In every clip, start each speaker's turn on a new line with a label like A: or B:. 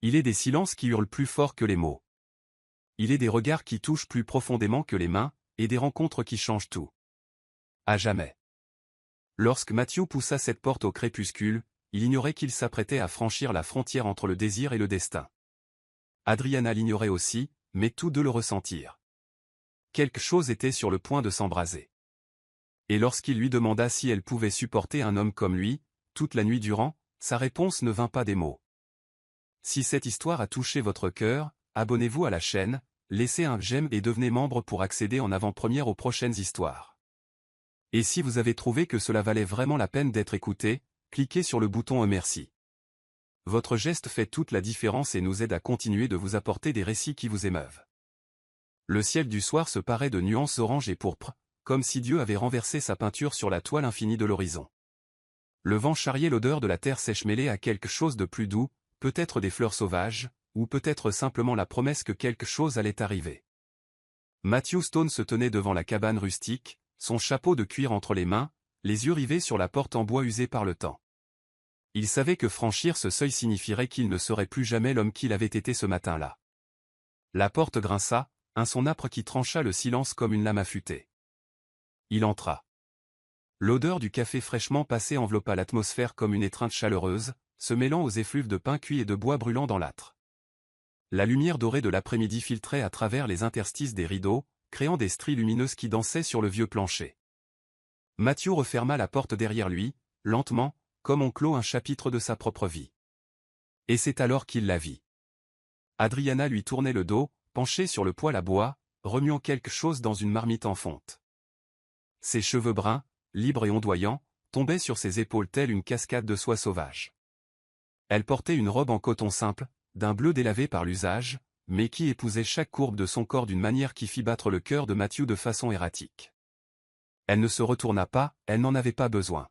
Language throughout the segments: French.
A: Il est des silences qui hurlent plus fort que les mots. Il est des regards qui touchent plus profondément que les mains, et des rencontres qui changent tout. À jamais. Lorsque Matthew poussa cette porte au crépuscule, il ignorait qu'il s'apprêtait à franchir la frontière entre le désir et le destin. Adriana l'ignorait aussi, mais tous deux le ressentirent. Quelque chose était sur le point de s'embraser. Et lorsqu'il lui demanda si elle pouvait supporter un homme comme lui, toute la nuit durant, sa réponse ne vint pas des mots. Si cette histoire a touché votre cœur, abonnez-vous à la chaîne, laissez un j'aime et devenez membre pour accéder en avant-première aux prochaines histoires. Et si vous avez trouvé que cela valait vraiment la peine d'être écouté, cliquez sur le bouton merci. Votre geste fait toute la différence et nous aide à continuer de vous apporter des récits qui vous émeuvent. Le ciel du soir se parait de nuances orange et pourpre, comme si Dieu avait renversé sa peinture sur la toile infinie de l'horizon. Le vent charriait l'odeur de la terre sèche mêlée à quelque chose de plus doux, peut-être des fleurs sauvages, ou peut-être simplement la promesse que quelque chose allait arriver. Matthew Stone se tenait devant la cabane rustique, son chapeau de cuir entre les mains, les yeux rivés sur la porte en bois usée par le temps. Il savait que franchir ce seuil signifierait qu'il ne serait plus jamais l'homme qu'il avait été ce matin-là. La porte grinça, un son âpre qui trancha le silence comme une lame affûtée. Il entra. L'odeur du café fraîchement passé enveloppa l'atmosphère comme une étreinte chaleureuse, se mêlant aux effluves de pain cuit et de bois brûlant dans l'âtre. La lumière dorée de l'après-midi filtrait à travers les interstices des rideaux, créant des stries lumineuses qui dansaient sur le vieux plancher. Matthew referma la porte derrière lui, lentement, comme on clôt un chapitre de sa propre vie. Et c'est alors qu'il la vit. Adriana lui tournait le dos, penchée sur le poêle à bois, remuant quelque chose dans une marmite en fonte. Ses cheveux bruns, libres et ondoyants, tombaient sur ses épaules telle une cascade de soie sauvage. Elle portait une robe en coton simple, d'un bleu délavé par l'usage, mais qui épousait chaque courbe de son corps d'une manière qui fit battre le cœur de Matthew de façon erratique. Elle ne se retourna pas, elle n'en avait pas besoin.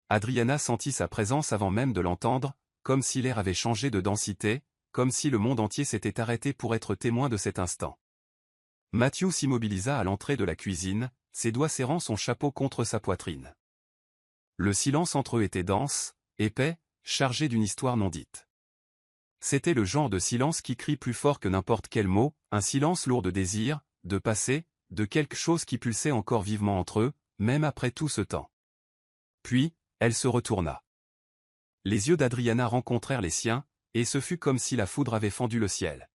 A: Adriana sentit sa présence avant même de l'entendre, comme si l'air avait changé de densité, comme si le monde entier s'était arrêté pour être témoin de cet instant. Matthew s'immobilisa à l'entrée de la cuisine, ses doigts serrant son chapeau contre sa poitrine. Le silence entre eux était dense, épais, chargé d'une histoire non dite. C'était le genre de silence qui crie plus fort que n'importe quel mot, un silence lourd de désir, de passé, de quelque chose qui pulsait encore vivement entre eux, même après tout ce temps. Puis, elle se retourna. Les yeux d'Adriana rencontrèrent les siens, et ce fut comme si la foudre avait fendu le ciel.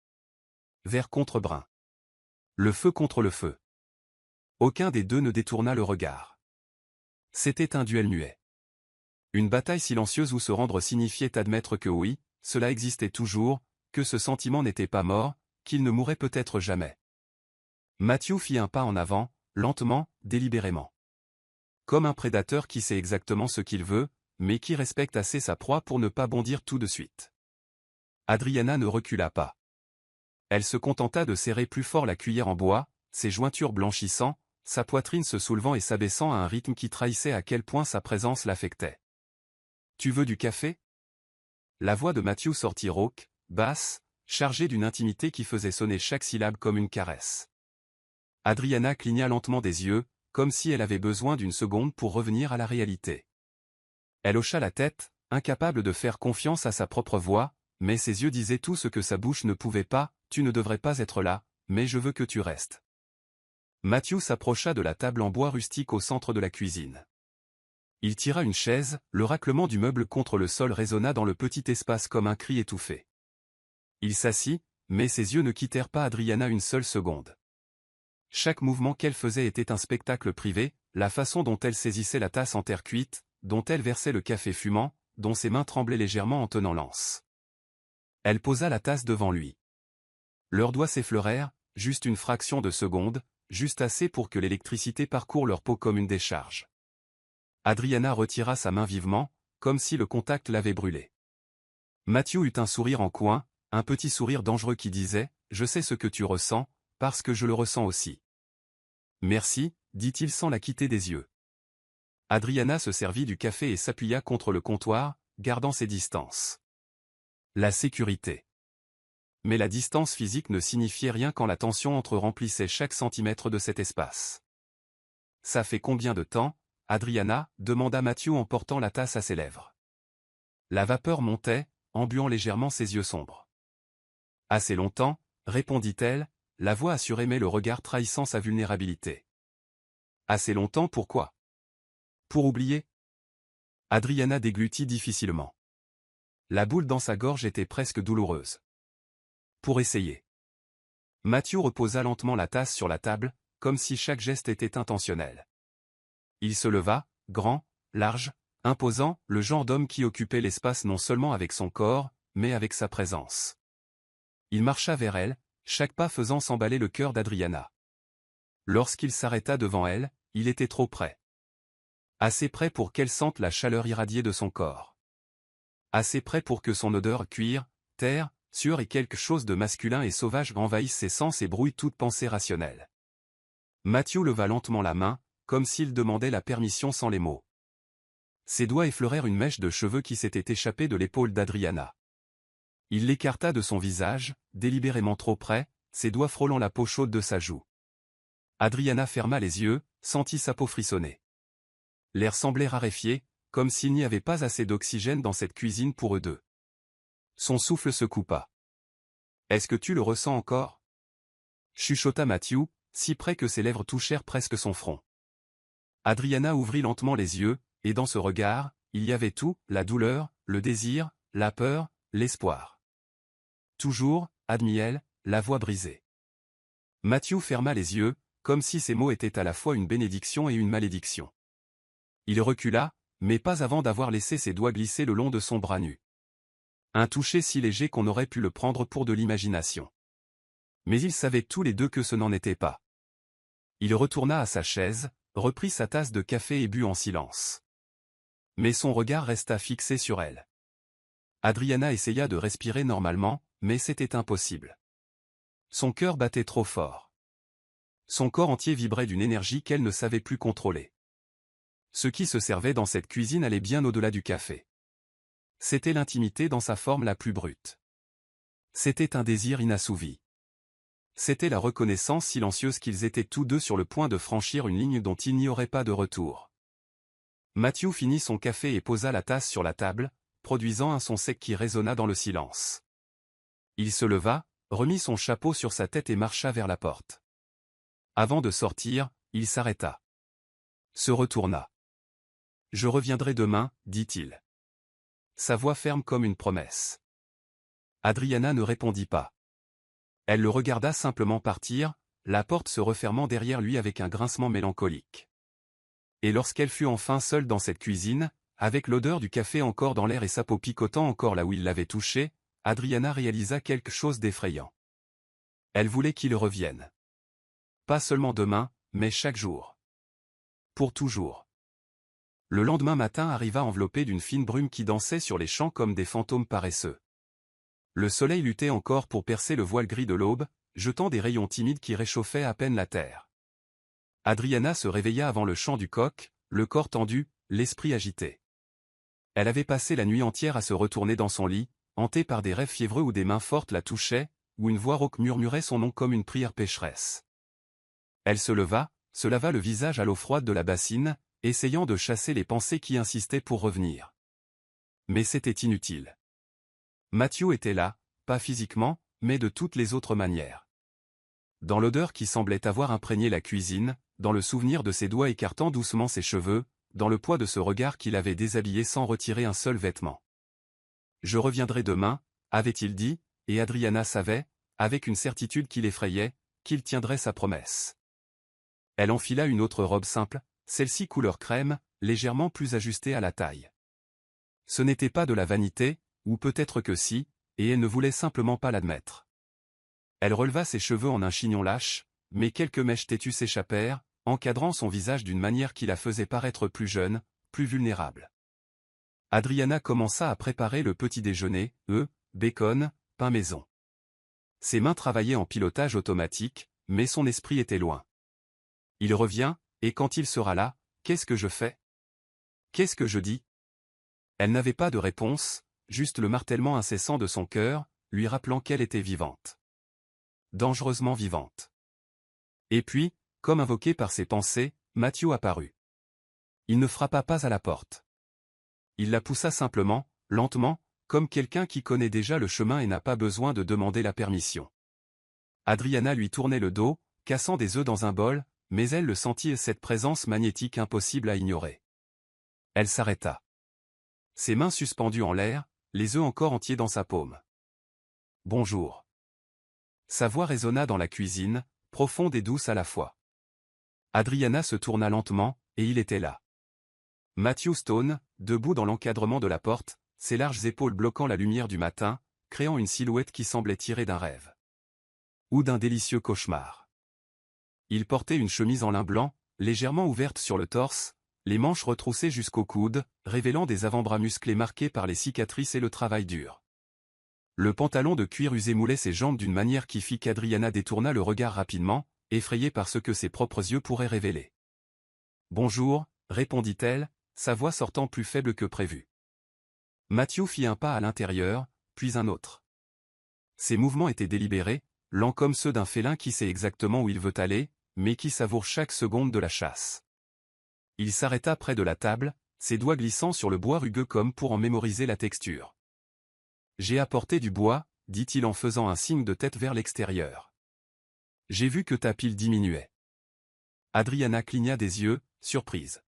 A: Vert contre brun. Le feu contre le feu. Aucun des deux ne détourna le regard. C'était un duel muet. Une bataille silencieuse où se rendre signifiait admettre que oui, cela existait toujours, que ce sentiment n'était pas mort, qu'il ne mourrait peut-être jamais. Matthew fit un pas en avant, lentement, délibérément. Comme un prédateur qui sait exactement ce qu'il veut, mais qui respecte assez sa proie pour ne pas bondir tout de suite. Adriana ne recula pas. Elle se contenta de serrer plus fort la cuillère en bois, ses jointures blanchissant, sa poitrine se soulevant et s'abaissant à un rythme qui trahissait à quel point sa présence l'affectait. « Tu veux du café ?» La voix de Matthew sortit rauque, basse, chargée d'une intimité qui faisait sonner chaque syllabe comme une caresse. Adriana cligna lentement des yeux, comme si elle avait besoin d'une seconde pour revenir à la réalité. Elle hocha la tête, incapable de faire confiance à sa propre voix, mais ses yeux disaient tout ce que sa bouche ne pouvait pas, « Tu ne devrais pas être là, mais je veux que tu restes. » Matthew s'approcha de la table en bois rustique au centre de la cuisine. Il tira une chaise, le raclement du meuble contre le sol résonna dans le petit espace comme un cri étouffé. Il s'assit, mais ses yeux ne quittèrent pas Adriana une seule seconde. Chaque mouvement qu'elle faisait était un spectacle privé, la façon dont elle saisissait la tasse en terre cuite, dont elle versait le café fumant, dont ses mains tremblaient légèrement en tenant l'anse. Elle posa la tasse devant lui. Leurs doigts s'effleurèrent, juste une fraction de seconde, juste assez pour que l'électricité parcourt leur peau comme une décharge. Adriana retira sa main vivement, comme si le contact l'avait brûlée. Matthew eut un sourire en coin, un petit sourire dangereux qui disait « Je sais ce que tu ressens, parce que je le ressens aussi. » « Merci, dit-il sans la quitter des yeux. Adriana se servit du café et s'appuya contre le comptoir, gardant ses distances. La sécurité. Mais la distance physique ne signifiait rien quand la tension entre remplissait chaque centimètre de cet espace. « Ça fait combien de temps, Adriana ?» demanda Matthew en portant la tasse à ses lèvres. La vapeur montait, embuant légèrement ses yeux sombres. « Assez longtemps, répondit-elle, la voix assurée mais le regard trahissant sa vulnérabilité. « Assez longtemps pourquoi? Pour oublier ?» Adriana déglutit difficilement. La boule dans sa gorge était presque douloureuse. « Pour essayer. » Mathieu reposa lentement la tasse sur la table, comme si chaque geste était intentionnel. Il se leva, grand, large, imposant, le genre d'homme qui occupait l'espace non seulement avec son corps, mais avec sa présence. Il marcha vers elle, chaque pas faisant s'emballer le cœur d'Adriana. Lorsqu'il s'arrêta devant elle, il était trop près. Assez près pour qu'elle sente la chaleur irradiée de son corps. Assez près pour que son odeur cuir, terre, sueur et quelque chose de masculin et sauvage envahisse ses sens et brouille toute pensée rationnelle. Mathieu leva lentement la main, comme s'il demandait la permission sans les mots. Ses doigts effleurèrent une mèche de cheveux qui s'était échappée de l'épaule d'Adriana. Il l'écarta de son visage, délibérément trop près, ses doigts frôlant la peau chaude de sa joue. Adriana ferma les yeux, sentit sa peau frissonner. L'air semblait raréfié, comme s'il n'y avait pas assez d'oxygène dans cette cuisine pour eux deux. Son souffle se coupa. « Est-ce que tu le ressens encore ?» chuchota Mathieu, si près que ses lèvres touchèrent presque son front. Adriana ouvrit lentement les yeux, et dans ce regard, il y avait tout, la douleur, le désir, la peur, l'espoir. Toujours, admit-elle, la voix brisée. Mathieu ferma les yeux, comme si ces mots étaient à la fois une bénédiction et une malédiction. Il recula, mais pas avant d'avoir laissé ses doigts glisser le long de son bras nu. Un toucher si léger qu'on aurait pu le prendre pour de l'imagination. Mais ils savaient tous les deux que ce n'en était pas. Il retourna à sa chaise, reprit sa tasse de café et but en silence. Mais son regard resta fixé sur elle. Adriana essaya de respirer normalement, mais c'était impossible. Son cœur battait trop fort. Son corps entier vibrait d'une énergie qu'elle ne savait plus contrôler. Ce qui se servait dans cette cuisine allait bien au-delà du café. C'était l'intimité dans sa forme la plus brute. C'était un désir inassouvi. C'était la reconnaissance silencieuse qu'ils étaient tous deux sur le point de franchir une ligne dont il n'y aurait pas de retour. Mathieu finit son café et posa la tasse sur la table, produisant un son sec qui résonna dans le silence. Il se leva, remit son chapeau sur sa tête et marcha vers la porte. Avant de sortir, il s'arrêta. Se retourna. « Je reviendrai demain, dit-il. » Sa voix ferme comme une promesse. Adriana ne répondit pas. Elle le regarda simplement partir, la porte se refermant derrière lui avec un grincement mélancolique. Et lorsqu'elle fut enfin seule dans cette cuisine, avec l'odeur du café encore dans l'air et sa peau picotant encore là où il l'avait touchée, Adriana réalisa quelque chose d'effrayant. Elle voulait qu'il revienne. Pas seulement demain, mais chaque jour. Pour toujours. Le lendemain matin arriva enveloppé d'une fine brume qui dansait sur les champs comme des fantômes paresseux. Le soleil luttait encore pour percer le voile gris de l'aube, jetant des rayons timides qui réchauffaient à peine la terre. Adriana se réveilla avant le chant du coq, le corps tendu, l'esprit agité. Elle avait passé la nuit entière à se retourner dans son lit, hantée par des rêves fiévreux où des mains fortes la touchaient, où une voix rauque murmurait son nom comme une prière pécheresse. Elle se leva, se lava le visage à l'eau froide de la bassine, essayant de chasser les pensées qui insistaient pour revenir. Mais c'était inutile. Mathieu était là, pas physiquement, mais de toutes les autres manières. Dans l'odeur qui semblait avoir imprégné la cuisine, dans le souvenir de ses doigts écartant doucement ses cheveux, dans le poids de ce regard qui l'avait déshabillé sans retirer un seul vêtement. « Je reviendrai demain », avait-il dit, et Adriana savait, avec une certitude qui l'effrayait, qu'il tiendrait sa promesse. Elle enfila une autre robe simple, celle-ci couleur crème, légèrement plus ajustée à la taille. Ce n'était pas de la vanité, ou peut-être que si, et elle ne voulait simplement pas l'admettre. Elle releva ses cheveux en un chignon lâche, mais quelques mèches têtues s'échappèrent, encadrant son visage d'une manière qui la faisait paraître plus jeune, plus vulnérable. Adriana commença à préparer le petit déjeuner, œufs, bacon, pain maison. Ses mains travaillaient en pilotage automatique, mais son esprit était loin. Il revient, et quand il sera là, qu'est-ce que je fais? Qu'est-ce que je dis? Elle n'avait pas de réponse, juste le martèlement incessant de son cœur, lui rappelant qu'elle était vivante. Dangereusement vivante. Et puis, comme invoqué par ses pensées, Mathieu apparut. Il ne frappa pas à la porte. Il la poussa simplement, lentement, comme quelqu'un qui connaît déjà le chemin et n'a pas besoin de demander la permission. Adriana lui tournait le dos, cassant des œufs dans un bol, mais elle le sentit et cette présence magnétique impossible à ignorer. Elle s'arrêta. Ses mains suspendues en l'air, les œufs encore entiers dans sa paume. « Bonjour. » Sa voix résonna dans la cuisine, profonde et douce à la fois. Adriana se tourna lentement, et il était là. Matthew Stone, debout dans l'encadrement de la porte, ses larges épaules bloquant la lumière du matin, créant une silhouette qui semblait tirée d'un rêve. Ou d'un délicieux cauchemar. Il portait une chemise en lin blanc, légèrement ouverte sur le torse, les manches retroussées jusqu'au coude, révélant des avant-bras musclés marqués par les cicatrices et le travail dur. Le pantalon de cuir usé moulait ses jambes d'une manière qui fit qu'Adriana détourna le regard rapidement, effrayée par ce que ses propres yeux pourraient révéler. « Bonjour », répondit-elle, sa voix sortant plus faible que prévu. Matthew fit un pas à l'intérieur, puis un autre. Ses mouvements étaient délibérés, lents comme ceux d'un félin qui sait exactement où il veut aller, mais qui savoure chaque seconde de la chasse. Il s'arrêta près de la table, ses doigts glissant sur le bois rugueux comme pour en mémoriser la texture. « J'ai apporté du bois, dit-il en faisant un signe de tête vers l'extérieur. J'ai vu que ta pile diminuait. » Adriana cligna des yeux, surprise.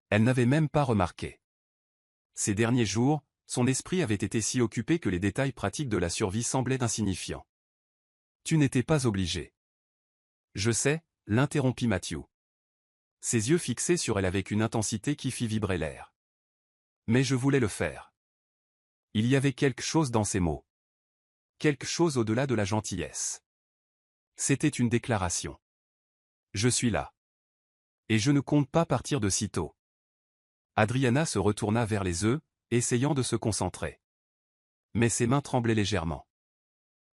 A: Elle n'avait même pas remarqué. Ces derniers jours, son esprit avait été si occupé que les détails pratiques de la survie semblaient insignifiants. « Tu n'étais pas obligé. »« Je sais, » l'interrompit Matthew. Ses yeux fixés sur elle avec une intensité qui fit vibrer l'air. « Mais je voulais le faire. » Il y avait quelque chose dans ces mots. Quelque chose au-delà de la gentillesse. C'était une déclaration. « Je suis là. Et je ne compte pas partir de sitôt. » Adriana se retourna vers les œufs, essayant de se concentrer. Mais ses mains tremblaient légèrement.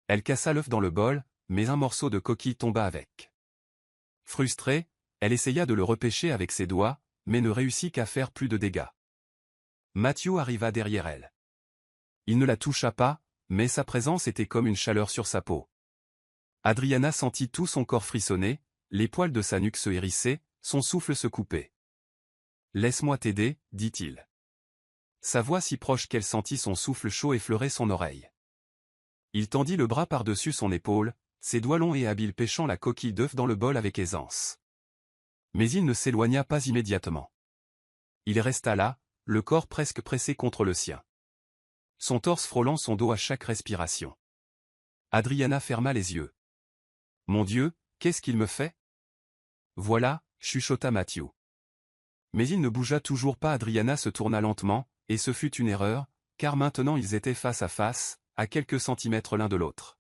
A: Elle cassa l'œuf dans le bol, mais un morceau de coquille tomba avec. Frustrée, elle essaya de le repêcher avec ses doigts, mais ne réussit qu'à faire plus de dégâts. Matthew arriva derrière elle. Il ne la toucha pas, mais sa présence était comme une chaleur sur sa peau. Adriana sentit tout son corps frissonner, les poils de sa nuque se hérissaient, son souffle se couper. « Laisse-moi t'aider, dit-il. » Sa voix si proche qu'elle sentit son souffle chaud effleurer son oreille. Il tendit le bras par-dessus son épaule, ses doigts longs et habiles pêchant la coquille d'œuf dans le bol avec aisance. Mais il ne s'éloigna pas immédiatement. Il resta là, le corps presque pressé contre le sien. Son torse frôlant son dos à chaque respiration. Adriana ferma les yeux. « Mon Dieu, qu'est-ce qu'il me fait ?» « Voilà, » chuchota Matthew. Mais il ne bougea toujours pas. Adriana se tourna lentement, et ce fut une erreur, car maintenant ils étaient face à face, à quelques centimètres l'un de l'autre.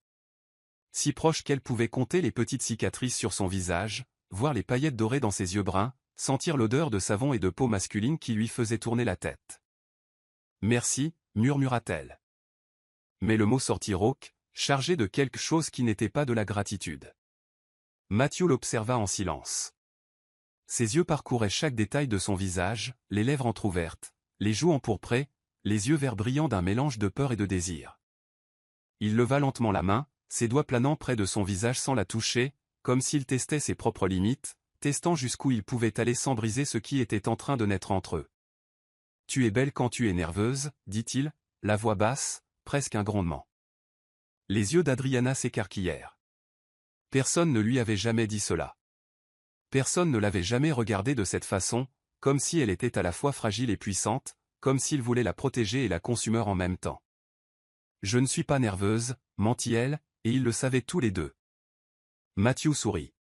A: Si proche qu'elle pouvait compter les petites cicatrices sur son visage, voir les paillettes dorées dans ses yeux bruns, sentir l'odeur de savon et de peau masculine qui lui faisait tourner la tête. « Merci », murmura-t-elle. Mais le mot sortit rauque, chargé de quelque chose qui n'était pas de la gratitude. Matthew l'observa en silence. Ses yeux parcouraient chaque détail de son visage, les lèvres entr'ouvertes, les joues empourprées, les yeux verts brillants d'un mélange de peur et de désir. Il leva lentement la main, ses doigts planant près de son visage sans la toucher, comme s'il testait ses propres limites, testant jusqu'où il pouvait aller sans briser ce qui était en train de naître entre eux. « Tu es belle quand tu es nerveuse, » dit-il, la voix basse, presque un grondement. Les yeux d'Adriana s'écarquillèrent. Personne ne lui avait jamais dit cela. Personne ne l'avait jamais regardée de cette façon, comme si elle était à la fois fragile et puissante, comme s'il voulait la protéger et la consumer en même temps. « Je ne suis pas nerveuse, » mentit-elle, et ils le savaient tous les deux. Matthew sourit.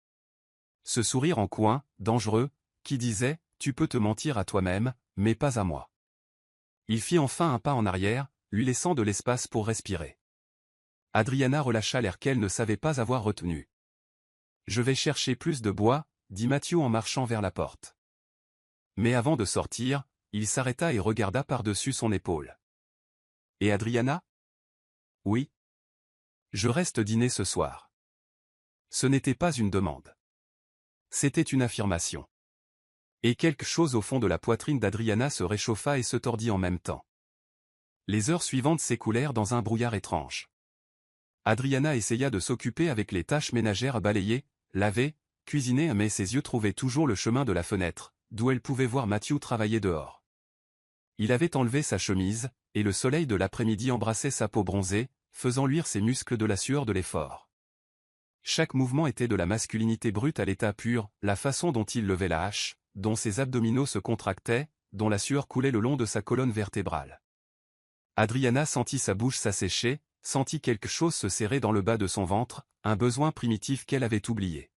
A: Ce sourire en coin, dangereux, qui disait « Tu peux te mentir à toi-même, mais pas à moi. » Il fit enfin un pas en arrière, lui laissant de l'espace pour respirer. Adriana relâcha l'air qu'elle ne savait pas avoir retenu. « Je vais chercher plus de bois, » dit Matthew en marchant vers la porte. Mais avant de sortir, il s'arrêta et regarda par-dessus son épaule. « Et Adriana ? » ?»« Oui. Je reste dîner ce soir. » Ce n'était pas une demande. C'était une affirmation. Et quelque chose au fond de la poitrine d'Adriana se réchauffa et se tordit en même temps. Les heures suivantes s'écoulèrent dans un brouillard étrange. Adriana essaya de s'occuper avec les tâches ménagères à balayer, laver, cuisiner, mais ses yeux trouvaient toujours le chemin de la fenêtre, d'où elle pouvait voir Matthew travailler dehors. Il avait enlevé sa chemise, et le soleil de l'après-midi embrassait sa peau bronzée, faisant luire ses muscles de la sueur de l'effort. Chaque mouvement était de la masculinité brute à l'état pur, la façon dont il levait la hache, dont ses abdominaux se contractaient, dont la sueur coulait le long de sa colonne vertébrale. Adriana sentit sa bouche s'assécher, sentit quelque chose se serrer dans le bas de son ventre, un besoin primitif qu'elle avait oublié.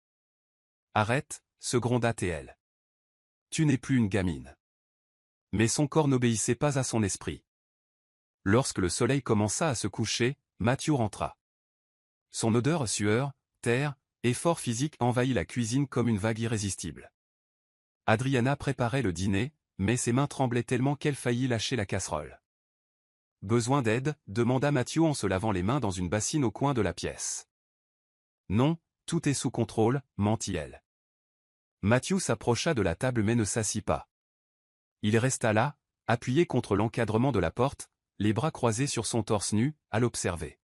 A: « Arrête !» se gronda TL. « Tu n'es plus une gamine. » Mais son corps n'obéissait pas à son esprit. Lorsque le soleil commença à se coucher, Mathieu rentra. Son odeur sueur, terre, effort physique envahit la cuisine comme une vague irrésistible. Adriana préparait le dîner, mais ses mains tremblaient tellement qu'elle faillit lâcher la casserole. « Besoin d'aide ?» demanda Mathieu en se lavant les mains dans une bassine au coin de la pièce. « Non, tout est sous contrôle », mentit-elle. Mathieu s'approcha de la table mais ne s'assit pas. Il resta là, appuyé contre l'encadrement de la porte, les bras croisés sur son torse nu, à l'observer.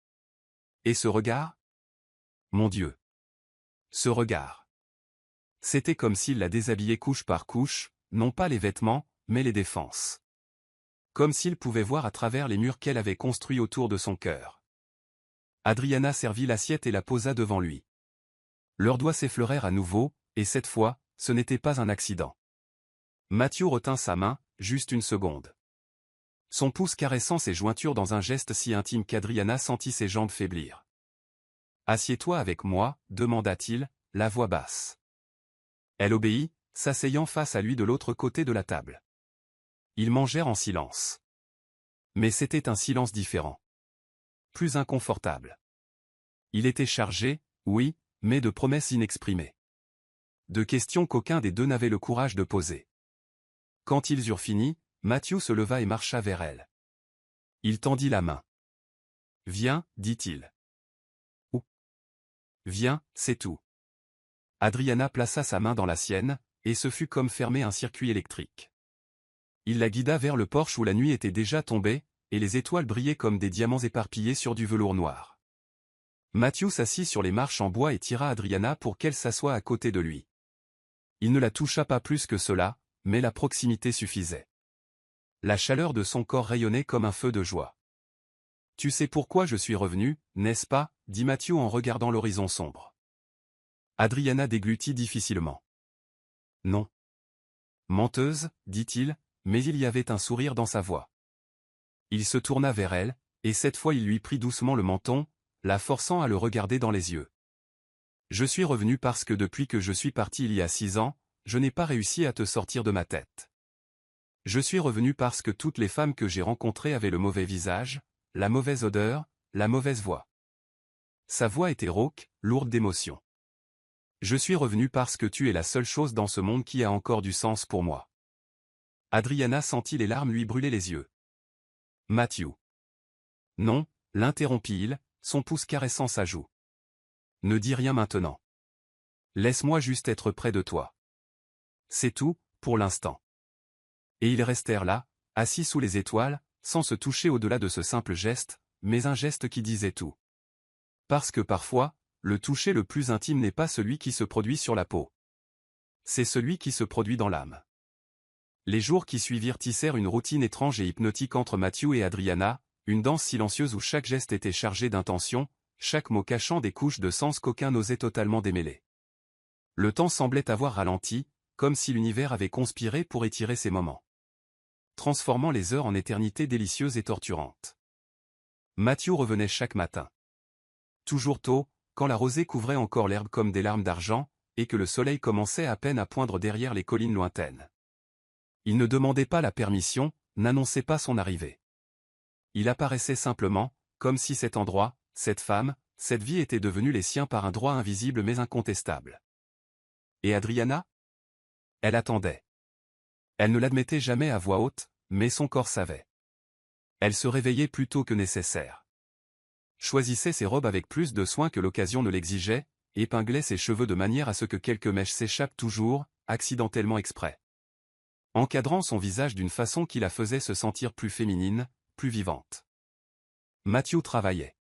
A: Et ce regard ? Mon Dieu ! Ce regard ! C'était comme s'il la déshabillait couche par couche, non pas les vêtements, mais les défenses. Comme s'il pouvait voir à travers les murs qu'elle avait construits autour de son cœur. Adriana servit l'assiette et la posa devant lui. Leurs doigts s'effleurèrent à nouveau, et cette fois, ce n'était pas un accident. Mathieu retint sa main, juste une seconde. Son pouce caressant ses jointures dans un geste si intime qu'Adriana sentit ses jambes faiblir. « Assieds-toi avec moi » demanda-t-il, la voix basse. Elle obéit, s'asseyant face à lui de l'autre côté de la table. Ils mangèrent en silence. Mais c'était un silence différent. Plus inconfortable. Il était chargé, oui, mais de promesses inexprimées. De questions qu'aucun des deux n'avait le courage de poser. Quand ils eurent fini, Mathieu se leva et marcha vers elle. Il tendit la main. « Viens, dit-il. »« Où ?»« Viens, c'est tout. » Adriana plaça sa main dans la sienne, et ce fut comme fermer un circuit électrique. Il la guida vers le porche où la nuit était déjà tombée, et les étoiles brillaient comme des diamants éparpillés sur du velours noir. Mathieu s'assit sur les marches en bois et tira Adriana pour qu'elle s'assoie à côté de lui. Il ne la toucha pas plus que cela, mais la proximité suffisait. La chaleur de son corps rayonnait comme un feu de joie. « Tu sais pourquoi je suis revenu, n'est-ce pas ?» dit Mathieu en regardant l'horizon sombre. Adriana déglutit difficilement. « Non. »« Menteuse, dit-il, mais il y avait un sourire dans sa voix. Il se tourna vers elle, et cette fois il lui prit doucement le menton, la forçant à le regarder dans les yeux. « Je suis revenu parce que depuis que je suis parti il y a 6 ans, je n'ai pas réussi à te sortir de ma tête. Je suis revenu parce que toutes les femmes que j'ai rencontrées avaient le mauvais visage, la mauvaise odeur, la mauvaise voix. » Sa voix était rauque, lourde d'émotion. « Je suis revenu parce que tu es la seule chose dans ce monde qui a encore du sens pour moi. » Adriana sentit les larmes lui brûler les yeux. « Mathieu. »« Non, » l'interrompit-il, son pouce caressant sa joue. « Ne dis rien maintenant. Laisse-moi juste être près de toi. C'est tout, pour l'instant. » Et ils restèrent là, assis sous les étoiles, sans se toucher au-delà de ce simple geste, mais un geste qui disait tout. Parce que parfois, le toucher le plus intime n'est pas celui qui se produit sur la peau. C'est celui qui se produit dans l'âme. Les jours qui suivirent tissèrent une routine étrange et hypnotique entre Mathieu et Adriana, une danse silencieuse où chaque geste était chargé d'intention, chaque mot cachant des couches de sens qu'aucun n'osait totalement démêler. Le temps semblait avoir ralenti, comme si l'univers avait conspiré pour étirer ces moments, transformant les heures en éternités délicieuses et torturantes. Mathieu revenait chaque matin. Toujours tôt, quand la rosée couvrait encore l'herbe comme des larmes d'argent, et que le soleil commençait à peine à poindre derrière les collines lointaines. Il ne demandait pas la permission, n'annonçait pas son arrivée. Il apparaissait simplement, comme si cet endroit, cette femme, cette vie étaient devenus les siens par un droit invisible mais incontestable. Et Adriana ? Elle attendait. Elle ne l'admettait jamais à voix haute, mais son corps savait. Elle se réveillait plus tôt que nécessaire. Choisissait ses robes avec plus de soin que l'occasion ne l'exigeait, épinglait ses cheveux de manière à ce que quelques mèches s'échappent toujours, accidentellement exprès. Encadrant son visage d'une façon qui la faisait se sentir plus féminine, plus vivante. Mathieu travaillait.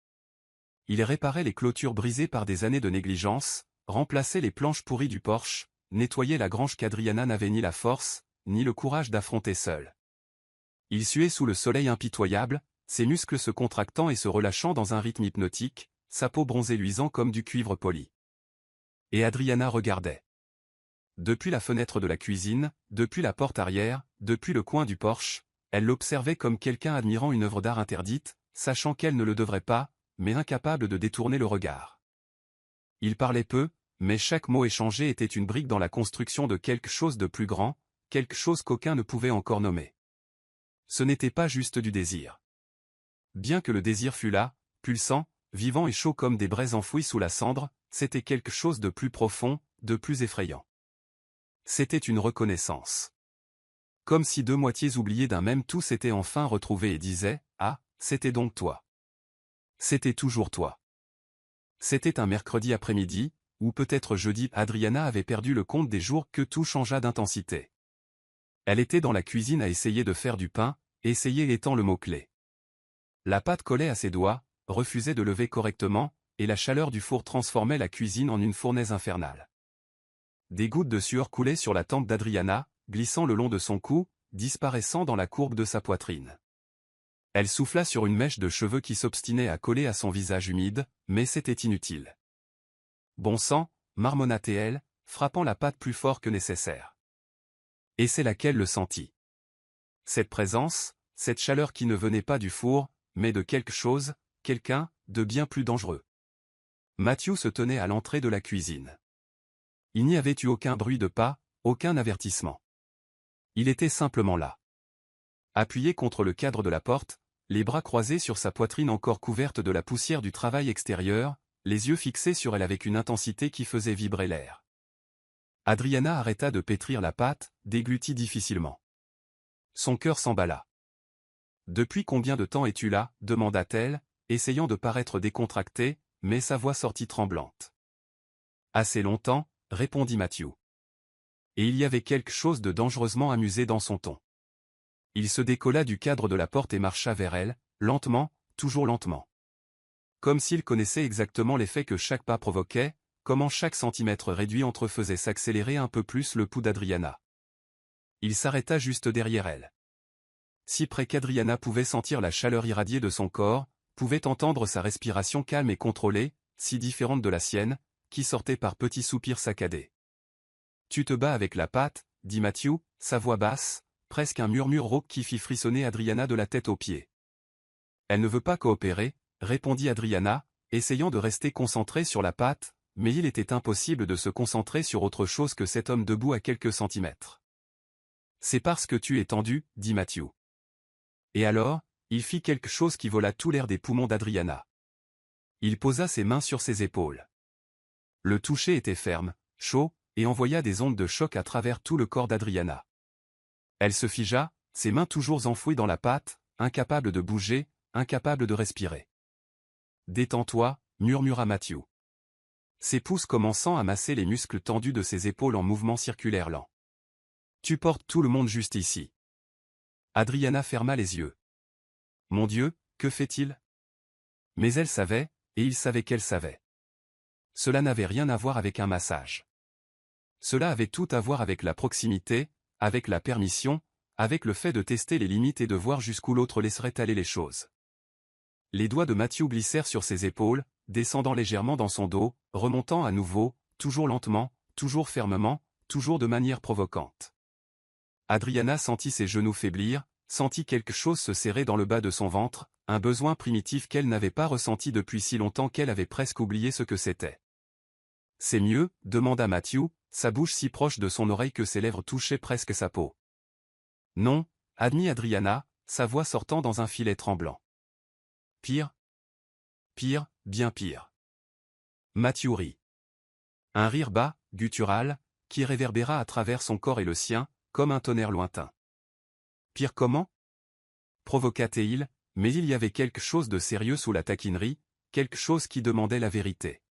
A: Il réparait les clôtures brisées par des années de négligence, remplaçait les planches pourries du porche, nettoyait la grange qu'Adriana n'avait ni la force, ni le courage d'affronter seule. Il suait sous le soleil impitoyable, ses muscles se contractant et se relâchant dans un rythme hypnotique, sa peau bronzée luisant comme du cuivre poli. Et Adriana regardait. Depuis la fenêtre de la cuisine, depuis la porte arrière, depuis le coin du porche, elle l'observait comme quelqu'un admirant une œuvre d'art interdite, sachant qu'elle ne le devrait pas, mais incapable de détourner le regard. Il parlait peu, mais chaque mot échangé était une brique dans la construction de quelque chose de plus grand, quelque chose qu'aucun ne pouvait encore nommer. Ce n'était pas juste du désir. Bien que le désir fût là, pulsant, vivant et chaud comme des braises enfouies sous la cendre, c'était quelque chose de plus profond, de plus effrayant. C'était une reconnaissance. Comme si deux moitiés oubliées d'un même tout s'étaient enfin retrouvées et disaient « Ah, c'était donc toi. C'était toujours toi. » C'était un mercredi après-midi, ou peut-être jeudi. Adriana avait perdu le compte des jours que tout changea d'intensité. Elle était dans la cuisine à essayer de faire du pain, essayer étant le mot-clé. La pâte collait à ses doigts, refusait de lever correctement, et la chaleur du four transformait la cuisine en une fournaise infernale. Des gouttes de sueur coulaient sur la tempe d'Adriana, glissant le long de son cou, disparaissant dans la courbe de sa poitrine. Elle souffla sur une mèche de cheveux qui s'obstinait à coller à son visage humide, mais c'était inutile. Bon sang, marmonna-t-elle, frappant la pâte plus fort que nécessaire. Et c'est là qu'elle le sentit. Cette présence, cette chaleur qui ne venait pas du four, mais de quelque chose, quelqu'un, de bien plus dangereux. Matthew se tenait à l'entrée de la cuisine. Il n'y avait eu aucun bruit de pas, aucun avertissement. Il était simplement là. Appuyé contre le cadre de la porte, les bras croisés sur sa poitrine encore couverte de la poussière du travail extérieur, les yeux fixés sur elle avec une intensité qui faisait vibrer l'air. Adriana arrêta de pétrir la pâte, déglutit difficilement. Son cœur s'emballa. « Depuis combien de temps es-tu là » demanda-t-elle, essayant de paraître décontractée, mais sa voix sortit tremblante. « Assez longtemps » répondit Matthew. Et il y avait quelque chose de dangereusement amusé dans son ton. Il se décolla du cadre de la porte et marcha vers elle, lentement, toujours lentement. Comme s'il connaissait exactement l'effet que chaque pas provoquait, comment chaque centimètre réduit entre faisait s'accélérer un peu plus le pouls d'Adriana. Il s'arrêta juste derrière elle. Si près qu'Adriana pouvait sentir la chaleur irradiée de son corps, pouvait entendre sa respiration calme et contrôlée, si différente de la sienne, qui sortait par petits soupirs saccadés. « Tu te bats avec la pâte » dit Matthew, sa voix basse, presque un murmure rauque qui fit frissonner Adriana de la tête aux pieds. « Elle ne veut pas coopérer » répondit Adriana, essayant de rester concentrée sur la pâte, mais il était impossible de se concentrer sur autre chose que cet homme debout à quelques centimètres. « C'est parce que tu es tendu » dit Matthew. Et alors, il fit quelque chose qui vola tout l'air des poumons d'Adriana. Il posa ses mains sur ses épaules. Le toucher était ferme, chaud, et envoya des ondes de choc à travers tout le corps d'Adriana. Elle se figea, ses mains toujours enfouies dans la pâte, incapable de bouger, incapable de respirer. « Détends-toi » murmura Matthew. Ses pouces commençant à masser les muscles tendus de ses épaules en mouvement circulaire lent. « Tu portes tout le monde juste ici. » Adriana ferma les yeux. « Mon Dieu, que fait-il » Mais elle savait, et il savait qu'elle savait. Cela n'avait rien à voir avec un massage. Cela avait tout à voir avec la proximité, avec la permission, avec le fait de tester les limites et de voir jusqu'où l'autre laisserait aller les choses. Les doigts de Matthew glissèrent sur ses épaules, descendant légèrement dans son dos, remontant à nouveau, toujours lentement, toujours fermement, toujours de manière provocante. Adriana sentit ses genoux faiblir, sentit quelque chose se serrer dans le bas de son ventre, un besoin primitif qu'elle n'avait pas ressenti depuis si longtemps qu'elle avait presque oublié ce que c'était. « C'est mieux » demanda Matthew, sa bouche si proche de son oreille que ses lèvres touchaient presque sa peau. « Non » admit Adriana, sa voix sortant dans un filet tremblant. « Pire ? Pire, bien pire. » Matthew rit. Un rire bas, guttural, qui réverbéra à travers son corps et le sien, comme un tonnerre lointain. « Pire comment » provoqua-t-il, mais il y avait quelque chose de sérieux sous la taquinerie, quelque chose qui demandait la vérité.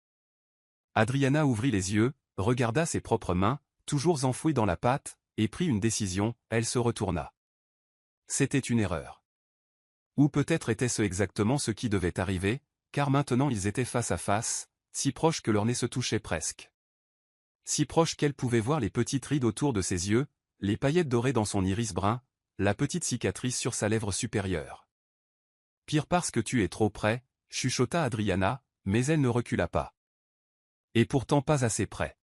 A: Adriana ouvrit les yeux, regarda ses propres mains, toujours enfouies dans la pâte, et prit une décision, elle se retourna. C'était une erreur. Ou peut-être était-ce exactement ce qui devait arriver, car maintenant ils étaient face à face, si proches que leur nez se touchait presque. Si proches qu'elle pouvait voir les petites rides autour de ses yeux, les paillettes dorées dans son iris brun, la petite cicatrice sur sa lèvre supérieure. Pire parce que tu es trop près, chuchota Adriana, mais elle ne recula pas. Et pourtant pas assez près.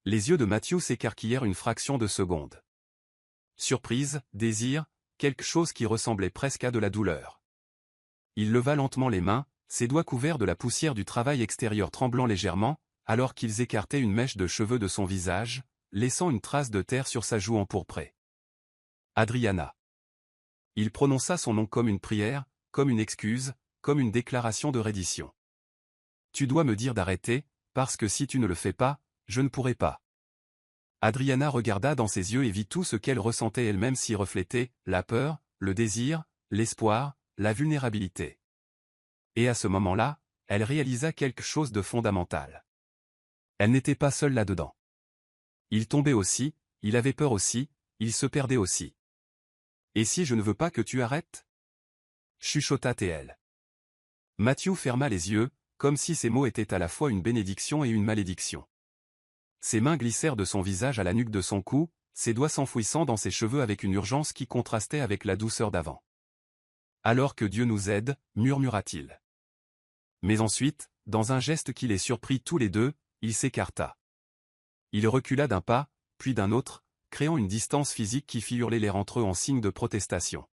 A: Les yeux de Matthew s'écarquillèrent une fraction de seconde. Surprise, désir, quelque chose qui ressemblait presque à de la douleur. Il leva lentement les mains, ses doigts couverts de la poussière du travail extérieur tremblant légèrement, alors qu'ils écartaient une mèche de cheveux de son visage, laissant une trace de terre sur sa joue empourprée. Adriana. Il prononça son nom comme une prière, comme une excuse, comme une déclaration de reddition. Tu dois me dire d'arrêter, parce que si tu ne le fais pas, je ne pourrai pas. Adriana regarda dans ses yeux et vit tout ce qu'elle ressentait elle-même s'y refléter, la peur, le désir, l'espoir, la vulnérabilité. Et à ce moment-là, elle réalisa quelque chose de fondamental. Elle n'était pas seule là-dedans. Il tombait aussi, il avait peur aussi, il se perdait aussi. Et si je ne veux pas que tu arrêtes ? Chuchota T.L. Matthew ferma les yeux, comme si ces mots étaient à la fois une bénédiction et une malédiction. Ses mains glissèrent de son visage à la nuque de son cou, ses doigts s'enfouissant dans ses cheveux avec une urgence qui contrastait avec la douceur d'avant. « Alors que Dieu nous aide », murmura-t-il. Mais ensuite, dans un geste qui les surprit tous les deux, il s'écarta. Il recula d'un pas, puis d'un autre, créant une distance physique qui fit hurler l'air entre eux en signe de protestation.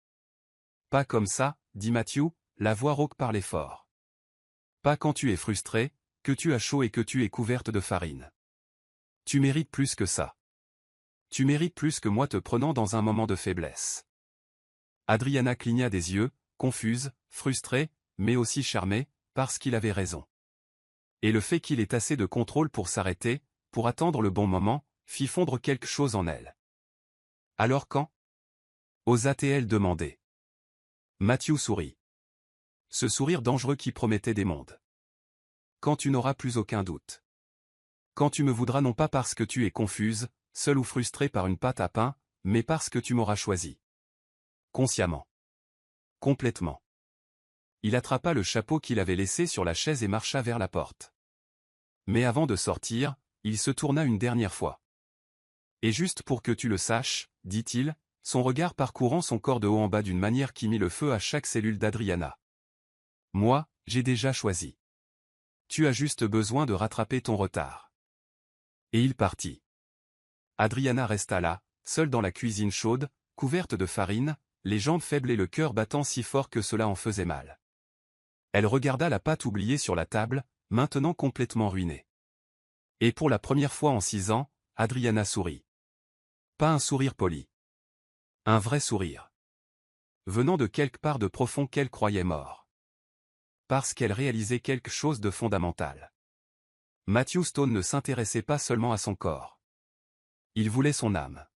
A: « Pas comme ça », dit Matthew, la voix rauque parlait fort. « Pas quand tu es frustré, que tu as chaud et que tu es couverte de farine. Tu mérites plus que ça. Tu mérites plus que moi te prenant dans un moment de faiblesse. » Adriana cligna des yeux, confuse, frustrée, mais aussi charmée, parce qu'il avait raison. Et le fait qu'il ait assez de contrôle pour s'arrêter, pour attendre le bon moment, fit fondre quelque chose en elle. « Alors quand » osa-t-elle demander. Matthew sourit. Ce sourire dangereux qui promettait des mondes. « Quand tu n'auras plus aucun doute. Quand tu me voudras non pas parce que tu es confuse, seule ou frustrée par une pâte à pain, mais parce que tu m'auras choisi. Consciemment. Complètement. » Il attrapa le chapeau qu'il avait laissé sur la chaise et marcha vers la porte. Mais avant de sortir, il se tourna une dernière fois. « Et juste pour que tu le saches, » dit-il, son regard parcourant son corps de haut en bas d'une manière qui mit le feu à chaque cellule d'Adriana. « Moi, j'ai déjà choisi. Tu as juste besoin de rattraper ton retard. » Et il partit. Adriana resta là, seule dans la cuisine chaude, couverte de farine, les jambes faibles et le cœur battant si fort que cela en faisait mal. Elle regarda la pâte oubliée sur la table, maintenant complètement ruinée. Et pour la première fois en 6 ans, Adriana sourit. Pas un sourire poli. Un vrai sourire. Venant de quelque part de profond qu'elle croyait mort. Parce qu'elle réalisait quelque chose de fondamental. Matthew Stone ne s'intéressait pas seulement à son corps. Il voulait son âme.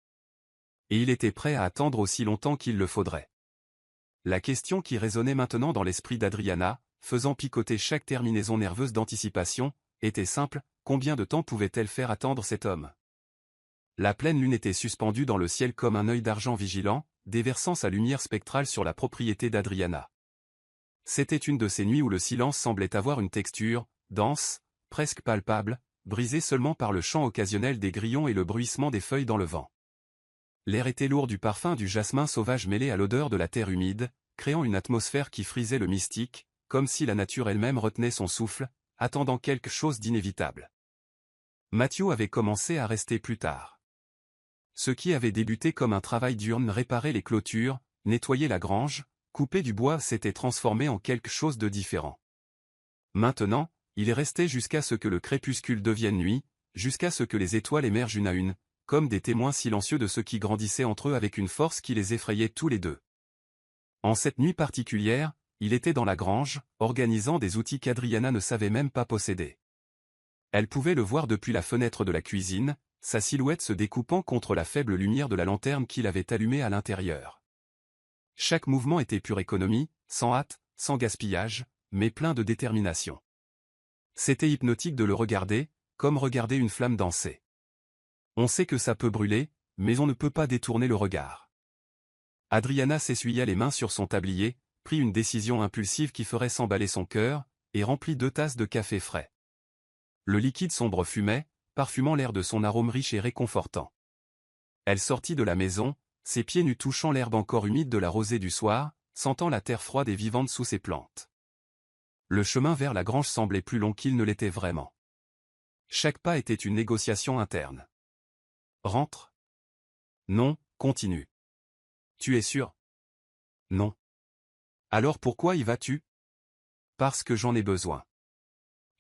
A: Et il était prêt à attendre aussi longtemps qu'il le faudrait. La question qui résonnait maintenant dans l'esprit d'Adriana, faisant picoter chaque terminaison nerveuse d'anticipation, était simple, combien de temps pouvait-elle faire attendre cet homme ? La pleine lune était suspendue dans le ciel comme un œil d'argent vigilant, déversant sa lumière spectrale sur la propriété d'Adriana. C'était une de ces nuits où le silence semblait avoir une texture, dense, presque palpable, brisée seulement par le chant occasionnel des grillons et le bruissement des feuilles dans le vent. L'air était lourd du parfum du jasmin sauvage mêlé à l'odeur de la terre humide, créant une atmosphère qui frisait le mystique, comme si la nature elle-même retenait son souffle, attendant quelque chose d'inévitable. Matthew avait commencé à rester plus tard. Ce qui avait débuté comme un travail diurne réparer les clôtures, nettoyer la grange, couper du bois s'était transformé en quelque chose de différent. Maintenant, il restait jusqu'à ce que le crépuscule devienne nuit, jusqu'à ce que les étoiles émergent une à une, comme des témoins silencieux de ceux qui grandissaient entre eux avec une force qui les effrayait tous les deux. En cette nuit particulière, il était dans la grange, organisant des outils qu'Adriana ne savait même pas posséder. Elle pouvait le voir depuis la fenêtre de la cuisine, sa silhouette se découpant contre la faible lumière de la lanterne qu'il avait allumée à l'intérieur. Chaque mouvement était pure économie, sans hâte, sans gaspillage, mais plein de détermination. C'était hypnotique de le regarder, comme regarder une flamme danser. On sait que ça peut brûler, mais on ne peut pas détourner le regard. Adriana s'essuya les mains sur son tablier, prit une décision impulsive qui ferait s'emballer son cœur, et remplit 2 tasses de café frais. Le liquide sombre fumait, parfumant l'air de son arôme riche et réconfortant. Elle sortit de la maison, ses pieds nus touchant l'herbe encore humide de la rosée du soir, sentant la terre froide et vivante sous ses plantes. Le chemin vers la grange semblait plus long qu'il ne l'était vraiment. Chaque pas était une négociation interne. Rentre. Non, continue. Tu es sûr? Non. Alors pourquoi y vas-tu? Parce que j'en ai besoin.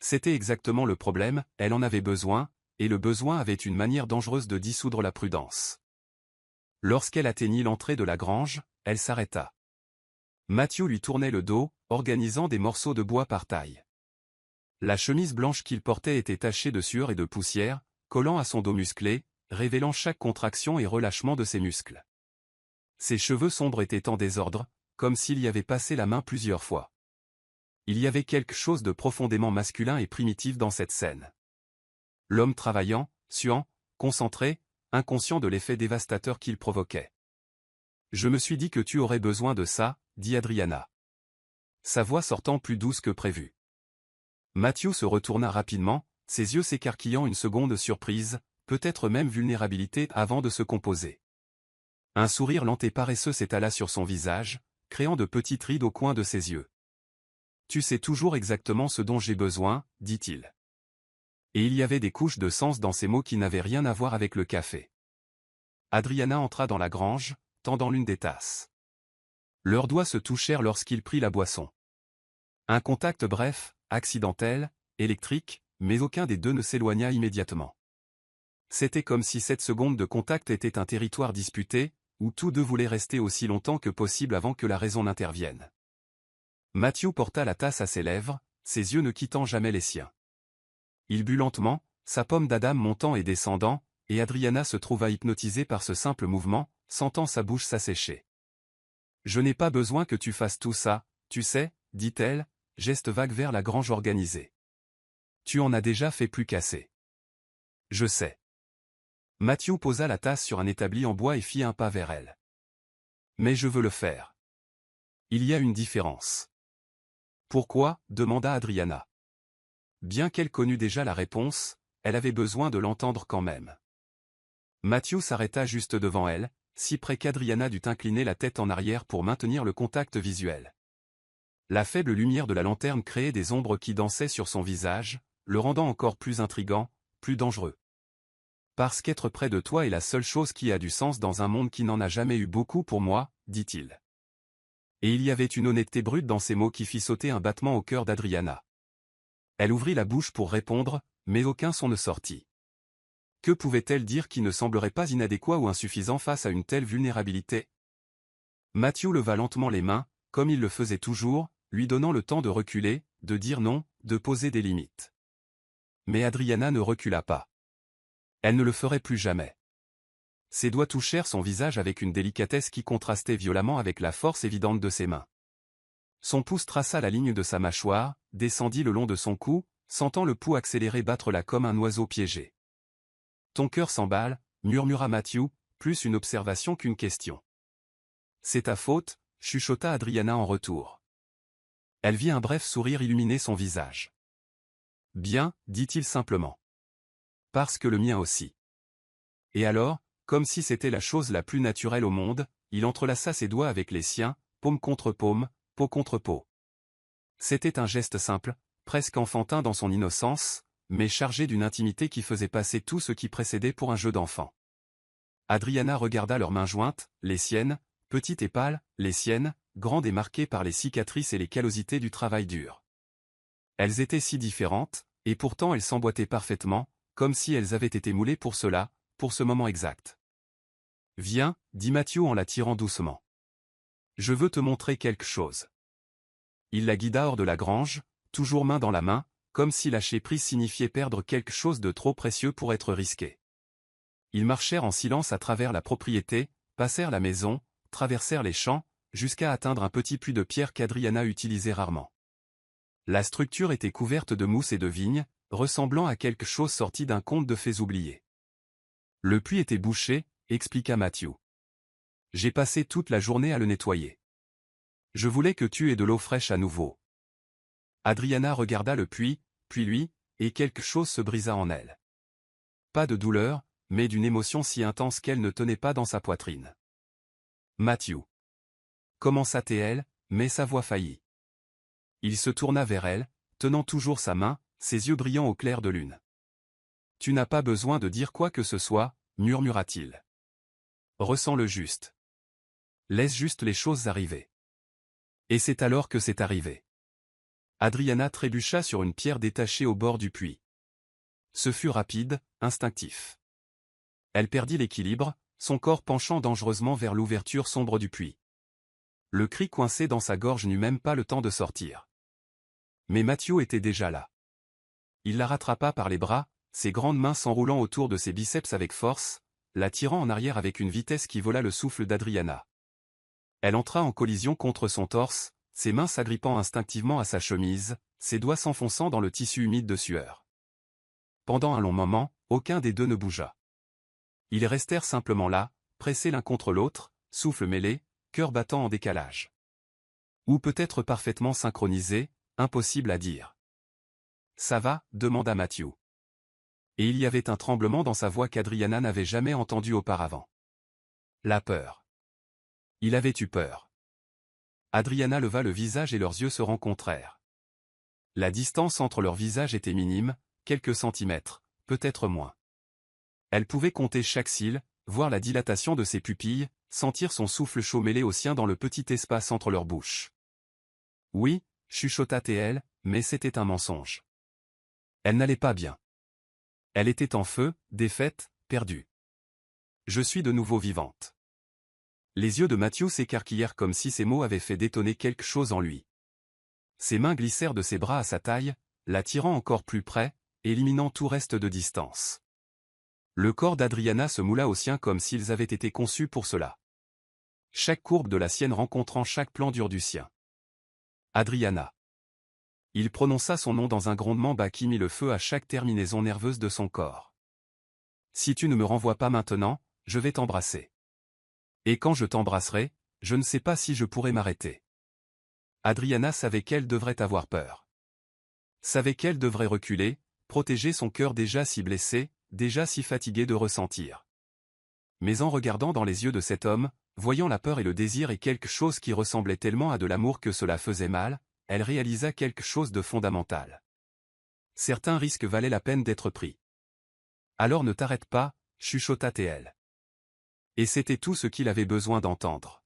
A: C'était exactement le problème, elle en avait besoin, et le besoin avait une manière dangereuse de dissoudre la prudence. Lorsqu'elle atteignit l'entrée de la grange, elle s'arrêta. Matthew lui tournait le dos, organisant des morceaux de bois par taille. La chemise blanche qu'il portait était tachée de sueur et de poussière, collant à son dos musclé, révélant chaque contraction et relâchement de ses muscles. Ses cheveux sombres étaient en désordre, comme s'il y avait passé la main plusieurs fois. Il y avait quelque chose de profondément masculin et primitif dans cette scène. L'homme travaillant, suant, concentré, inconscient de l'effet dévastateur qu'il provoquait. « Je me suis dit que tu aurais besoin de ça, » dit Adriana. Sa voix sortant plus douce que prévu. Matthew se retourna rapidement, ses yeux s'écarquillant une seconde surprise, peut-être même vulnérabilité avant de se composer. Un sourire lent et paresseux s'étala sur son visage, créant de petites rides au coin de ses yeux. « Tu sais toujours exactement ce dont j'ai besoin, » dit-il. Et il y avait des couches de sens dans ces mots qui n'avaient rien à voir avec le café. Adriana entra dans la grange, tendant l'une des tasses. Leurs doigts se touchèrent lorsqu'il prit la boisson. Un contact bref, accidentel, électrique, mais aucun des deux ne s'éloigna immédiatement. C'était comme si cette seconde de contact était un territoire disputé, où tous deux voulaient rester aussi longtemps que possible avant que la raison n'intervienne. Matthew porta la tasse à ses lèvres, ses yeux ne quittant jamais les siens. Il but lentement, sa pomme d'Adam montant et descendant, et Adriana se trouva hypnotisée par ce simple mouvement, sentant sa bouche s'assécher. « Je n'ai pas besoin que tu fasses tout ça, tu sais, » dit-elle, geste vague vers la grange organisée. « Tu en as déjà fait plus qu'assez. »« Je sais. » Matthew posa la tasse sur un établi en bois et fit un pas vers elle. « Mais je veux le faire. »« Il y a une différence. »« Pourquoi ?» demanda Adriana. Bien qu'elle connût déjà la réponse, elle avait besoin de l'entendre quand même. Matthew s'arrêta juste devant elle, si près qu'Adriana dut incliner la tête en arrière pour maintenir le contact visuel. La faible lumière de la lanterne créait des ombres qui dansaient sur son visage, le rendant encore plus intrigant, plus dangereux. Parce qu'être près de toi est la seule chose qui a du sens dans un monde qui n'en a jamais eu beaucoup pour moi, dit-il. Et il y avait une honnêteté brute dans ces mots qui fit sauter un battement au cœur d'Adriana. Elle ouvrit la bouche pour répondre, mais aucun son ne sortit. Que pouvait-elle dire qui ne semblerait pas inadéquat ou insuffisant face à une telle vulnérabilité? Matthew leva lentement les mains, comme il le faisait toujours, lui donnant le temps de reculer, de dire non, de poser des limites. Mais Adriana ne recula pas. Elle ne le ferait plus jamais. Ses doigts touchèrent son visage avec une délicatesse qui contrastait violemment avec la force évidente de ses mains. Son pouce traça la ligne de sa mâchoire, descendit le long de son cou, sentant le pouls accéléré battre là comme un oiseau piégé. « Ton cœur s'emballe, » murmura Matthew, plus une observation qu'une question. « C'est ta faute » chuchota Adriana en retour. Elle vit un bref sourire illuminer son visage. « Bien, » dit-il simplement. « Parce que le mien aussi. » Et alors, comme si c'était la chose la plus naturelle au monde, il entrelaça ses doigts avec les siens, paume contre paume, peau contre peau. C'était un geste simple, presque enfantin dans son innocence, mais chargé d'une intimité qui faisait passer tout ce qui précédait pour un jeu d'enfant. Adriana regarda leurs mains jointes, les siennes, petites et pâles, les siennes, grandes et marquées par les cicatrices et les callosités du travail dur. Elles étaient si différentes, et pourtant elles s'emboîtaient parfaitement, comme si elles avaient été moulées pour cela, pour ce moment exact. « Viens, » dit Matthew en la tirant doucement. « Je veux te montrer quelque chose. » Il la guida hors de la grange, toujours main dans la main, comme si lâcher prise signifiait perdre quelque chose de trop précieux pour être risqué. Ils marchèrent en silence à travers la propriété, passèrent la maison, traversèrent les champs, jusqu'à atteindre un petit puits de pierre qu'Adriana utilisait rarement. La structure était couverte de mousse et de vignes, ressemblant à quelque chose sorti d'un conte de fées oubliés. Le puits était bouché, expliqua Matthew. J'ai passé toute la journée à le nettoyer. Je voulais que tu aies de l'eau fraîche à nouveau. Adriana regarda le puits, puis lui, et quelque chose se brisa en elle. Pas de douleur, mais d'une émotion si intense qu'elle ne tenait pas dans sa poitrine. Matthew. Commença-t-elle, mais sa voix faillit. Il se tourna vers elle, tenant toujours sa main, ses yeux brillants au clair de lune. Tu n'as pas besoin de dire quoi que ce soit, murmura-t-il. Ressens-le juste. Laisse juste les choses arriver. Et c'est alors que c'est arrivé. Adriana trébucha sur une pierre détachée au bord du puits. Ce fut rapide, instinctif. Elle perdit l'équilibre, son corps penchant dangereusement vers l'ouverture sombre du puits. Le cri coincé dans sa gorge n'eut même pas le temps de sortir. Mais Matthew était déjà là. Il la rattrapa par les bras, ses grandes mains s'enroulant autour de ses biceps avec force, la tirant en arrière avec une vitesse qui vola le souffle d'Adriana. Elle entra en collision contre son torse, ses mains s'agrippant instinctivement à sa chemise, ses doigts s'enfonçant dans le tissu humide de sueur. Pendant un long moment, aucun des deux ne bougea. Ils restèrent simplement là, pressés l'un contre l'autre, souffle mêlé, cœur battant en décalage. Ou peut-être parfaitement synchronisés, impossible à dire. « Ça va ?» demanda Matthew. Et il y avait un tremblement dans sa voix qu'Adriana n'avait jamais entendu auparavant. La peur. Il avait eu peur. Adriana leva le visage et leurs yeux se rencontrèrent. La distance entre leurs visages était minime, quelques centimètres, peut-être moins. Elle pouvait compter chaque cils, voir la dilatation de ses pupilles, sentir son souffle chaud mêlé au sien dans le petit espace entre leurs bouches. Oui, chuchota-t-elle, mais c'était un mensonge. Elle n'allait pas bien. Elle était en feu, défaite, perdue. Je suis de nouveau vivante. Les yeux de Matthew s'écarquillèrent comme si ces mots avaient fait détonner quelque chose en lui. Ses mains glissèrent de ses bras à sa taille, l'attirant encore plus près, éliminant tout reste de distance. Le corps d'Adriana se moula au sien comme s'ils avaient été conçus pour cela. Chaque courbe de la sienne rencontrant chaque plan dur du sien. Adriana. Il prononça son nom dans un grondement bas qui mit le feu à chaque terminaison nerveuse de son corps. Si tu ne me renvoies pas maintenant, je vais t'embrasser. Et quand je t'embrasserai, je ne sais pas si je pourrai m'arrêter. Adriana savait qu'elle devrait avoir peur. Savait qu'elle devrait reculer, protéger son cœur déjà si blessé, déjà si fatigué de ressentir. Mais en regardant dans les yeux de cet homme, voyant la peur et le désir et quelque chose qui ressemblait tellement à de l'amour que cela faisait mal, elle réalisa quelque chose de fondamental. Certains risques valaient la peine d'être pris. Alors ne t'arrête pas, chuchota-t-elle. Et c'était tout ce qu'il avait besoin d'entendre.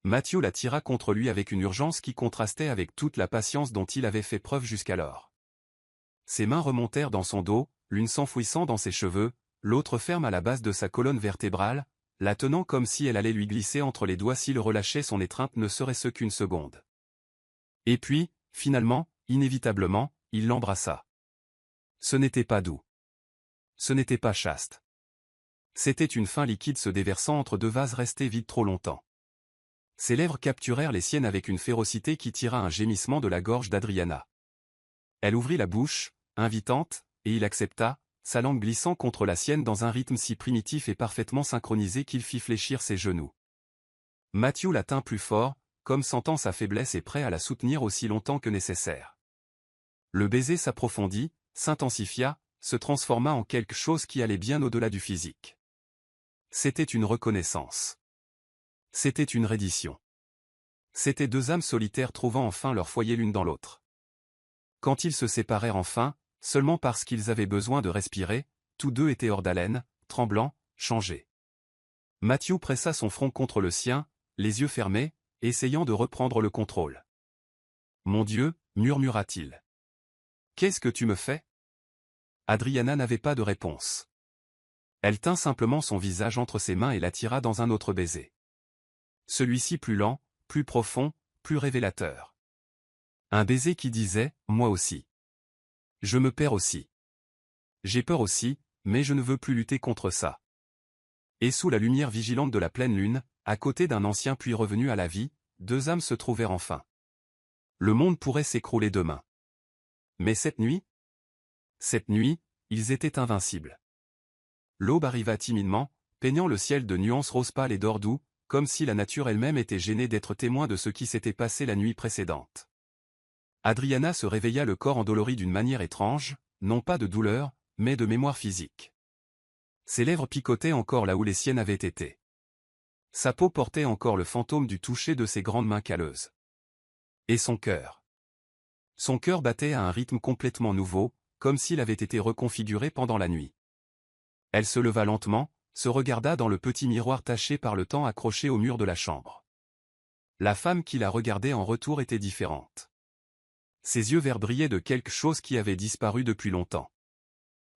A: Matthew la tira contre lui avec une urgence qui contrastait avec toute la patience dont il avait fait preuve jusqu'alors. Ses mains remontèrent dans son dos, l'une s'enfouissant dans ses cheveux, l'autre ferme à la base de sa colonne vertébrale, la tenant comme si elle allait lui glisser entre les doigts s'il relâchait son étreinte ne serait-ce qu'une seconde. Et puis, finalement, inévitablement, il l'embrassa. Ce n'était pas doux. Ce n'était pas chaste. C'était une fin liquide se déversant entre deux vases restés vides trop longtemps. Ses lèvres capturèrent les siennes avec une férocité qui tira un gémissement de la gorge d'Adriana. Elle ouvrit la bouche, invitante, et il accepta, sa langue glissant contre la sienne dans un rythme si primitif et parfaitement synchronisé qu'il fit fléchir ses genoux. Matthew la tint plus fort, comme sentant sa faiblesse et prêt à la soutenir aussi longtemps que nécessaire. Le baiser s'approfondit, s'intensifia, se transforma en quelque chose qui allait bien au-delà du physique. C'était une reconnaissance. C'était une reddition. C'étaient deux âmes solitaires trouvant enfin leur foyer l'une dans l'autre. Quand ils se séparèrent enfin, seulement parce qu'ils avaient besoin de respirer, tous deux étaient hors d'haleine, tremblants, changés. Matthew pressa son front contre le sien, les yeux fermés, essayant de reprendre le contrôle. « Mon Dieu » murmura-t-il. « Qu'est-ce que tu me fais ?» Adriana n'avait pas de réponse. Elle tint simplement son visage entre ses mains et l'attira dans un autre baiser. Celui-ci plus lent, plus profond, plus révélateur. Un baiser qui disait « Moi aussi. Je me perds aussi. J'ai peur aussi, mais je ne veux plus lutter contre ça. » Et sous la lumière vigilante de la pleine lune, à côté d'un ancien puits revenu à la vie, deux âmes se trouvèrent enfin. Le monde pourrait s'écrouler demain. Mais cette nuit, ils étaient invincibles. L'aube arriva timidement, peignant le ciel de nuances rose pâle et d'or doux, comme si la nature elle-même était gênée d'être témoin de ce qui s'était passé la nuit précédente. Adriana se réveilla le corps endolori d'une manière étrange, non pas de douleur, mais de mémoire physique. Ses lèvres picotaient encore là où les siennes avaient été. Sa peau portait encore le fantôme du toucher de ses grandes mains calleuses. Et son cœur. Son cœur battait à un rythme complètement nouveau, comme s'il avait été reconfiguré pendant la nuit. Elle se leva lentement, se regarda dans le petit miroir taché par le temps accroché au mur de la chambre. La femme qui la regardait en retour était différente. Ses yeux verts brillaient de quelque chose qui avait disparu depuis longtemps.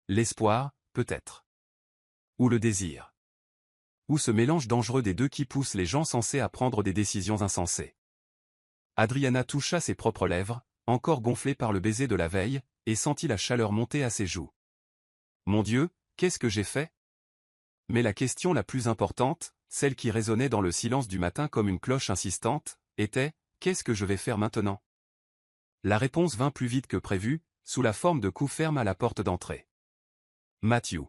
A: L'espoir, peut-être. Ou le désir. Ou ce mélange dangereux des deux qui pousse les gens sensés à prendre des décisions insensées. Adriana toucha ses propres lèvres, encore gonflées par le baiser de la veille, et sentit la chaleur monter à ses joues. Mon Dieu, qu'est-ce que j'ai fait? Mais la question la plus importante, celle qui résonnait dans le silence du matin comme une cloche insistante, était « Qu'est-ce que je vais faire maintenant ?» La réponse vint plus vite que prévu, sous la forme de coups fermes à la porte d'entrée. Matthew.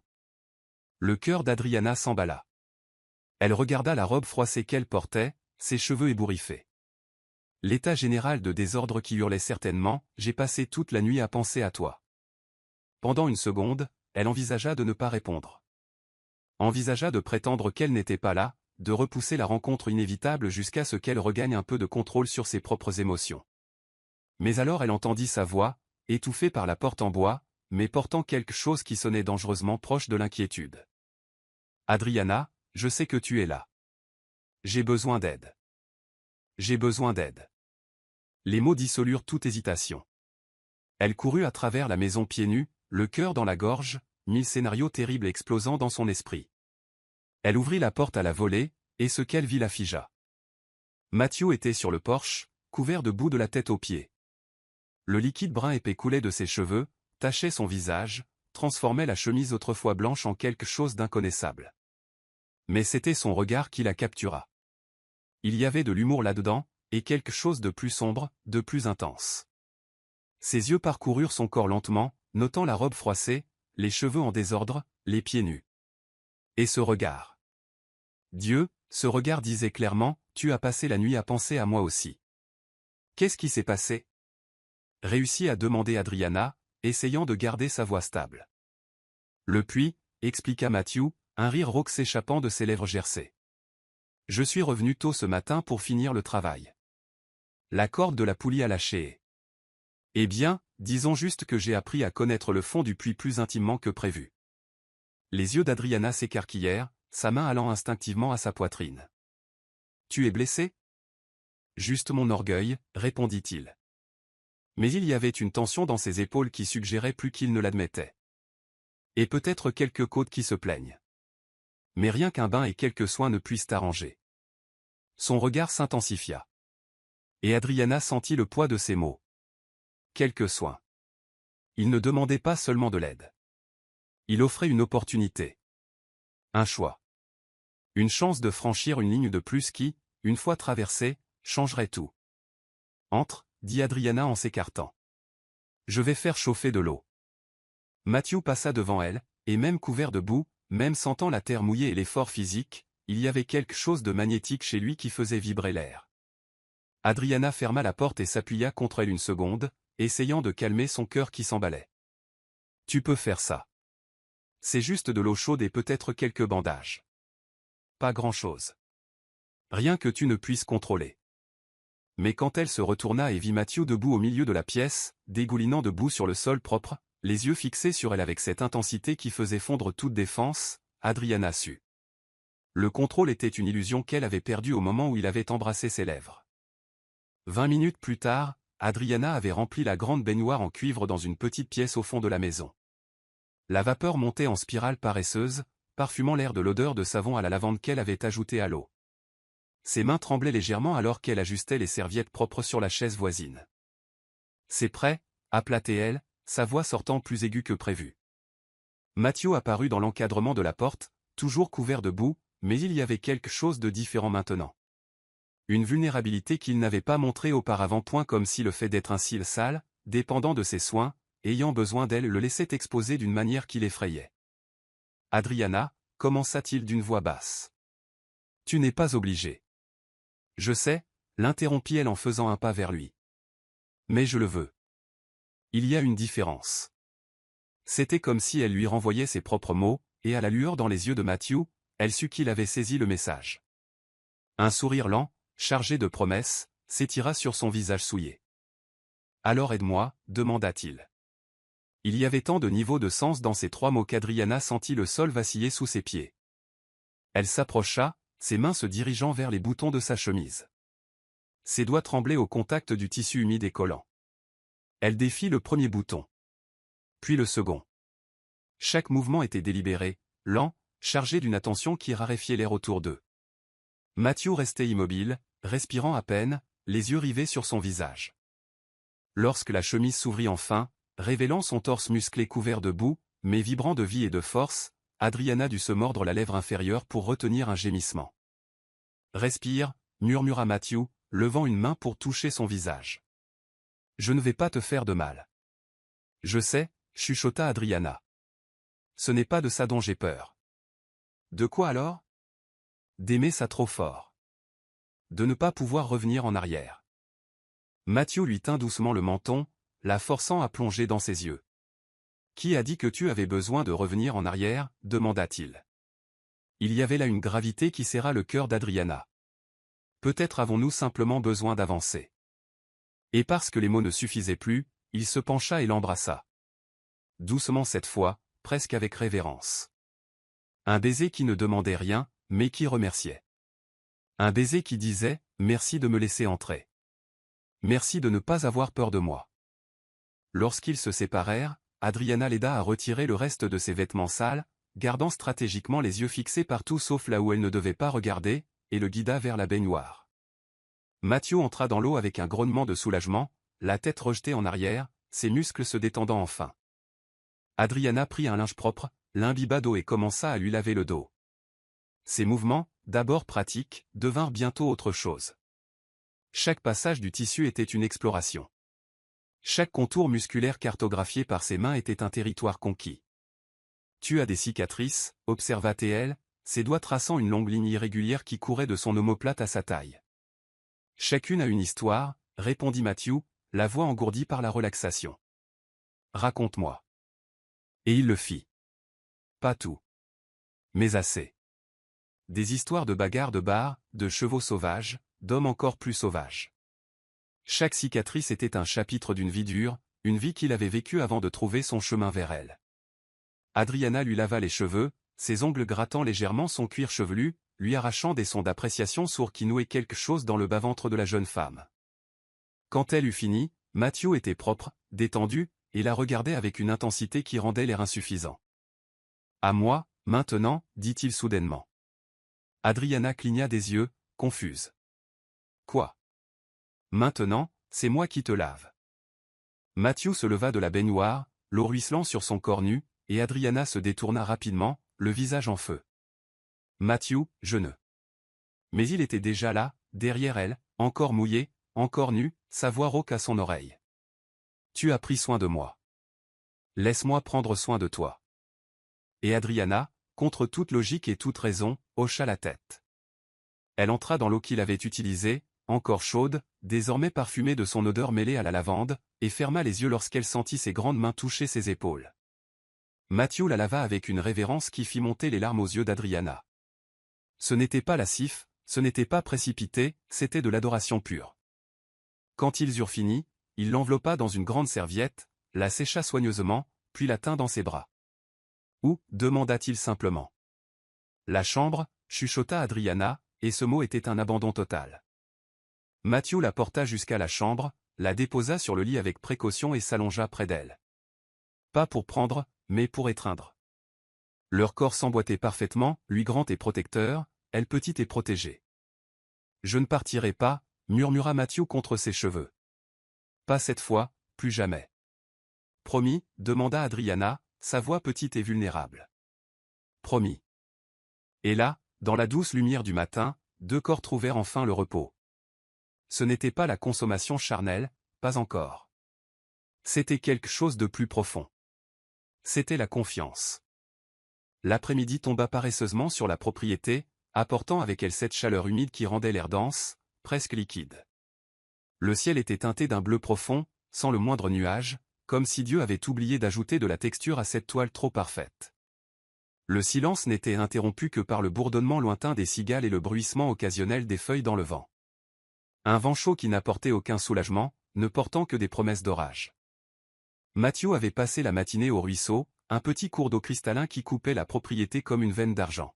A: Le cœur d'Adriana s'emballa. Elle regarda la robe froissée qu'elle portait, ses cheveux ébouriffés. L'état général de désordre qui hurlait certainement « J'ai passé toute la nuit à penser à toi ». Pendant une seconde, elle envisagea de ne pas répondre. Envisagea de prétendre qu'elle n'était pas là, de repousser la rencontre inévitable jusqu'à ce qu'elle regagne un peu de contrôle sur ses propres émotions. Mais alors elle entendit sa voix, étouffée par la porte en bois, mais portant quelque chose qui sonnait dangereusement proche de l'inquiétude. « Adriana, je sais que tu es là. J'ai besoin d'aide. J'ai besoin d'aide. » Les mots dissolurent toute hésitation. Elle courut à travers la maison pieds nus, le cœur dans la gorge, mille scénarios terribles explosant dans son esprit. Elle ouvrit la porte à la volée, et ce qu'elle vit la figea. Matthew était sur le porche, couvert de boue de la tête aux pieds. Le liquide brun épais coulait de ses cheveux, tachait son visage, transformait la chemise autrefois blanche en quelque chose d'inconnaissable. Mais c'était son regard qui la captura. Il y avait de l'humour là-dedans, et quelque chose de plus sombre, de plus intense. Ses yeux parcoururent son corps lentement, notant la robe froissée, les cheveux en désordre, les pieds nus. Et ce regard. Dieu, ce regard disait clairement, tu as passé la nuit à penser à moi aussi. Qu'est-ce qui s'est passé? Réussit à demander Adriana, essayant de garder sa voix stable. Le puits, expliqua Matthew, un rire rauque s'échappant de ses lèvres gercées. Je suis revenu tôt ce matin pour finir le travail. La corde de la poulie a lâché. Eh bien, disons juste que j'ai appris à connaître le fond du puits plus intimement que prévu. Les yeux d'Adriana s'écarquillèrent, sa main allant instinctivement à sa poitrine. Tu es blessé? Juste mon orgueil, répondit-il. Mais il y avait une tension dans ses épaules qui suggérait plus qu'il ne l'admettait. Et peut-être quelques côtes qui se plaignent. Mais rien qu'un bain et quelques soins ne puissent t'arranger. Son regard s'intensifia. Et Adriana sentit le poids de ses mots. Quelques soins. Il ne demandait pas seulement de l'aide. Il offrait une opportunité. Un choix. Une chance de franchir une ligne de plus qui, une fois traversée, changerait tout. Entre, dit Adriana en s'écartant. Je vais faire chauffer de l'eau. Matthew passa devant elle, et même couvert de boue, même sentant la terre mouillée et l'effort physique, il y avait quelque chose de magnétique chez lui qui faisait vibrer l'air. Adriana ferma la porte et s'appuya contre elle une seconde, essayant de calmer son cœur qui s'emballait. Tu peux faire ça. C'est juste de l'eau chaude et peut-être quelques bandages. Pas grand-chose. Rien que tu ne puisses contrôler. Mais quand elle se retourna et vit Matthew debout au milieu de la pièce, dégoulinant de boue sur le sol propre, les yeux fixés sur elle avec cette intensité qui faisait fondre toute défense, Adriana sut. Le contrôle était une illusion qu'elle avait perdue au moment où il avait embrassé ses lèvres. 20 minutes plus tard, Adriana avait rempli la grande baignoire en cuivre dans une petite pièce au fond de la maison. La vapeur montait en spirale paresseuse, parfumant l'air de l'odeur de savon à la lavande qu'elle avait ajoutée à l'eau. Ses mains tremblaient légèrement alors qu'elle ajustait les serviettes propres sur la chaise voisine. C'est prêt, appela-t-elle, sa voix sortant plus aiguë que prévu. Matthew apparut dans l'encadrement de la porte, toujours couvert de boue, mais il y avait quelque chose de différent maintenant. Une vulnérabilité qu'il n'avait pas montrée auparavant, point comme si le fait d'être ainsi sale, dépendant de ses soins, ayant besoin d'elle le laissait exposer d'une manière qui l'effrayait. Adriana, commença-t-il d'une voix basse. Tu n'es pas obligé. Je sais, l'interrompit-elle en faisant un pas vers lui. Mais je le veux. Il y a une différence. C'était comme si elle lui renvoyait ses propres mots, et à la lueur dans les yeux de Matthew, elle sut qu'il avait saisi le message. Un sourire lent, chargé de promesses, s'étira sur son visage souillé. « Alors aide-moi » demanda-t-il. Il y avait tant de niveaux de sens dans ces trois mots qu'Adriana sentit le sol vaciller sous ses pieds. Elle s'approcha, ses mains se dirigeant vers les boutons de sa chemise. Ses doigts tremblaient au contact du tissu humide et collant. Elle défit le premier bouton. Puis le second. Chaque mouvement était délibéré, lent, chargé d'une attention qui raréfiait l'air autour d'eux. Matthew restait immobile, respirant à peine, les yeux rivés sur son visage. Lorsque la chemise s'ouvrit enfin, révélant son torse musclé couvert de boue, mais vibrant de vie et de force, Adriana dut se mordre la lèvre inférieure pour retenir un gémissement. « Respire » murmura Matthew, levant une main pour toucher son visage. « Je ne vais pas te faire de mal. »« Je sais » chuchota Adriana. « Ce n'est pas de ça dont j'ai peur. »« De quoi alors ?»« D'aimer ça trop fort. De ne pas pouvoir revenir en arrière. » Matthew lui tint doucement le menton, la forçant à plonger dans ses yeux. « Qui a dit que tu avais besoin de revenir en arrière » demanda-t-il. Il y avait là une gravité qui serra le cœur d'Adriana. Peut-être avons-nous simplement besoin d'avancer. Et parce que les mots ne suffisaient plus, il se pencha et l'embrassa. Doucement cette fois, presque avec révérence. Un baiser qui ne demandait rien, mais qui remerciait. Un baiser qui disait « Merci de me laisser entrer. Merci de ne pas avoir peur de moi. » Lorsqu'ils se séparèrent, Adriana l'aida à retirer le reste de ses vêtements sales, gardant stratégiquement les yeux fixés partout sauf là où elle ne devait pas regarder, et le guida vers la baignoire. Matthew entra dans l'eau avec un grognement de soulagement, la tête rejetée en arrière, ses muscles se détendant enfin. Adriana prit un linge propre, l'imbiba d'eau et commença à lui laver le dos. Ces mouvements, d'abord pratiques, devinrent bientôt autre chose. Chaque passage du tissu était une exploration. Chaque contour musculaire cartographié par ses mains était un territoire conquis. « Tu as des cicatrices » observa-t-elle, ses doigts traçant une longue ligne irrégulière qui courait de son omoplate à sa taille. « Chacune a une histoire » répondit Matthew, la voix engourdie par la relaxation. « Raconte-moi. » Et il le fit. Pas tout. Mais assez. Des histoires de bagarres de bar, de chevaux sauvages, d'hommes encore plus sauvages. Chaque cicatrice était un chapitre d'une vie dure, une vie qu'il avait vécue avant de trouver son chemin vers elle. Adriana lui lava les cheveux, ses ongles grattant légèrement son cuir chevelu, lui arrachant des sons d'appréciation sourds qui nouaient quelque chose dans le bas-ventre de la jeune femme. Quand elle eut fini, Matthew était propre, détendu, et la regardait avec une intensité qui rendait l'air insuffisant. « À moi, maintenant » dit-il soudainement. Adriana cligna des yeux, confuse. « Quoi ? Maintenant, c'est moi qui te lave. » Matthew se leva de la baignoire, l'eau ruisselant sur son corps nu, et Adriana se détourna rapidement, le visage en feu. Matthew, je ne. Mais il était déjà là, derrière elle, encore mouillé, encore nu, sa voix rauque à son oreille. Tu as pris soin de moi. Laisse-moi prendre soin de toi. Et Adriana, contre toute logique et toute raison, hocha la tête. Elle entra dans l'eau qu'il avait utilisée, encore chaude, désormais parfumée de son odeur mêlée à la lavande, et ferma les yeux lorsqu'elle sentit ses grandes mains toucher ses épaules. Matthew la lava avec une révérence qui fit monter les larmes aux yeux d'Adriana. Ce n'était pas lascif, ce n'était pas précipité, c'était de l'adoration pure. Quand ils eurent fini, il l'enveloppa dans une grande serviette, la sécha soigneusement, puis la tint dans ses bras. « Où » demanda-t-il simplement. « La chambre » chuchota Adriana, et ce mot était un abandon total. Matthew la porta jusqu'à la chambre, la déposa sur le lit avec précaution et s'allongea près d'elle. Pas pour prendre, mais pour étreindre. Leur corps s'emboîtait parfaitement, lui grand et protecteur, elle petite et protégée. « Je ne partirai pas » murmura Matthew contre ses cheveux. « Pas cette fois, plus jamais. »« Promis » demanda Adriana, sa voix petite et vulnérable. « Promis. » Et là, dans la douce lumière du matin, deux corps trouvèrent enfin le repos. Ce n'était pas la consommation charnelle, pas encore. C'était quelque chose de plus profond. C'était la confiance. L'après-midi tomba paresseusement sur la propriété, apportant avec elle cette chaleur humide qui rendait l'air dense, presque liquide. Le ciel était teinté d'un bleu profond, sans le moindre nuage, comme si Dieu avait oublié d'ajouter de la texture à cette toile trop parfaite. Le silence n'était interrompu que par le bourdonnement lointain des cigales et le bruissement occasionnel des feuilles dans le vent. Un vent chaud qui n'apportait aucun soulagement, ne portant que des promesses d'orage. Matthew avait passé la matinée au ruisseau, un petit cours d'eau cristallin qui coupait la propriété comme une veine d'argent.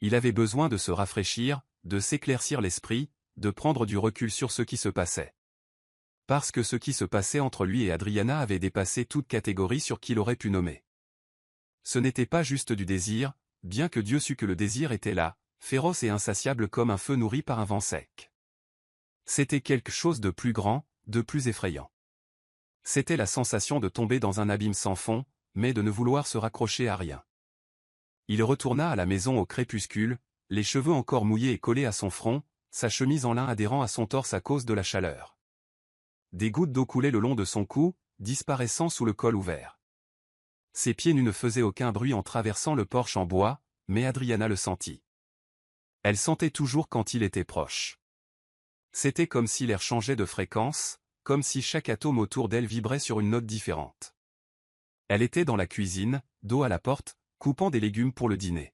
A: Il avait besoin de se rafraîchir, de s'éclaircir l'esprit, de prendre du recul sur ce qui se passait. Parce que ce qui se passait entre lui et Adriana avait dépassé toute catégorie sur qui l'aurait pu nommer. Ce n'était pas juste du désir, bien que Dieu sût que le désir était là, féroce et insatiable comme un feu nourri par un vent sec. C'était quelque chose de plus grand, de plus effrayant. C'était la sensation de tomber dans un abîme sans fond, mais de ne vouloir se raccrocher à rien. Il retourna à la maison au crépuscule, les cheveux encore mouillés et collés à son front, sa chemise en lin adhérant à son torse à cause de la chaleur. Des gouttes d'eau coulaient le long de son cou, disparaissant sous le col ouvert. Ses pieds nus ne faisaient aucun bruit en traversant le porche en bois, mais Adriana le sentit. Elle sentait toujours quand il était proche. C'était comme si l'air changeait de fréquence, comme si chaque atome autour d'elle vibrait sur une note différente. Elle était dans la cuisine, dos à la porte, coupant des légumes pour le dîner.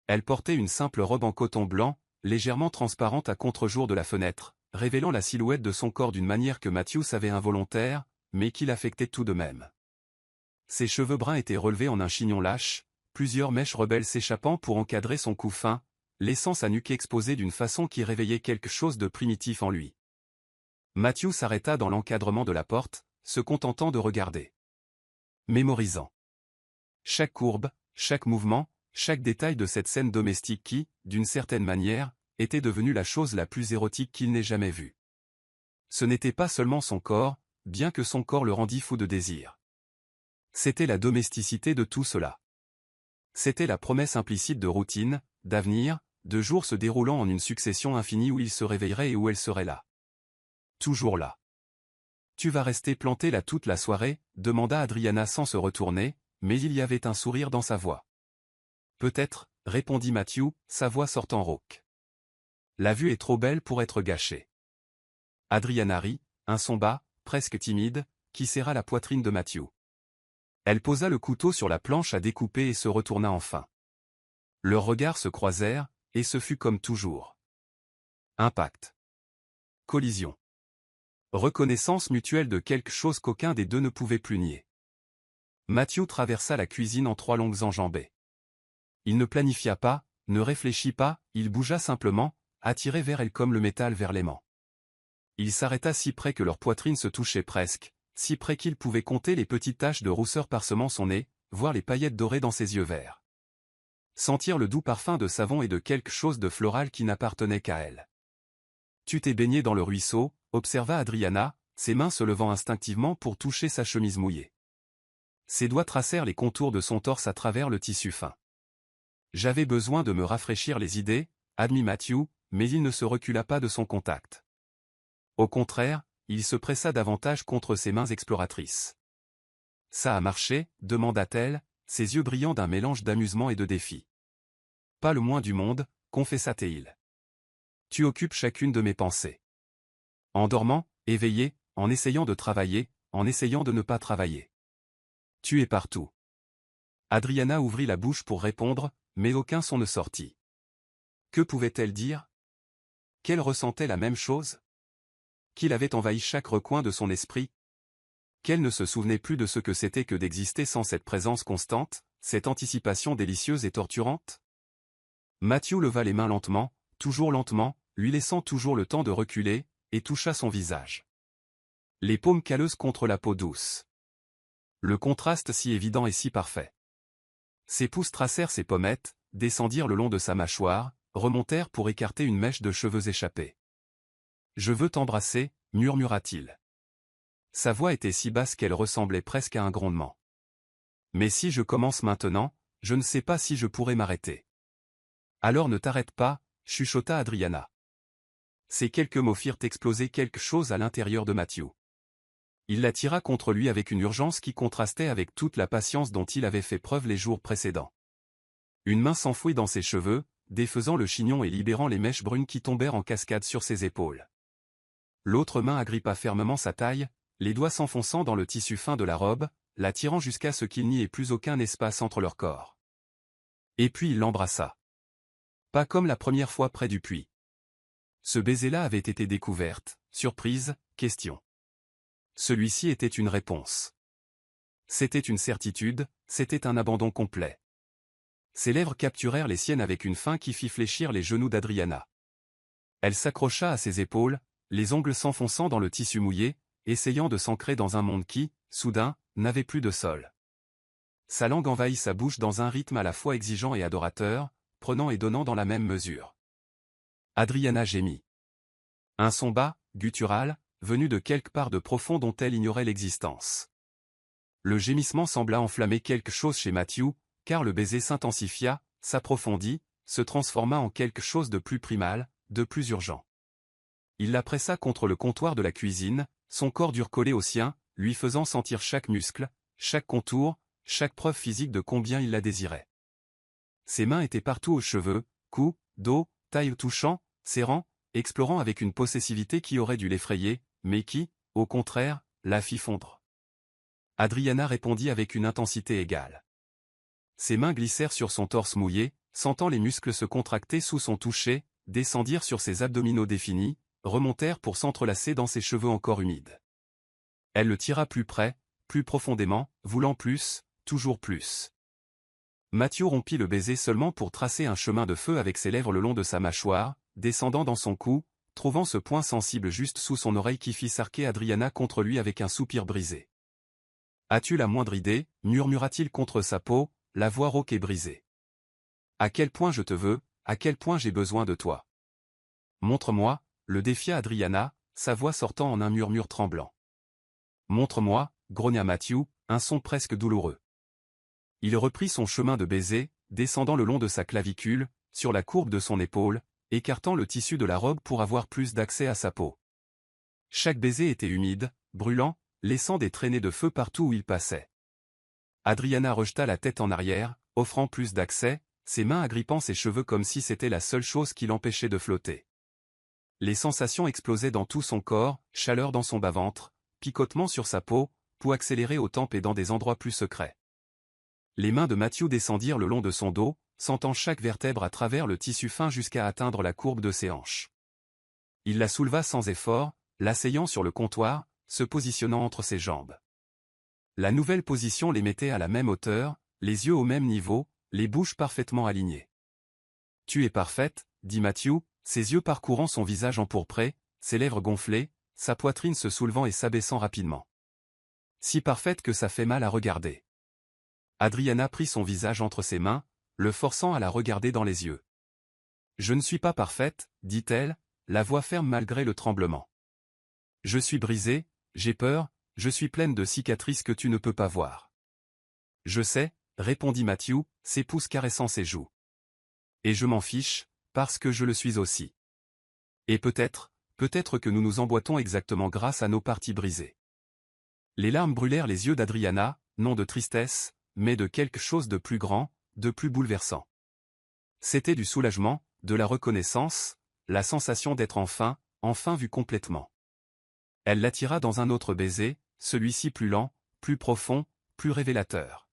A: Elle portait une simple robe en coton blanc, légèrement transparente à contre-jour de la fenêtre, révélant la silhouette de son corps d'une manière que Matthew savait involontaire, mais qui l'affectait tout de même. Ses cheveux bruns étaient relevés en un chignon lâche, plusieurs mèches rebelles s'échappant pour encadrer son cou fin, laissant sa nuque exposée d'une façon qui réveillait quelque chose de primitif en lui. Matthew s'arrêta dans l'encadrement de la porte, se contentant de regarder. Mémorisant chaque courbe, chaque mouvement, chaque détail de cette scène domestique qui, d'une certaine manière, était devenue la chose la plus érotique qu'il n'ait jamais vue. Ce n'était pas seulement son corps, bien que son corps le rendît fou de désir. C'était la domesticité de tout cela. C'était la promesse implicite de routine, d'avenir, de jours se déroulant en une succession infinie où il se réveillerait et où elle serait là. Toujours là. « Tu vas rester planté là toute la soirée ?» demanda Adriana sans se retourner, mais il y avait un sourire dans sa voix. « Peut-être, » répondit Matthew, sa voix sortant rauque. « La vue est trop belle pour être gâchée. » Adriana rit, un son bas, presque timide, qui serra la poitrine de Matthew. Elle posa le couteau sur la planche à découper et se retourna enfin. Leurs regards se croisèrent, et ce fut comme toujours. Impact. Collision. Reconnaissance mutuelle de quelque chose qu'aucun des deux ne pouvait plus nier. Matthew traversa la cuisine en 3 longues enjambées. Il ne planifia pas, ne réfléchit pas, il bougea simplement, attiré vers elle comme le métal vers l'aimant. Il s'arrêta si près que leurs poitrines se touchaient presque, si près qu'il pouvait compter les petites taches de rousseur parsemant son nez, voir les paillettes dorées dans ses yeux verts. Sentir le doux parfum de savon et de quelque chose de floral qui n'appartenait qu'à elle. « Tu t'es baigné dans le ruisseau ?» observa Adriana, ses mains se levant instinctivement pour toucher sa chemise mouillée. Ses doigts tracèrent les contours de son torse à travers le tissu fin. « J'avais besoin de me rafraîchir les idées, » admit Matthew, mais il ne se recula pas de son contact. Au contraire, il se pressa davantage contre ses mains exploratrices. « Ça a marché ?» demanda-t-elle, ses yeux brillant d'un mélange d'amusement et de défi. « Pas le moins du monde, » confessa-t-il. « Tu occupes chacune de mes pensées. En dormant, éveillé, en essayant de travailler, en essayant de ne pas travailler. Tu es partout. » Adriana ouvrit la bouche pour répondre, mais aucun son ne sortit. Que pouvait-elle dire? Qu'elle ressentait la même chose? Qu'il avait envahi chaque recoin de son esprit? Qu'elle ne se souvenait plus de ce que c'était que d'exister sans cette présence constante, cette anticipation délicieuse et torturante? Matthew leva les mains lentement, toujours lentement, lui laissant toujours le temps de reculer, et toucha son visage. Les paumes calleuses contre la peau douce. Le contraste si évident et si parfait. Ses pouces tracèrent ses pommettes, descendirent le long de sa mâchoire, remontèrent pour écarter une mèche de cheveux échappés. « Je veux t'embrasser » murmura-t-il. Sa voix était si basse qu'elle ressemblait presque à un grondement. « Mais si je commence maintenant, je ne sais pas si je pourrai m'arrêter. »« Alors ne t'arrête pas » chuchota Adriana. Ces quelques mots firent exploser quelque chose à l'intérieur de Matthew. Il la tira contre lui avec une urgence qui contrastait avec toute la patience dont il avait fait preuve les jours précédents. Une main s'enfouit dans ses cheveux, défaisant le chignon et libérant les mèches brunes qui tombèrent en cascade sur ses épaules. L'autre main agrippa fermement sa taille, les doigts s'enfonçant dans le tissu fin de la robe, la tirant jusqu'à ce qu'il n'y ait plus aucun espace entre leurs corps. Et puis il l'embrassa. Pas comme la première fois près du puits. Ce baiser-là avait été découverte, surprise, question. Celui-ci était une réponse. C'était une certitude, c'était un abandon complet. Ses lèvres capturèrent les siennes avec une faim qui fit fléchir les genoux d'Adriana. Elle s'accrocha à ses épaules, les ongles s'enfonçant dans le tissu mouillé, essayant de s'ancrer dans un monde qui, soudain, n'avait plus de sol. Sa langue envahit sa bouche dans un rythme à la fois exigeant et adorateur, prenant et donnant dans la même mesure. Adriana gémit. Un son bas, guttural, venu de quelque part de profond dont elle ignorait l'existence. Le gémissement sembla enflammer quelque chose chez Matthew, car le baiser s'intensifia, s'approfondit, se transforma en quelque chose de plus primal, de plus urgent. Il la pressa contre le comptoir de la cuisine, son corps dur collé au sien, lui faisant sentir chaque muscle, chaque contour, chaque preuve physique de combien il la désirait. Ses mains étaient partout aux cheveux, cou, dos, taille touchant, serrant, explorant avec une possessivité qui aurait dû l'effrayer, mais qui, au contraire, la fit fondre. Adriana répondit avec une intensité égale. Ses mains glissèrent sur son torse mouillé, sentant les muscles se contracter sous son toucher, descendirent sur ses abdominaux définis, remontèrent pour s'entrelacer dans ses cheveux encore humides. Elle le tira plus près, plus profondément, voulant plus, toujours plus. Matthew rompit le baiser seulement pour tracer un chemin de feu avec ses lèvres le long de sa mâchoire, descendant dans son cou, trouvant ce point sensible juste sous son oreille qui fit s'arquer Adriana contre lui avec un soupir brisé. « As-tu la moindre idée » murmura-t-il contre sa peau, la voix rauque et brisée. « À quel point je te veux, à quel point j'ai besoin de toi. Montre-moi » le défia Adriana, sa voix sortant en un murmure tremblant. « Montre-moi » grogna Matthew, un son presque douloureux. Il reprit son chemin de baiser, descendant le long de sa clavicule, sur la courbe de son épaule, écartant le tissu de la robe pour avoir plus d'accès à sa peau. Chaque baiser était humide, brûlant, laissant des traînées de feu partout où il passait. Adriana rejeta la tête en arrière, offrant plus d'accès, ses mains agrippant ses cheveux comme si c'était la seule chose qui l'empêchait de flotter. Les sensations explosaient dans tout son corps, chaleur dans son bas-ventre, picotement sur sa peau, pouls accélérés aux tempes et dans des endroits plus secrets. Les mains de Matthew descendirent le long de son dos, sentant chaque vertèbre à travers le tissu fin jusqu'à atteindre la courbe de ses hanches. Il la souleva sans effort, l'asseyant sur le comptoir, se positionnant entre ses jambes. La nouvelle position les mettait à la même hauteur, les yeux au même niveau, les bouches parfaitement alignées. « Tu es parfaite » dit Matthew, ses yeux parcourant son visage empourpré, ses lèvres gonflées, sa poitrine se soulevant et s'abaissant rapidement. « Si parfaite que ça fait mal à regarder. » Adriana prit son visage entre ses mains, le forçant à la regarder dans les yeux. « Je ne suis pas parfaite, dit-elle, la voix ferme malgré le tremblement. Je suis brisée, j'ai peur, je suis pleine de cicatrices que tu ne peux pas voir. »« Je sais, » répondit Matthew, ses pouces caressant ses joues. « Et je m'en fiche, parce que je le suis aussi. Et peut-être que nous nous emboîtons exactement grâce à nos parties brisées. » Les larmes brûlèrent les yeux d'Adriana, non de tristesse, mais de quelque chose de plus grand, de plus bouleversant. C'était du soulagement, de la reconnaissance, la sensation d'être enfin vue complètement. Elle l'attira dans un autre baiser, celui-ci plus lent, plus profond, plus révélateur.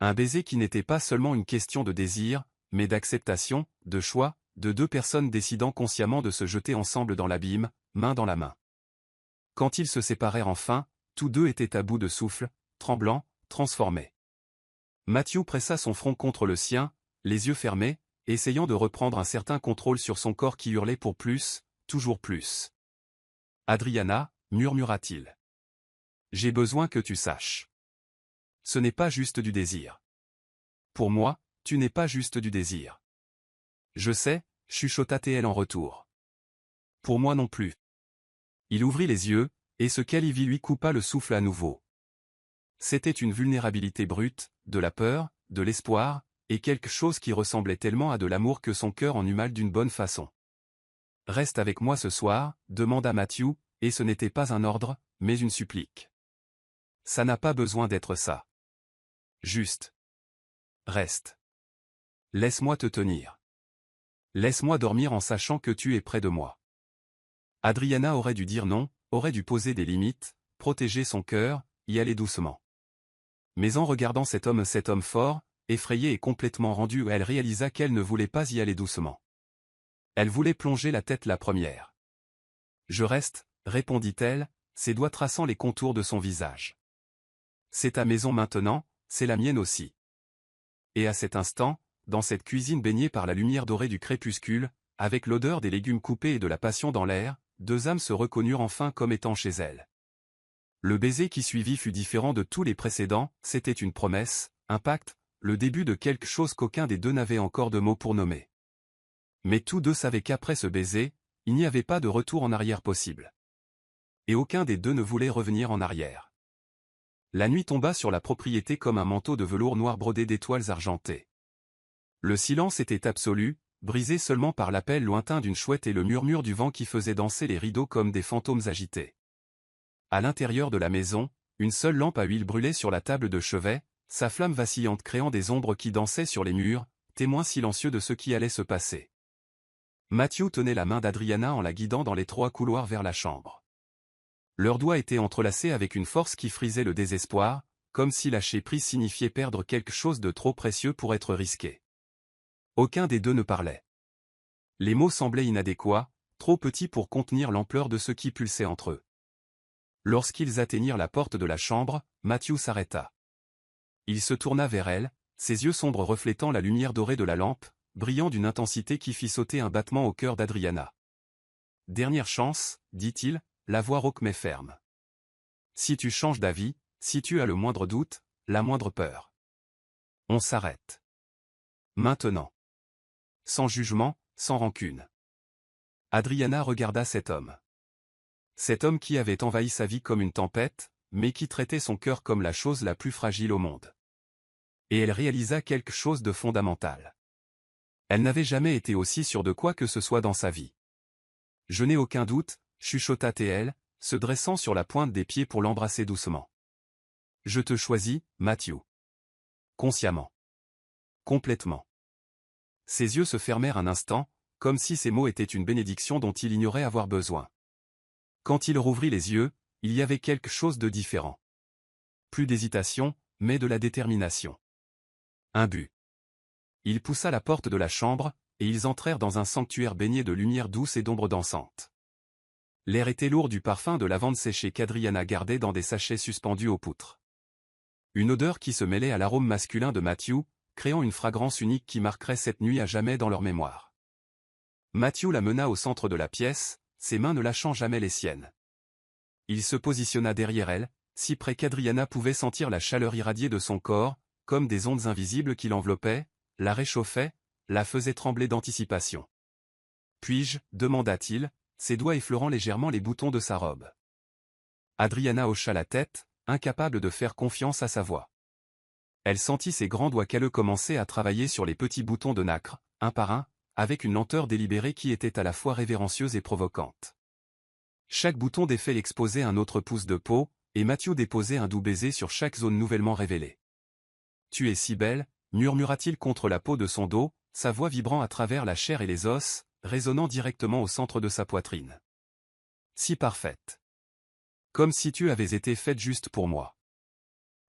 A: Un baiser qui n'était pas seulement une question de désir, mais d'acceptation, de choix, de deux personnes décidant consciemment de se jeter ensemble dans l'abîme, main dans la main. Quand ils se séparèrent enfin, tous deux étaient à bout de souffle, tremblants, transformés. Matthew pressa son front contre le sien, les yeux fermés, essayant de reprendre un certain contrôle sur son corps qui hurlait pour plus, toujours plus. « Adriana » murmura-t-il. « J'ai besoin que tu saches. Ce n'est pas juste du désir. Pour moi, tu n'es pas juste du désir. Je sais, chuchota-t-elle en retour. Pour moi non plus. » Il ouvrit les yeux, et ce qu'elle y vit lui coupa le souffle à nouveau. C'était une vulnérabilité brute, de la peur, de l'espoir, et quelque chose qui ressemblait tellement à de l'amour que son cœur en eut mal d'une bonne façon. « Reste avec moi ce soir » demanda Matthew, et ce n'était pas un ordre, mais une supplique. « Ça n'a pas besoin d'être ça. Juste. Reste. Laisse-moi te tenir. Laisse-moi dormir en sachant que tu es près de moi. » Adriana aurait dû dire non, aurait dû poser des limites, protéger son cœur, y aller doucement. Mais en regardant cet homme fort, effrayée et complètement rendue, elle réalisa qu'elle ne voulait pas y aller doucement. Elle voulait plonger la tête la première. « Je reste, » répondit-elle, ses doigts traçant les contours de son visage. « C'est ta maison maintenant, c'est la mienne aussi. » Et à cet instant, dans cette cuisine baignée par la lumière dorée du crépuscule, avec l'odeur des légumes coupés et de la passion dans l'air, deux âmes se reconnurent enfin comme étant chez elles. Le baiser qui suivit fut différent de tous les précédents, c'était une promesse, un pacte, le début de quelque chose qu'aucun des deux n'avait encore de mots pour nommer. Mais tous deux savaient qu'après ce baiser, il n'y avait pas de retour en arrière possible. Et aucun des deux ne voulait revenir en arrière. La nuit tomba sur la propriété comme un manteau de velours noir brodé d'étoiles argentées. Le silence était absolu, brisé seulement par l'appel lointain d'une chouette et le murmure du vent qui faisait danser les rideaux comme des fantômes agités. À l'intérieur de la maison, une seule lampe à huile brûlait sur la table de chevet, sa flamme vacillante créant des ombres qui dansaient sur les murs, témoins silencieux de ce qui allait se passer. Matthew tenait la main d'Adriana en la guidant dans l'étroit couloir vers la chambre. Leurs doigts étaient entrelacés avec une force qui frisait le désespoir, comme si lâcher prise signifiait perdre quelque chose de trop précieux pour être risqué. Aucun des deux ne parlait. Les mots semblaient inadéquats, trop petits pour contenir l'ampleur de ce qui pulsait entre eux. Lorsqu'ils atteignirent la porte de la chambre, Matthew s'arrêta. Il se tourna vers elle, ses yeux sombres reflétant la lumière dorée de la lampe, brillant d'une intensité qui fit sauter un battement au cœur d'Adriana. « Dernière chance, » dit-il, la voix rauque mais ferme. « Si tu changes d'avis, si tu as le moindre doute, la moindre peur. On s'arrête. Maintenant. » Sans jugement, sans rancune. Adriana regarda cet homme. Cet homme qui avait envahi sa vie comme une tempête, mais qui traitait son cœur comme la chose la plus fragile au monde. Et elle réalisa quelque chose de fondamental. Elle n'avait jamais été aussi sûre de quoi que ce soit dans sa vie. « Je n'ai aucun doute, » chuchota-t-elle, se dressant sur la pointe des pieds pour l'embrasser doucement. « Je te choisis, Matthew. Consciemment. Complètement. » Ses yeux se fermèrent un instant, comme si ces mots étaient une bénédiction dont il ignorait avoir besoin. Quand il rouvrit les yeux, il y avait quelque chose de différent. Plus d'hésitation, mais de la détermination. Un but. Il poussa la porte de la chambre, et ils entrèrent dans un sanctuaire baigné de lumière douce et d'ombre dansante. L'air était lourd du parfum de lavande séchée qu'Adriana gardait dans des sachets suspendus aux poutres. Une odeur qui se mêlait à l'arôme masculin de Matthew, créant une fragrance unique qui marquerait cette nuit à jamais dans leur mémoire. Matthew la mena au centre de la pièce, ses mains ne lâchant jamais les siennes. Il se positionna derrière elle, si près qu'Adriana pouvait sentir la chaleur irradiée de son corps, comme des ondes invisibles qui l'enveloppaient, la réchauffaient, la faisaient trembler d'anticipation. « Puis-je » demanda-t-il, ses doigts effleurant légèrement les boutons de sa robe. Adriana hocha la tête, incapable de faire confiance à sa voix. Elle sentit ses grands doigts calleux commencer à travailler sur les petits boutons de nacre, un par un, avec une lenteur délibérée qui était à la fois révérencieuse et provocante. Chaque bouton d'effet exposait un autre pouce de peau, et Matthew déposait un doux baiser sur chaque zone nouvellement révélée. « Tu es si belle » murmura-t-il contre la peau de son dos, sa voix vibrant à travers la chair et les os, résonnant directement au centre de sa poitrine. « Si parfaite. Comme si tu avais été faite juste pour moi. »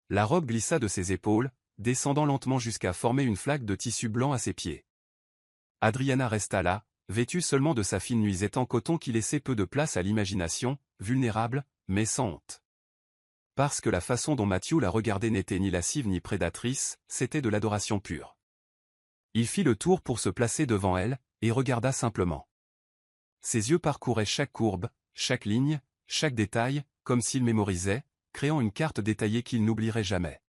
A: La robe glissa de ses épaules, descendant lentement jusqu'à former une flaque de tissu blanc à ses pieds. Adriana resta là, vêtue seulement de sa fine nuisette en coton qui laissait peu de place à l'imagination, vulnérable, mais sans honte. Parce que la façon dont Matthew la regardait n'était ni lascive ni prédatrice, c'était de l'adoration pure. Il fit le tour pour se placer devant elle, et regarda simplement. Ses yeux parcouraient chaque courbe, chaque ligne, chaque détail, comme s'il mémorisait, créant une carte détaillée qu'il n'oublierait jamais.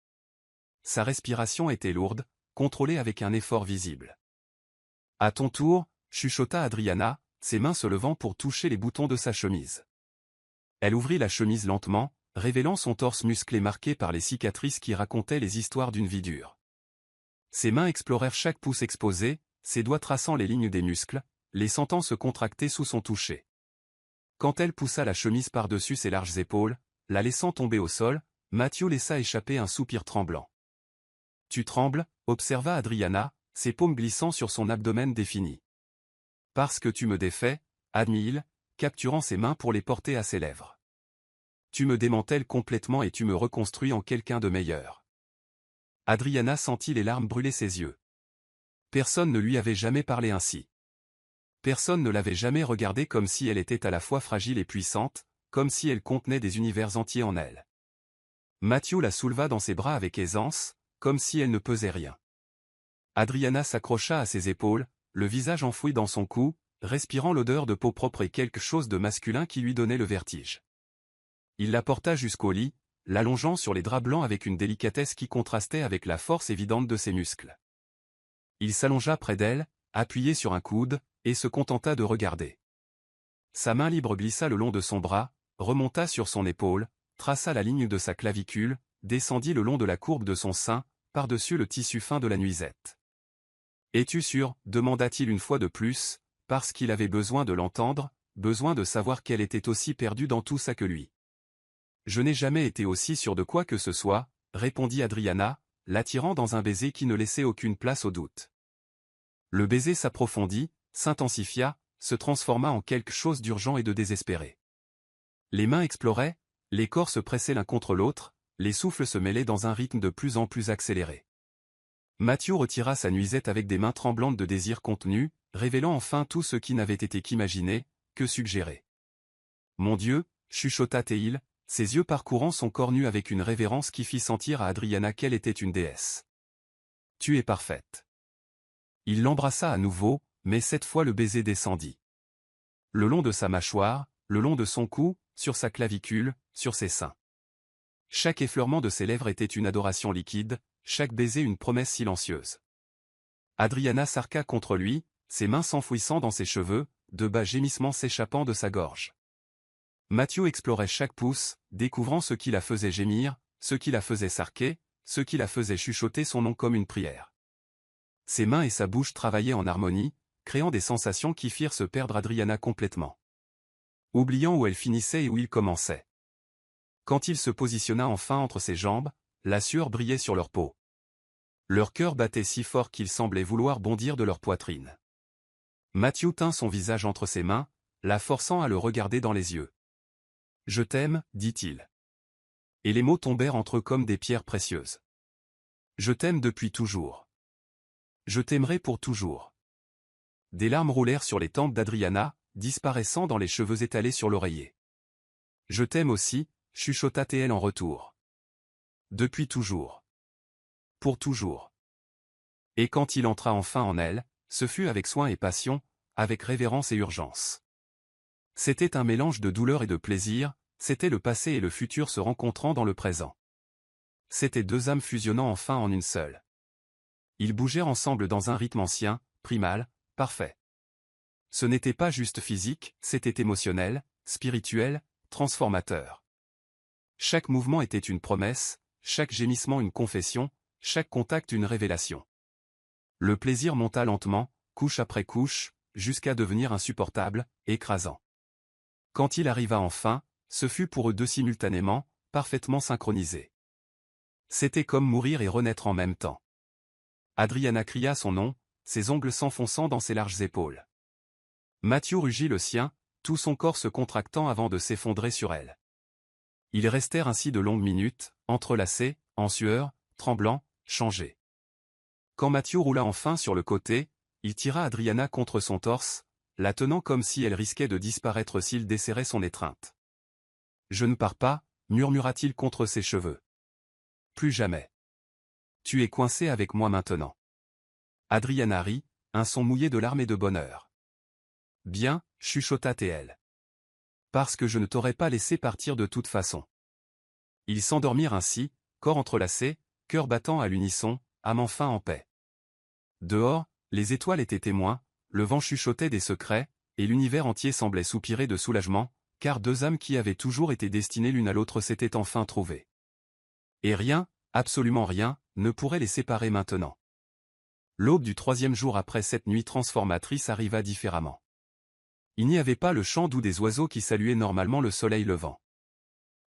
A: Sa respiration était lourde, contrôlée avec un effort visible. « À ton tour » chuchota Adriana, ses mains se levant pour toucher les boutons de sa chemise. Elle ouvrit la chemise lentement, révélant son torse musclé marqué par les cicatrices qui racontaient les histoires d'une vie dure. Ses mains explorèrent chaque pouce exposé, ses doigts traçant les lignes des muscles, les sentant se contracter sous son toucher. Quand elle poussa la chemise par-dessus ses larges épaules, la laissant tomber au sol, Matthew laissa échapper un soupir tremblant. « Tu trembles » observa Adriana, ses paumes glissant sur son abdomen défini. « Parce que tu me défais » admit-il, capturant ses mains pour les porter à ses lèvres. « Tu me démantèles complètement et tu me reconstruis en quelqu'un de meilleur. » Adriana sentit les larmes brûler ses yeux. Personne ne lui avait jamais parlé ainsi. Personne ne l'avait jamais regardée comme si elle était à la fois fragile et puissante, comme si elle contenait des univers entiers en elle. Matthew la souleva dans ses bras avec aisance, comme si elle ne pesait rien. Adriana s'accrocha à ses épaules, le visage enfoui dans son cou, respirant l'odeur de peau propre et quelque chose de masculin qui lui donnait le vertige. Il la porta jusqu'au lit, l'allongeant sur les draps blancs avec une délicatesse qui contrastait avec la force évidente de ses muscles. Il s'allongea près d'elle, appuyé sur un coude, et se contenta de regarder. Sa main libre glissa le long de son bras, remonta sur son épaule, traça la ligne de sa clavicule, descendit le long de la courbe de son sein, par-dessus le tissu fin de la nuisette. « Es-tu sûr ?» demanda-t-il une fois de plus, parce qu'il avait besoin de l'entendre, besoin de savoir qu'elle était aussi perdue dans tout ça que lui. « Je n'ai jamais été aussi sûr de quoi que ce soit, » répondit Adriana, l'attirant dans un baiser qui ne laissait aucune place au doute. Le baiser s'approfondit, s'intensifia, se transforma en quelque chose d'urgent et de désespéré. Les mains exploraient, les corps se pressaient l'un contre l'autre, les souffles se mêlaient dans un rythme de plus en plus accéléré. Matthew retira sa nuisette avec des mains tremblantes de désir contenu, révélant enfin tout ce qui n'avait été qu'imaginer, que suggéré. « Mon Dieu !» chuchota Théil, ses yeux parcourant son corps nu avec une révérence qui fit sentir à Adriana qu'elle était une déesse. « Tu es parfaite. » Il l'embrassa à nouveau, mais cette fois le baiser descendit. Le long de sa mâchoire, le long de son cou, sur sa clavicule, sur ses seins. Chaque effleurement de ses lèvres était une adoration liquide, chaque baiser une promesse silencieuse. Adriana s'arqua contre lui, ses mains s'enfouissant dans ses cheveux, de bas gémissements s'échappant de sa gorge. Matthew explorait chaque pouce, découvrant ce qui la faisait gémir, ce qui la faisait s'arquer, ce qui la faisait chuchoter son nom comme une prière. Ses mains et sa bouche travaillaient en harmonie, créant des sensations qui firent se perdre Adriana complètement. Oubliant où elle finissait et où il commençait. Quand il se positionna enfin entre ses jambes, la sueur brillait sur leur peau. Leur cœur battait si fort qu'ils semblaient vouloir bondir de leur poitrine. Matthew tint son visage entre ses mains, la forçant à le regarder dans les yeux. « Je t'aime, dit-il. » Et les mots tombèrent entre eux comme des pierres précieuses. « Je t'aime depuis toujours. Je t'aimerai pour toujours. » Des larmes roulèrent sur les tempes d'Adriana, disparaissant dans les cheveux étalés sur l'oreiller. « Je t'aime aussi, » chuchota Théel en retour. « Depuis toujours. Pour toujours. » Et quand il entra enfin en elle, ce fut avec soin et passion, avec révérence et urgence. C'était un mélange de douleur et de plaisir, c'était le passé et le futur se rencontrant dans le présent. C'étaient deux âmes fusionnant enfin en une seule. Ils bougèrent ensemble dans un rythme ancien, primal, parfait. Ce n'était pas juste physique, c'était émotionnel, spirituel, transformateur. Chaque mouvement était une promesse, chaque gémissement une confession, chaque contact une révélation. Le plaisir monta lentement, couche après couche, jusqu'à devenir insupportable, écrasant. Quand il arriva enfin, ce fut pour eux deux simultanément, parfaitement synchronisé. C'était comme mourir et renaître en même temps. Adriana cria son nom, ses ongles s'enfonçant dans ses larges épaules. Matthew rugit le sien, tout son corps se contractant avant de s'effondrer sur elle. Ils restèrent ainsi de longues minutes, entrelacés, en sueur, tremblants, changés. Quand Matthew roula enfin sur le côté, il tira Adriana contre son torse, la tenant comme si elle risquait de disparaître s'il desserrait son étreinte. « Je ne pars pas, » murmura-t-il contre ses cheveux. « Plus jamais. Tu es coincé avec moi maintenant. » Adriana rit, un son mouillé de larmes et de bonheur. « Bien, » chuchota Théel. « Parce que je ne t'aurais pas laissé partir de toute façon. » Ils s'endormirent ainsi, corps entrelacés, cœurs battant à l'unisson, âme enfin en paix. Dehors, les étoiles étaient témoins, le vent chuchotait des secrets, et l'univers entier semblait soupirer de soulagement, car deux âmes qui avaient toujours été destinées l'une à l'autre s'étaient enfin trouvées. Et rien, absolument rien, ne pourrait les séparer maintenant. L'aube du troisième jour après cette nuit transformatrice arriva différemment. Il n'y avait pas le chant doux des oiseaux qui saluaient normalement le soleil levant.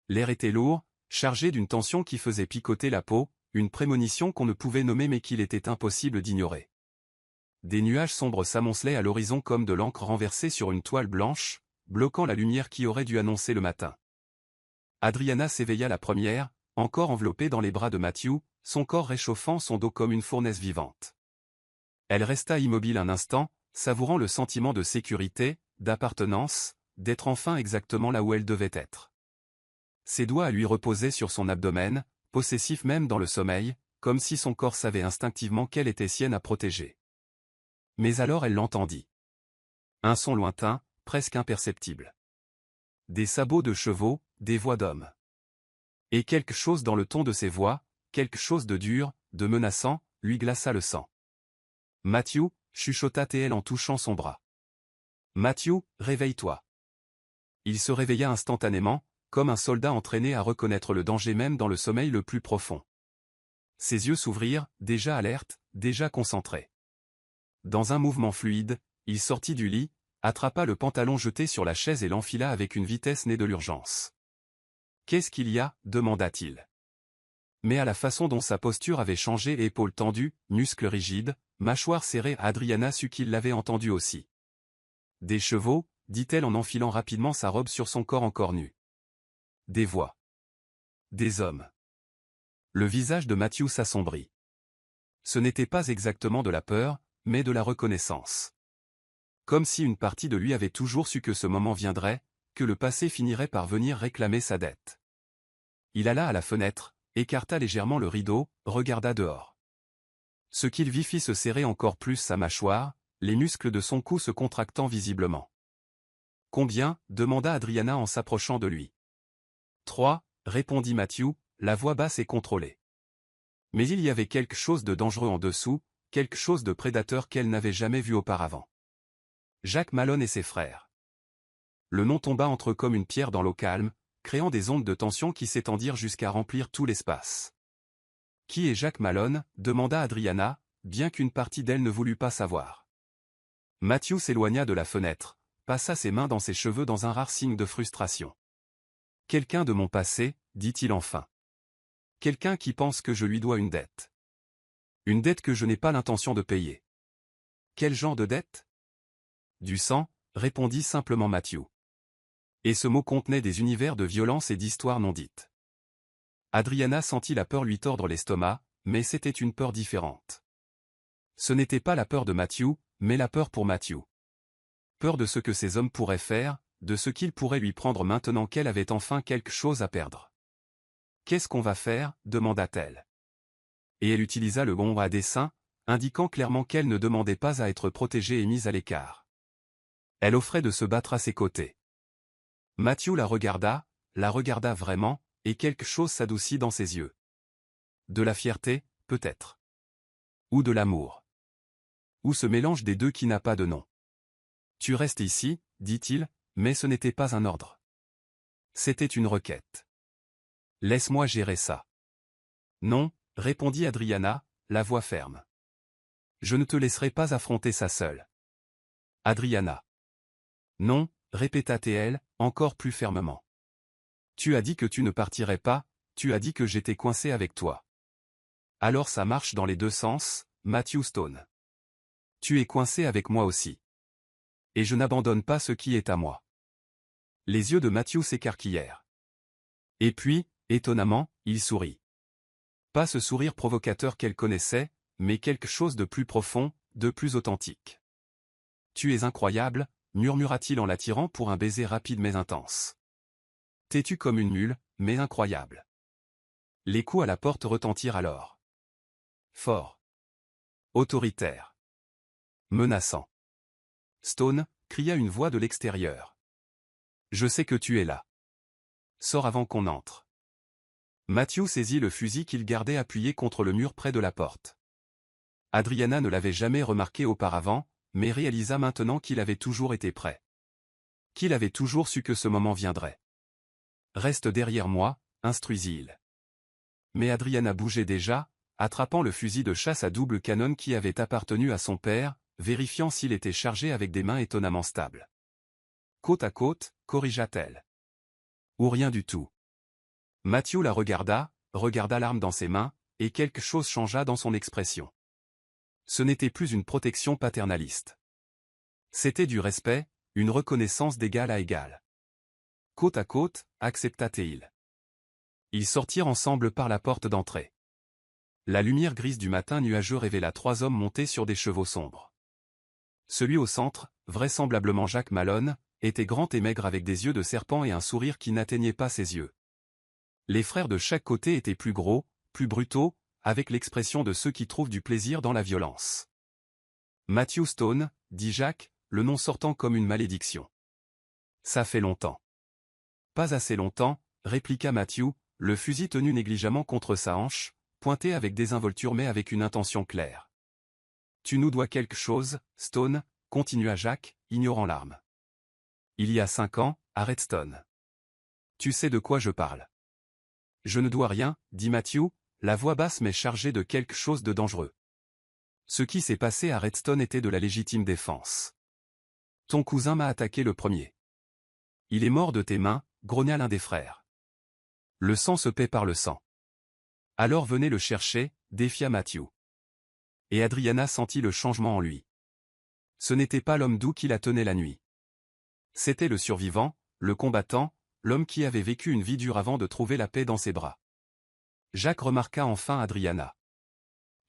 A: L'air était lourd, chargé d'une tension qui faisait picoter la peau, une prémonition qu'on ne pouvait nommer mais qu'il était impossible d'ignorer. Des nuages sombres s'amoncelaient à l'horizon comme de l'encre renversée sur une toile blanche, bloquant la lumière qui aurait dû annoncer le matin. Adriana s'éveilla la première, encore enveloppée dans les bras de Matthew, son corps réchauffant son dos comme une fournaise vivante. Elle resta immobile un instant, savourant le sentiment de sécurité, d'appartenance, d'être enfin exactement là où elle devait être. Ses doigts à lui reposaient sur son abdomen, possessifs même dans le sommeil, comme si son corps savait instinctivement qu'elle était sienne à protéger. Mais alors elle l'entendit. Un son lointain, presque imperceptible. Des sabots de chevaux, des voix d'hommes. Et quelque chose dans le ton de ces voix, quelque chose de dur, de menaçant, lui glaça le sang. « Matthew » chuchota-t-elle en touchant son bras. « Matthew, réveille-toi. » Il se réveilla instantanément, comme un soldat entraîné à reconnaître le danger même dans le sommeil le plus profond. Ses yeux s'ouvrirent, déjà alertes, déjà concentrés. Dans un mouvement fluide, il sortit du lit, attrapa le pantalon jeté sur la chaise et l'enfila avec une vitesse née de l'urgence. « Qu'est-ce qu'il y a » demanda-t-il. Mais à la façon dont sa posture avait changé, épaules tendues, muscles rigides, mâchoire serrée, Adriana sut qu'il l'avait entendu aussi. « Des chevaux » dit-elle en enfilant rapidement sa robe sur son corps encore nu. Des voix. Des hommes. Le visage de Matthew s'assombrit. Ce n'était pas exactement de la peur, mais de la reconnaissance. Comme si une partie de lui avait toujours su que ce moment viendrait, que le passé finirait par venir réclamer sa dette. Il alla à la fenêtre, écarta légèrement le rideau, regarda dehors. Ce qu'il vit fit se serrer encore plus sa mâchoire, les muscles de son cou se contractant visiblement. « Combien » demanda Adriana en s'approchant de lui. « 3, répondit Matthew, la voix basse et contrôlée. Mais il y avait quelque chose de dangereux en dessous, quelque chose de prédateur qu'elle n'avait jamais vu auparavant. Jack Malone et ses frères. Le nom tomba entre eux comme une pierre dans l'eau calme, créant des ondes de tension qui s'étendirent jusqu'à remplir tout l'espace. « Qui est Jack Malone » demanda Adriana, bien qu'une partie d'elle ne voulut pas savoir. Matthew s'éloigna de la fenêtre, passa ses mains dans ses cheveux dans un rare signe de frustration. « Quelqu'un de mon passé, dit-il enfin. Quelqu'un qui pense que je lui dois une dette. Une dette que je n'ai pas l'intention de payer. » « Quel genre de dette ?»« Du sang, » répondit simplement Matthew. Et ce mot contenait des univers de violence et d'histoires non dites. Adriana sentit la peur lui tordre l'estomac, mais c'était une peur différente. Ce n'était pas la peur de Matthew, mais la peur pour Matthew. Peur de ce que ces hommes pourraient faire, de ce qu'ils pourraient lui prendre maintenant qu'elle avait enfin quelque chose à perdre. « Qu'est-ce qu'on va faire » demanda-t-elle. Et elle utilisa le bon à dessein, indiquant clairement qu'elle ne demandait pas à être protégée et mise à l'écart. Elle offrait de se battre à ses côtés. Matthew la regarda vraiment, et quelque chose s'adoucit dans ses yeux. De la fierté, peut-être. Ou de l'amour. Ou ce mélange des deux qui n'a pas de nom. « Tu restes ici » dit-il, mais ce n'était pas un ordre. C'était une requête. « Laisse-moi gérer ça. »« Non » répondit Adriana, la voix ferme. « Je ne te laisserai pas affronter ça seule. »« Adriana. »« Non » répéta-t-elle, encore plus fermement. « Tu as dit que tu ne partirais pas, tu as dit que j'étais coincé avec toi. »« Alors ça marche dans les deux sens, Matthew Stone. Tu es coincé avec moi aussi. Et je n'abandonne pas ce qui est à moi. » Les yeux de Matthew s'écarquillèrent. Et puis, étonnamment, il sourit. Pas ce sourire provocateur qu'elle connaissait, mais quelque chose de plus profond, de plus authentique. « Tu es incroyable » murmura-t-il en l'attirant pour un baiser rapide mais intense. « Têtu comme une mule, mais incroyable. » Les coups à la porte retentirent alors. Fort. Autoritaire. Menaçant. « Stone » cria une voix de l'extérieur. « Je sais que tu es là. Sors avant qu'on entre. » Matthew saisit le fusil qu'il gardait appuyé contre le mur près de la porte. Adriana ne l'avait jamais remarqué auparavant, mais réalisa maintenant qu'il avait toujours été prêt. Qu'il avait toujours su que ce moment viendrait. « Reste derrière moi » instruisit-il. Mais Adriana bougeait déjà, attrapant le fusil de chasse à double canon qui avait appartenu à son père, vérifiant s'il était chargé avec des mains étonnamment stables. « Côte à côte » corrigea-t-elle. « Ou rien du tout. » Matthew la regarda l'arme dans ses mains, et quelque chose changea dans son expression. Ce n'était plus une protection paternaliste. C'était du respect, une reconnaissance d'égal à égal. Côte à côte, accepta-t-il. Ils sortirent ensemble par la porte d'entrée. La lumière grise du matin nuageux révéla 3 hommes montés sur des chevaux sombres. Celui au centre, vraisemblablement Jacques Malone, était grand et maigre avec des yeux de serpent et un sourire qui n'atteignait pas ses yeux. Les frères de chaque côté étaient plus gros, plus brutaux, avec l'expression de ceux qui trouvent du plaisir dans la violence. Matthew Stone, dit Jacques, le nom sortant comme une malédiction. Ça fait longtemps. Pas assez longtemps, répliqua Matthew, le fusil tenu négligemment contre sa hanche, pointé avec désinvolture mais avec une intention claire. Tu nous dois quelque chose, Stone, continua Jacques, ignorant l'arme. Il y a 5 ans, à Redstone. Tu sais de quoi je parle. Je ne dois rien, dit Matthew, la voix basse mais chargée de quelque chose de dangereux. Ce qui s'est passé à Redstone était de la légitime défense. Ton cousin m'a attaqué le premier. Il est mort de tes mains, grogna l'un des frères. Le sang se paie par le sang. Alors venez le chercher, défia Matthew. Et Adriana sentit le changement en lui. Ce n'était pas l'homme doux qui la tenait la nuit. C'était le survivant, le combattant, l'homme qui avait vécu une vie dure avant de trouver la paix dans ses bras. Jacques remarqua enfin Adriana.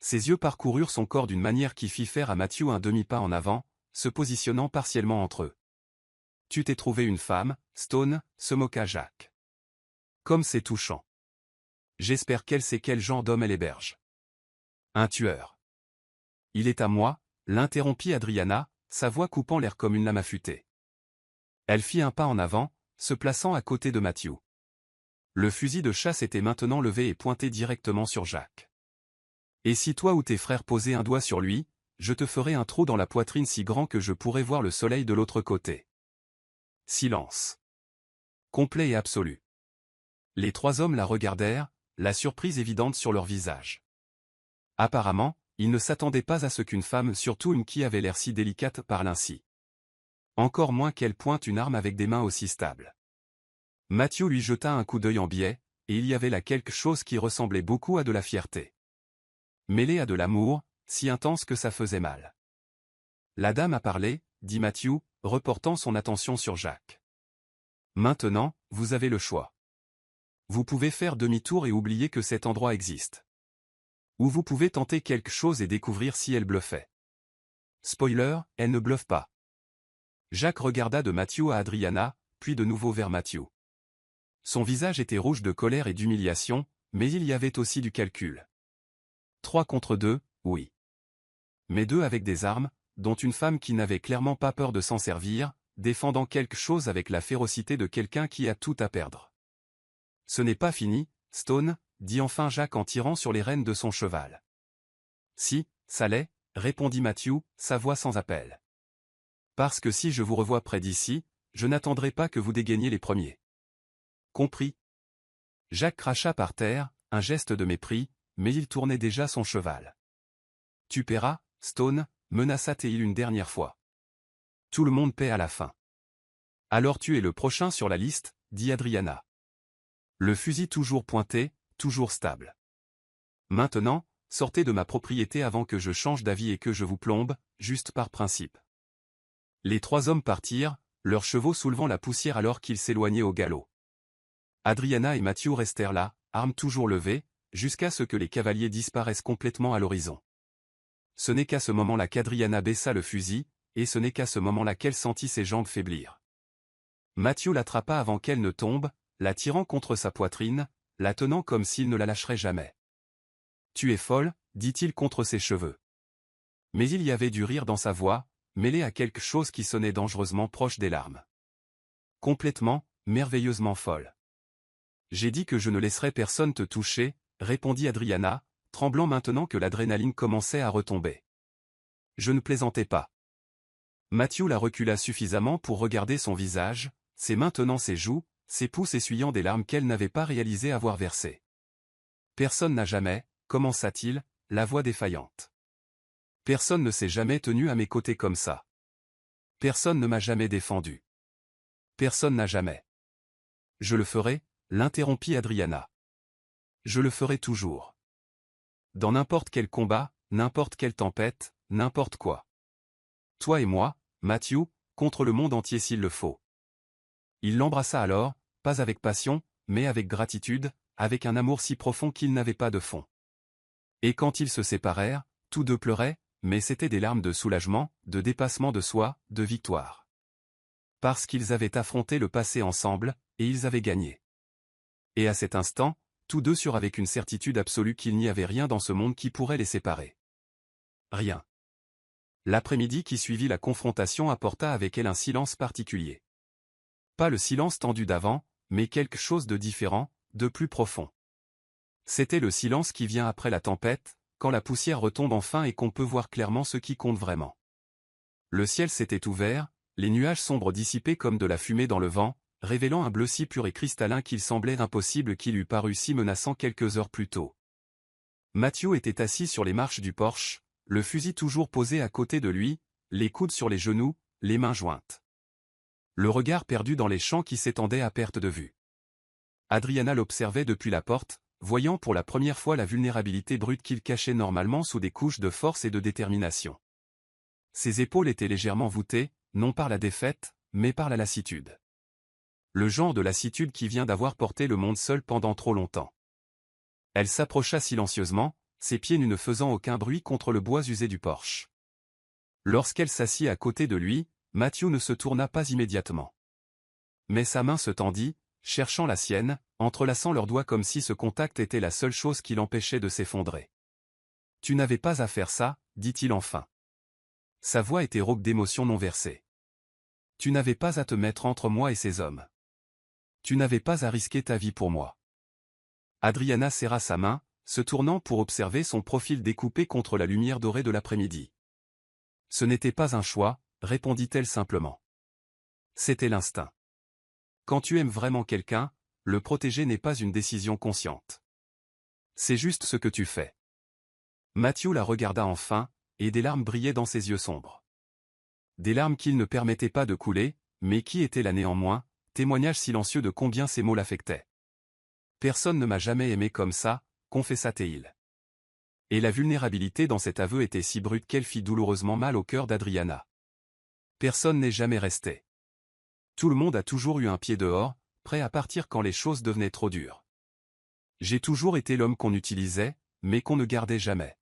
A: Ses yeux parcoururent son corps d'une manière qui fit faire à Matthew un demi-pas en avant, se positionnant partiellement entre eux. « Tu t'es trouvé une femme, Stone » se moqua Jacques. « Comme c'est touchant. J'espère qu'elle sait quel genre d'homme elle héberge. »« Un tueur. »« Il est à moi » l'interrompit Adriana, sa voix coupant l'air comme une lame affûtée. Elle fit un pas en avant, se plaçant à côté de Matthew. Le fusil de chasse était maintenant levé et pointé directement sur Jacques. « Et si toi ou tes frères posaient un doigt sur lui, je te ferai un trou dans la poitrine si grand que je pourrais voir le soleil de l'autre côté. » Silence. Complet et absolu. Les 3 hommes la regardèrent, la surprise évidente sur leur visage. Apparemment, ils ne s'attendaient pas à ce qu'une femme, surtout une qui avait l'air si délicate, parle ainsi. Encore moins qu'elle pointe une arme avec des mains aussi stables. Matthew lui jeta un coup d'œil en biais, et il y avait là quelque chose qui ressemblait beaucoup à de la fierté. Mêlé à de l'amour, si intense que ça faisait mal. La dame a parlé, dit Matthew, reportant son attention sur Jacques. Maintenant, vous avez le choix. Vous pouvez faire demi-tour et oublier que cet endroit existe. Ou vous pouvez tenter quelque chose et découvrir si elle bluffait. Spoiler, elle ne bluffe pas. Jacques regarda de Matthew à Adriana, puis de nouveau vers Matthew. Son visage était rouge de colère et d'humiliation, mais il y avait aussi du calcul. 3 contre 2, oui. Mais 2 avec des armes, dont une femme qui n'avait clairement pas peur de s'en servir, défendant quelque chose avec la férocité de quelqu'un qui a tout à perdre. Ce n'est pas fini, Stone, dit enfin Jacques en tirant sur les rênes de son cheval. Si, ça l'est, répondit Matthew, sa voix sans appel. Parce que si je vous revois près d'ici, je n'attendrai pas que vous dégainiez les premiers. Compris. Jacques cracha par terre, un geste de mépris, mais il tournait déjà son cheval. Tu paieras, Stone, menaça-t-il une dernière fois. Tout le monde paie à la fin. Alors tu es le prochain sur la liste, dit Adriana. Le fusil toujours pointé, toujours stable. Maintenant, sortez de ma propriété avant que je change d'avis et que je vous plombe, juste par principe. Les 3 hommes partirent, leurs chevaux soulevant la poussière alors qu'ils s'éloignaient au galop. Adriana et Matthew restèrent là, armes toujours levées, jusqu'à ce que les cavaliers disparaissent complètement à l'horizon. Ce n'est qu'à ce moment-là qu'Adriana baissa le fusil, et ce n'est qu'à ce moment-là qu'elle sentit ses jambes faiblir. Matthew l'attrapa avant qu'elle ne tombe, la tirant contre sa poitrine, la tenant comme s'il ne la lâcherait jamais. « Tu es folle » dit-il contre ses cheveux. Mais il y avait du rire dans sa voix, mêlé à quelque chose qui sonnait dangereusement proche des larmes. Complètement, merveilleusement folle. « J'ai dit que je ne laisserais personne te toucher » répondit Adriana, tremblant maintenant que l'adrénaline commençait à retomber. Je ne plaisantais pas. Matthew la recula suffisamment pour regarder son visage, ses mains tenant ses joues, ses pouces essuyant des larmes qu'elle n'avait pas réalisé avoir versées. Personne n'a jamais, commença-t-il, la voix défaillante. Personne ne s'est jamais tenu à mes côtés comme ça. Personne ne m'a jamais défendu. Personne n'a jamais. Je le ferai, l'interrompit Adriana. Je le ferai toujours. Dans n'importe quel combat, n'importe quelle tempête, n'importe quoi. Toi et moi, Matthew, contre le monde entier s'il le faut. Il l'embrassa alors, pas avec passion, mais avec gratitude, avec un amour si profond qu'il n'avait pas de fond. Et quand ils se séparèrent, tous deux pleuraient, mais c'étaient des larmes de soulagement, de dépassement de soi, de victoire. Parce qu'ils avaient affronté le passé ensemble, et ils avaient gagné. Et à cet instant, tous deux surent avec une certitude absolue qu'il n'y avait rien dans ce monde qui pourrait les séparer. Rien. L'après-midi qui suivit la confrontation apporta avec elle un silence particulier. Pas le silence tendu d'avant, mais quelque chose de différent, de plus profond. C'était le silence qui vient après la tempête, quand la poussière retombe enfin et qu'on peut voir clairement ce qui compte vraiment. Le ciel s'était ouvert, les nuages sombres dissipés comme de la fumée dans le vent, révélant un bleu si pur et cristallin qu'il semblait impossible qu'il eût paru si menaçant quelques heures plus tôt. Matthew était assis sur les marches du porche, le fusil toujours posé à côté de lui, les coudes sur les genoux, les mains jointes. Le regard perdu dans les champs qui s'étendaient à perte de vue. Adriana l'observait depuis la porte, voyant pour la première fois la vulnérabilité brute qu'il cachait normalement sous des couches de force et de détermination. Ses épaules étaient légèrement voûtées, non par la défaite, mais par la lassitude. Le genre de lassitude qui vient d'avoir porté le monde seul pendant trop longtemps. Elle s'approcha silencieusement, ses pieds nus ne faisant aucun bruit contre le bois usé du porche. Lorsqu'elle s'assit à côté de lui, Matthew ne se tourna pas immédiatement. Mais sa main se tendit, cherchant la sienne, entrelaçant leurs doigts comme si ce contact était la seule chose qui l'empêchait de s'effondrer. « Tu n'avais pas à faire ça, dit-il enfin. Sa voix était rauque d'émotions non versées. Tu n'avais pas à te mettre entre moi et ces hommes. Tu n'avais pas à risquer ta vie pour moi. Adriana serra sa main, se tournant pour observer son profil découpé contre la lumière dorée de l'après-midi. Ce n'était pas un choix, répondit-elle simplement. C'était l'instinct. Quand tu aimes vraiment quelqu'un, le protéger n'est pas une décision consciente. C'est juste ce que tu fais. Matthew la regarda enfin, et des larmes brillaient dans ses yeux sombres. Des larmes qu'il ne permettait pas de couler, mais qui étaient là néanmoins, témoignage silencieux de combien ces mots l'affectaient. Personne ne m'a jamais aimé comme ça, confessa-t-il. Et la vulnérabilité dans cet aveu était si brute qu'elle fit douloureusement mal au cœur d'Adriana. Personne n'est jamais resté. Tout le monde a toujours eu un pied dehors, prêt à partir quand les choses devenaient trop dures. J'ai toujours été l'homme qu'on utilisait, mais qu'on ne gardait jamais.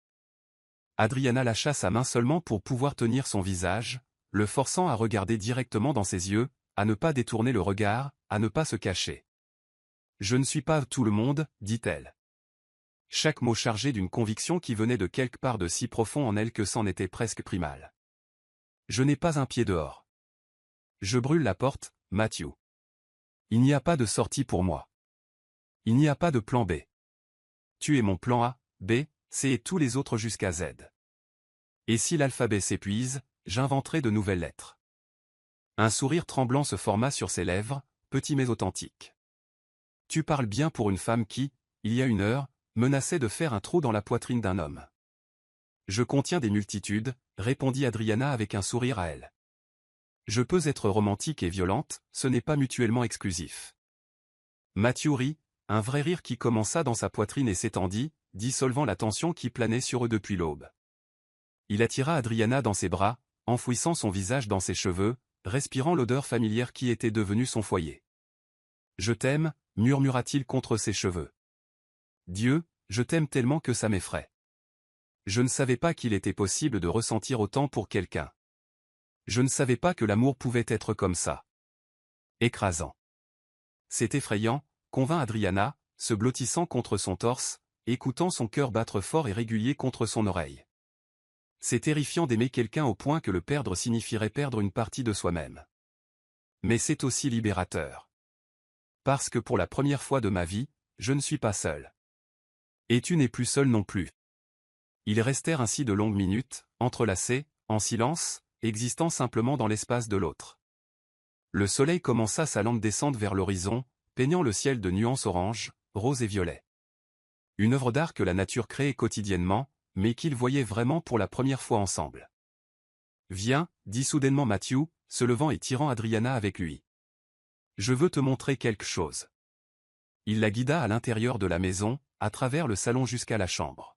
A: Adriana lâcha sa main seulement pour pouvoir tenir son visage, le forçant à regarder directement dans ses yeux, à ne pas détourner le regard, à ne pas se cacher. « Je ne suis pas tout le monde, dit-elle. Chaque mot chargé d'une conviction qui venait de quelque part de si profond en elle que c'en était presque primal. Je n'ai pas un pied dehors. Je brûle la porte, Matthew. Il n'y a pas de sortie pour moi. Il n'y a pas de plan B. Tu es mon plan A, B, C et tous les autres jusqu'à Z. Et si l'alphabet s'épuise, j'inventerai de nouvelles lettres. » Un sourire tremblant se forma sur ses lèvres, petit mais authentique. Tu parles bien pour une femme qui, il y a une heure, menaçait de faire un trou dans la poitrine d'un homme. Je contiens des multitudes, répondit Adriana avec un sourire à elle. Je peux être romantique et violente, ce n'est pas mutuellement exclusif. Matthew rit, un vrai rire qui commença dans sa poitrine et s'étendit, dissolvant la tension qui planait sur eux depuis l'aube. Il attira Adriana dans ses bras, enfouissant son visage dans ses cheveux, respirant l'odeur familière qui était devenue son foyer. « Je t'aime » murmura-t-il contre ses cheveux. « Dieu, je t'aime tellement que ça m'effraie. Je ne savais pas qu'il était possible de ressentir autant pour quelqu'un. Je ne savais pas que l'amour pouvait être comme ça. Écrasant. C'est effrayant, convint Adriana, se blottissant contre son torse, écoutant son cœur battre fort et régulier contre son oreille. C'est terrifiant d'aimer quelqu'un au point que le perdre signifierait perdre une partie de soi-même. Mais c'est aussi libérateur. Parce que pour la première fois de ma vie, je ne suis pas seul. Et tu n'es plus seul non plus. Ils restèrent ainsi de longues minutes, entrelacés, en silence, existant simplement dans l'espace de l'autre. Le soleil commença sa lente descente vers l'horizon, peignant le ciel de nuances orange, rose et violet. Une œuvre d'art que la nature créait quotidiennement, mais qu'ils voyaient vraiment pour la première fois ensemble. « Viens, dit soudainement Matthew, se levant et tirant Adriana avec lui. Je veux te montrer quelque chose. » Il la guida à l'intérieur de la maison, à travers le salon jusqu'à la chambre.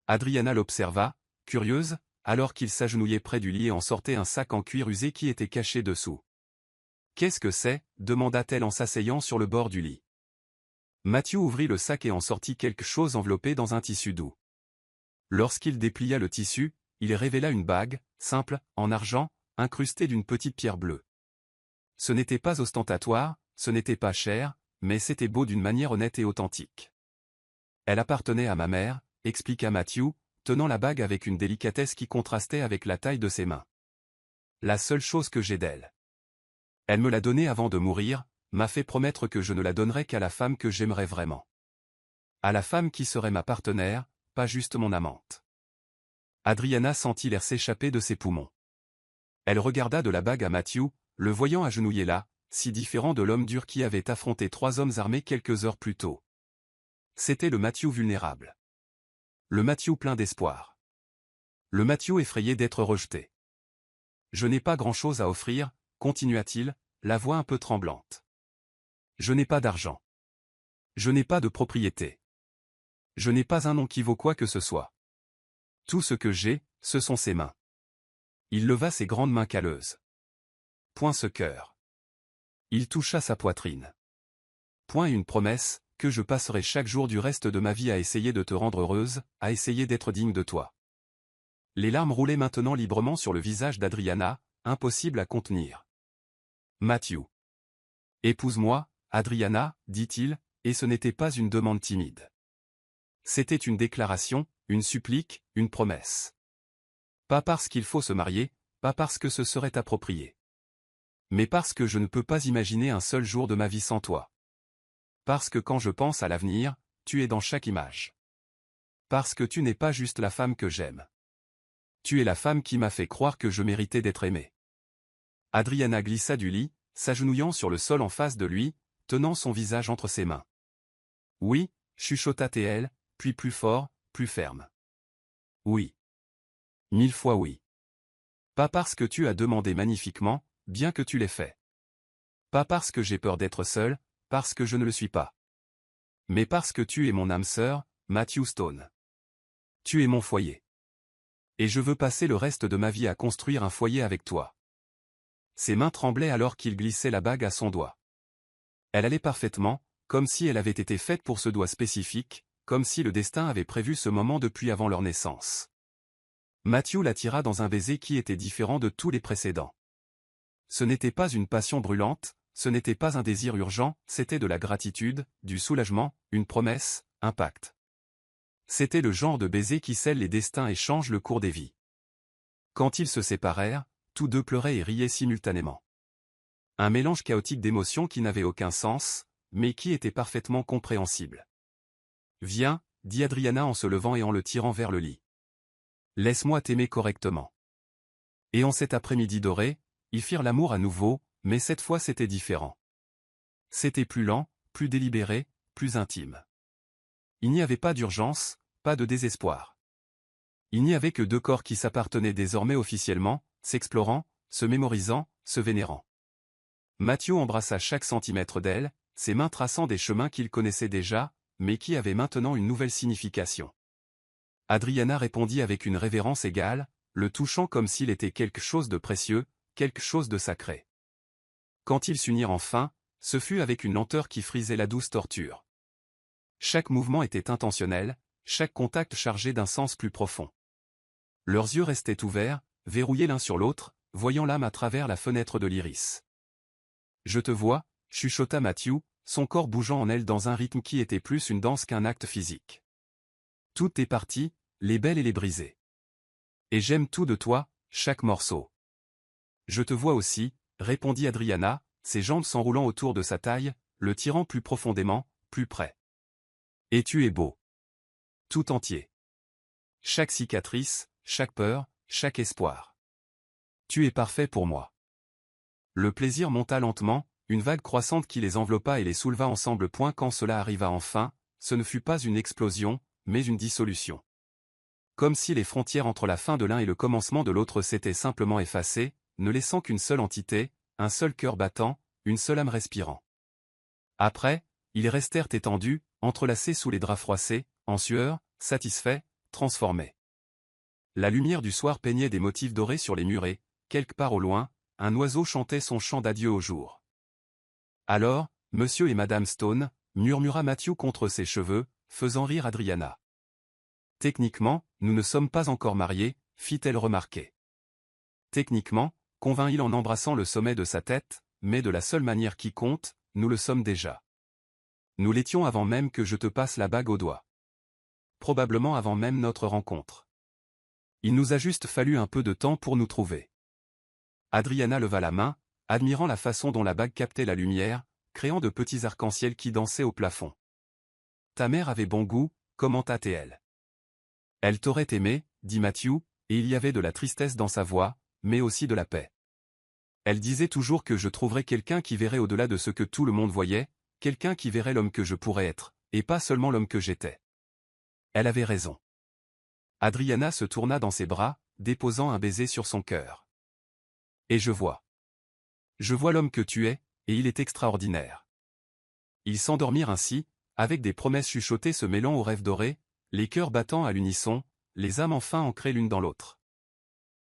A: Adriana l'observa, curieuse, alors qu'il s'agenouillait près du lit et en sortait un sac en cuir usé qui était caché dessous. « Qu'est-ce que c'est » demanda-t-elle en s'asseyant sur le bord du lit. Matthew ouvrit le sac et en sortit quelque chose enveloppé dans un tissu doux. Lorsqu'il déplia le tissu, il révéla une bague, simple, en argent, incrustée d'une petite pierre bleue. Ce n'était pas ostentatoire, ce n'était pas cher, mais c'était beau d'une manière honnête et authentique. Elle appartenait à ma mère, expliqua Matthew, tenant la bague avec une délicatesse qui contrastait avec la taille de ses mains. La seule chose que j'ai d'elle. Elle me l'a donnée avant de mourir, m'a fait promettre que je ne la donnerais qu'à la femme que j'aimerais vraiment. À la femme qui serait ma partenaire, pas juste mon amante. Adriana sentit l'air s'échapper de ses poumons. Elle regarda de la bague à Matthew, le voyant agenouillé là, si différent de l'homme dur qui avait affronté 3 hommes armés quelques heures plus tôt. C'était le Matthew vulnérable. Le Matthew plein d'espoir. Le Matthew effrayé d'être rejeté. Je n'ai pas grand-chose à offrir, continua-t-il, la voix un peu tremblante. Je n'ai pas d'argent. Je n'ai pas de propriété. Je n'ai pas un nom qui vaut quoi que ce soit. Tout ce que j'ai, ce sont ses mains. Il leva ses grandes mains calleuses. Point ce cœur. Il toucha sa poitrine. Point une promesse, que je passerai chaque jour du reste de ma vie à essayer de te rendre heureuse, à essayer d'être digne de toi. Les larmes roulaient maintenant librement sur le visage d'Adriana, impossible à contenir. Matthew. Épouse-moi, Adriana, dit-il, et ce n'était pas une demande timide. C'était une déclaration, une supplique, une promesse. Pas parce qu'il faut se marier, pas parce que ce serait approprié. Mais parce que je ne peux pas imaginer un seul jour de ma vie sans toi. Parce que quand je pense à l'avenir, tu es dans chaque image. Parce que tu n'es pas juste la femme que j'aime. Tu es la femme qui m'a fait croire que je méritais d'être aimée. Adriana glissa du lit, s'agenouillant sur le sol en face de lui, tenant son visage entre ses mains. Oui, chuchota-t-elle, puis plus fort, plus ferme. Oui. 1000 fois oui. Pas parce que tu as demandé magnifiquement, bien que tu l'aies fait. Pas parce que j'ai peur d'être seul, parce que je ne le suis pas. Mais parce que tu es mon âme sœur, Matthew Stone. Tu es mon foyer. Et je veux passer le reste de ma vie à construire un foyer avec toi. Ses mains tremblaient alors qu'il glissait la bague à son doigt. Elle allait parfaitement, comme si elle avait été faite pour ce doigt spécifique, comme si le destin avait prévu ce moment depuis avant leur naissance. Matthew l'attira dans un baiser qui était différent de tous les précédents. Ce n'était pas une passion brûlante, ce n'était pas un désir urgent, c'était de la gratitude, du soulagement, une promesse, un pacte. C'était le genre de baiser qui scelle les destins et change le cours des vies. Quand ils se séparèrent, tous deux pleuraient et riaient simultanément. Un mélange chaotique d'émotions qui n'avait aucun sens, mais qui était parfaitement compréhensible. « Viens, dit Adriana en se levant et en le tirant vers le lit. Laisse-moi t'aimer correctement. » Et en cet après-midi doré, ils firent l'amour à nouveau, mais cette fois c'était différent. C'était plus lent, plus délibéré, plus intime. Il n'y avait pas d'urgence, pas de désespoir. Il n'y avait que deux corps qui s'appartenaient désormais officiellement, s'explorant, se mémorisant, se vénérant. Matthew embrassa chaque centimètre d'elle, ses mains traçant des chemins qu'il connaissait déjà, mais qui avaient maintenant une nouvelle signification. Adriana répondit avec une révérence égale, le touchant comme s'il était quelque chose de précieux, quelque chose de sacré. Quand ils s'unirent enfin, ce fut avec une lenteur qui frisait la douce torture. Chaque mouvement était intentionnel, chaque contact chargé d'un sens plus profond. Leurs yeux restaient ouverts, verrouillés l'un sur l'autre, voyant l'âme à travers la fenêtre de l'iris. « Je te vois », chuchota Matthew, son corps bougeant en elle dans un rythme qui était plus une danse qu'un acte physique. « Tout est parti, les belles et les brisées. Et j'aime tout de toi, chaque morceau. »« Je te vois aussi », répondit Adriana, ses jambes s'enroulant autour de sa taille, le tirant plus profondément, plus près. « Et tu es beau. Tout entier. Chaque cicatrice, chaque peur, chaque espoir. Tu es parfait pour moi. » Le plaisir monta lentement, une vague croissante qui les enveloppa et les souleva ensemble. Quand cela arriva enfin, ce ne fut pas une explosion, mais une dissolution. Comme si les frontières entre la fin de l'un et le commencement de l'autre s'étaient simplement effacées, ne laissant qu'une seule entité, un seul cœur battant, une seule âme respirant. Après, ils restèrent étendus, entrelacés sous les draps froissés, en sueur, satisfaits, transformés. La lumière du soir peignait des motifs dorés sur les murs et, quelque part au loin, un oiseau chantait son chant d'adieu au jour. Alors, Monsieur et Madame Stone, murmura Matthew contre ses cheveux, faisant rire Adriana. Techniquement, nous ne sommes pas encore mariés, fit-elle remarquer. Techniquement, convint-il en embrassant le sommet de sa tête, mais de la seule manière qui compte, nous le sommes déjà. Nous l'étions avant même que je te passe la bague au doigt. Probablement avant même notre rencontre. Il nous a juste fallu un peu de temps pour nous trouver. Adriana leva la main, admirant la façon dont la bague captait la lumière, créant de petits arcs-en-ciel qui dansaient au plafond. Ta mère avait bon goût, commenta-t-elle. Elle t'aurait aimé, dit Matthew, et il y avait de la tristesse dans sa voix, mais aussi de la paix. Elle disait toujours que je trouverais quelqu'un qui verrait au-delà de ce que tout le monde voyait, quelqu'un qui verrait l'homme que je pourrais être, et pas seulement l'homme que j'étais. Elle avait raison. Adriana se tourna dans ses bras, déposant un baiser sur son cœur. Et je vois. Je vois l'homme que tu es, et il est extraordinaire. Ils s'endormirent ainsi, avec des promesses chuchotées se mêlant aux rêves dorés, les cœurs battant à l'unisson, les âmes enfin ancrées l'une dans l'autre.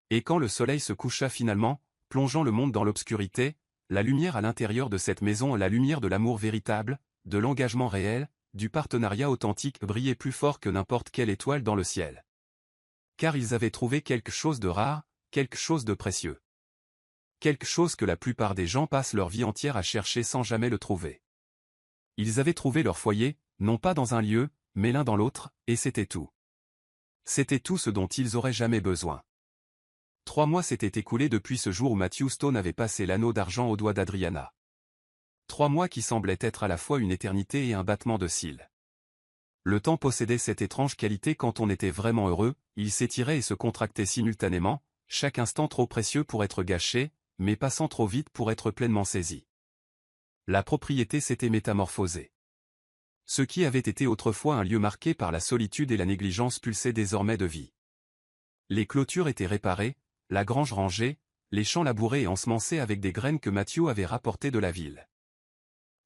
A: Et quand le soleil se coucha finalement, plongeant le monde dans l'obscurité, la lumière à l'intérieur de cette maison, la lumière de l'amour véritable, de l'engagement réel, du partenariat authentique brillait plus fort que n'importe quelle étoile dans le ciel. Car ils avaient trouvé quelque chose de rare, quelque chose de précieux. Quelque chose que la plupart des gens passent leur vie entière à chercher sans jamais le trouver. Ils avaient trouvé leur foyer, non pas dans un lieu, mais l'un dans l'autre, et c'était tout. C'était tout ce dont ils auraient jamais besoin. 3 mois s'étaient écoulés depuis ce jour où Matthew Stone avait passé l'anneau d'argent au doigt d'Adriana. 3 mois qui semblaient être à la fois une éternité et un battement de cils. Le temps possédait cette étrange qualité quand on était vraiment heureux, il s'étirait et se contractait simultanément, chaque instant trop précieux pour être gâché, mais passant trop vite pour être pleinement saisi. La propriété s'était métamorphosée. Ce qui avait été autrefois un lieu marqué par la solitude et la négligence pulsait désormais de vie. Les clôtures étaient réparées, la grange rangée, les champs labourés et ensemencés avec des graines que Matthew avait rapportées de la ville.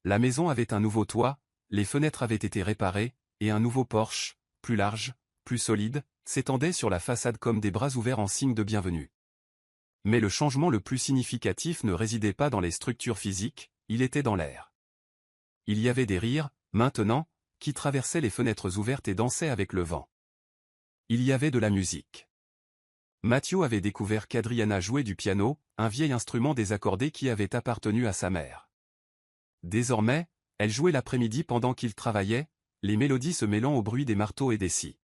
A: La maison avait un nouveau toit, les fenêtres avaient été réparées, et un nouveau porche, plus large, plus solide, s'étendait sur la façade comme des bras ouverts en signe de bienvenue. Mais le changement le plus significatif ne résidait pas dans les structures physiques, il était dans l'air. Il y avait des rires, maintenant, qui traversaient les fenêtres ouvertes et dansaient avec le vent. Il y avait de la musique. Matthew avait découvert qu'Adriana jouait du piano, un vieil instrument désaccordé qui avait appartenu à sa mère. Désormais, elle jouait l'après-midi pendant qu'il travaillait, les mélodies se mêlant au bruit des marteaux et des scies.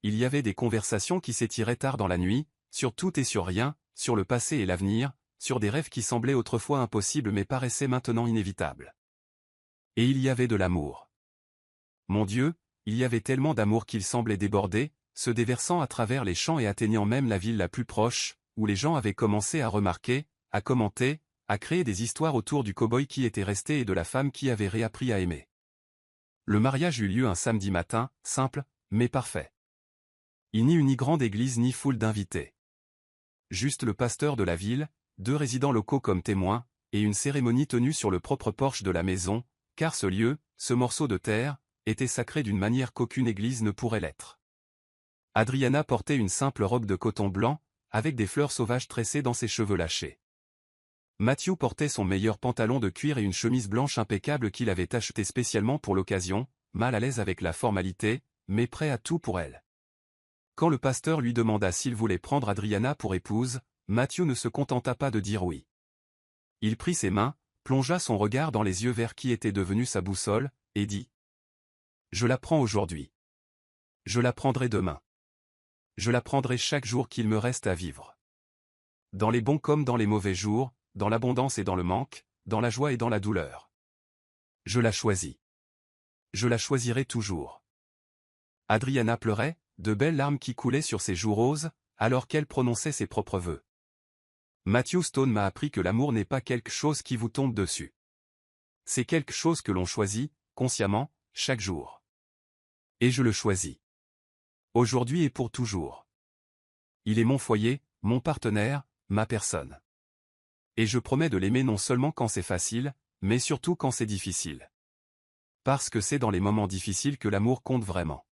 A: Il y avait des conversations qui s'étiraient tard dans la nuit, sur tout et sur rien, sur le passé et l'avenir, sur des rêves qui semblaient autrefois impossibles mais paraissaient maintenant inévitables. Et il y avait de l'amour. Mon Dieu, il y avait tellement d'amour qu'il semblait déborder, se déversant à travers les champs et atteignant même la ville la plus proche, où les gens avaient commencé à remarquer, à commenter, à créer des histoires autour du cow-boy qui était resté et de la femme qui avait réappris à aimer. Le mariage eut lieu un samedi matin, simple, mais parfait. Il n'y eut ni grande église ni foule d'invités. Juste le pasteur de la ville, 2 résidents locaux comme témoins, et une cérémonie tenue sur le propre porche de la maison, car ce lieu, ce morceau de terre, était sacré d'une manière qu'aucune église ne pourrait l'être. Adriana portait une simple robe de coton blanc, avec des fleurs sauvages tressées dans ses cheveux lâchés. Matthew portait son meilleur pantalon de cuir et une chemise blanche impeccable qu'il avait achetée spécialement pour l'occasion, mal à l'aise avec la formalité, mais prêt à tout pour elle. Quand le pasteur lui demanda s'il voulait prendre Adriana pour épouse, Matthew ne se contenta pas de dire oui. Il prit ses mains, plongea son regard dans les yeux verts qui étaient devenus sa boussole, et dit : « Je la prends aujourd'hui. Je la prendrai demain. Je la prendrai chaque jour qu'il me reste à vivre. Dans les bons comme dans les mauvais jours, dans l'abondance et dans le manque, dans la joie et dans la douleur. Je la choisis. Je la choisirai toujours. » Adriana pleurait, de belles larmes qui coulaient sur ses joues roses, alors qu'elle prononçait ses propres vœux. Matthew Stone m'a appris que l'amour n'est pas quelque chose qui vous tombe dessus. C'est quelque chose que l'on choisit, consciemment, chaque jour. Et je le choisis. Aujourd'hui et pour toujours. Il est mon foyer, mon partenaire, ma personne. Et je promets de l'aimer non seulement quand c'est facile, mais surtout quand c'est difficile. Parce que c'est dans les moments difficiles que l'amour compte vraiment.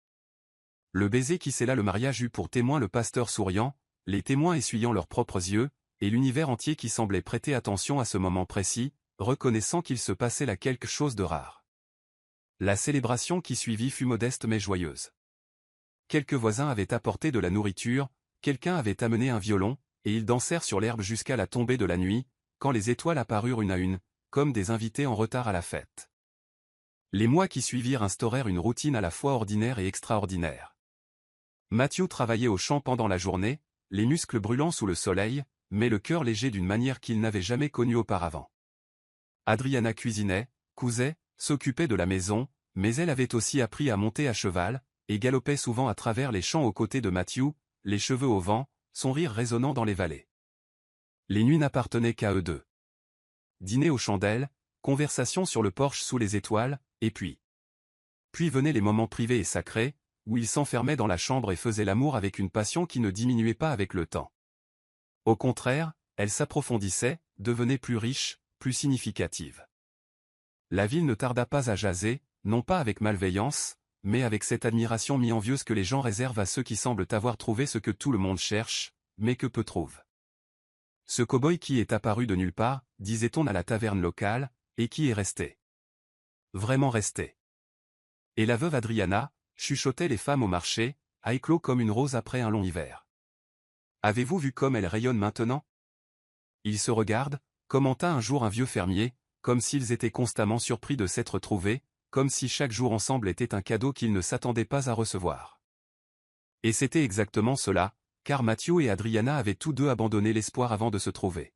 A: Le baiser qui scella le mariage eut pour témoin le pasteur souriant, les témoins essuyant leurs propres yeux, et l'univers entier qui semblait prêter attention à ce moment précis, reconnaissant qu'il se passait là quelque chose de rare. La célébration qui suivit fut modeste mais joyeuse. quelques voisins avaient apporté de la nourriture, quelqu'un avait amené un violon, et ils dansèrent sur l'herbe jusqu'à la tombée de la nuit, quand les étoiles apparurent une à une, comme des invités en retard à la fête. Les mois qui suivirent instaurèrent une routine à la fois ordinaire et extraordinaire. Matthew travaillait au champ pendant la journée, les muscles brûlants sous le soleil, mais le cœur léger d'une manière qu'il n'avait jamais connue auparavant. Adriana cuisinait, cousait, s'occupait de la maison, mais elle avait aussi appris à monter à cheval, et galopait souvent à travers les champs aux côtés de Matthew, les cheveux au vent, son rire résonnant dans les vallées. Les nuits n'appartenaient qu'à eux deux. Dîner aux chandelles, conversation sur le porche sous les étoiles, et puis venaient les moments privés et sacrés, où ils s'enfermaient dans la chambre et faisaient l'amour avec une passion qui ne diminuait pas avec le temps. Au contraire, elle s'approfondissait, devenait plus riche, plus significative. La ville ne tarda pas à jaser, non pas avec malveillance, mais avec cette admiration mi-envieuse que les gens réservent à ceux qui semblent avoir trouvé ce que tout le monde cherche, mais que peu trouvent. Ce cow-boy qui est apparu de nulle part, disait-on à la taverne locale, et qui est resté. Vraiment resté. Et la veuve Adriana, chuchotaient les femmes au marché, a éclos comme une rose après un long hiver. Avez-vous vu comme elle rayonne maintenant? Ils se regardent, commenta un jour un vieux fermier, comme s'ils étaient constamment surpris de s'être trouvés, comme si chaque jour ensemble était un cadeau qu'ils ne s'attendaient pas à recevoir. Et c'était exactement cela, car Matthew et Adriana avaient tous deux abandonné l'espoir avant de se trouver.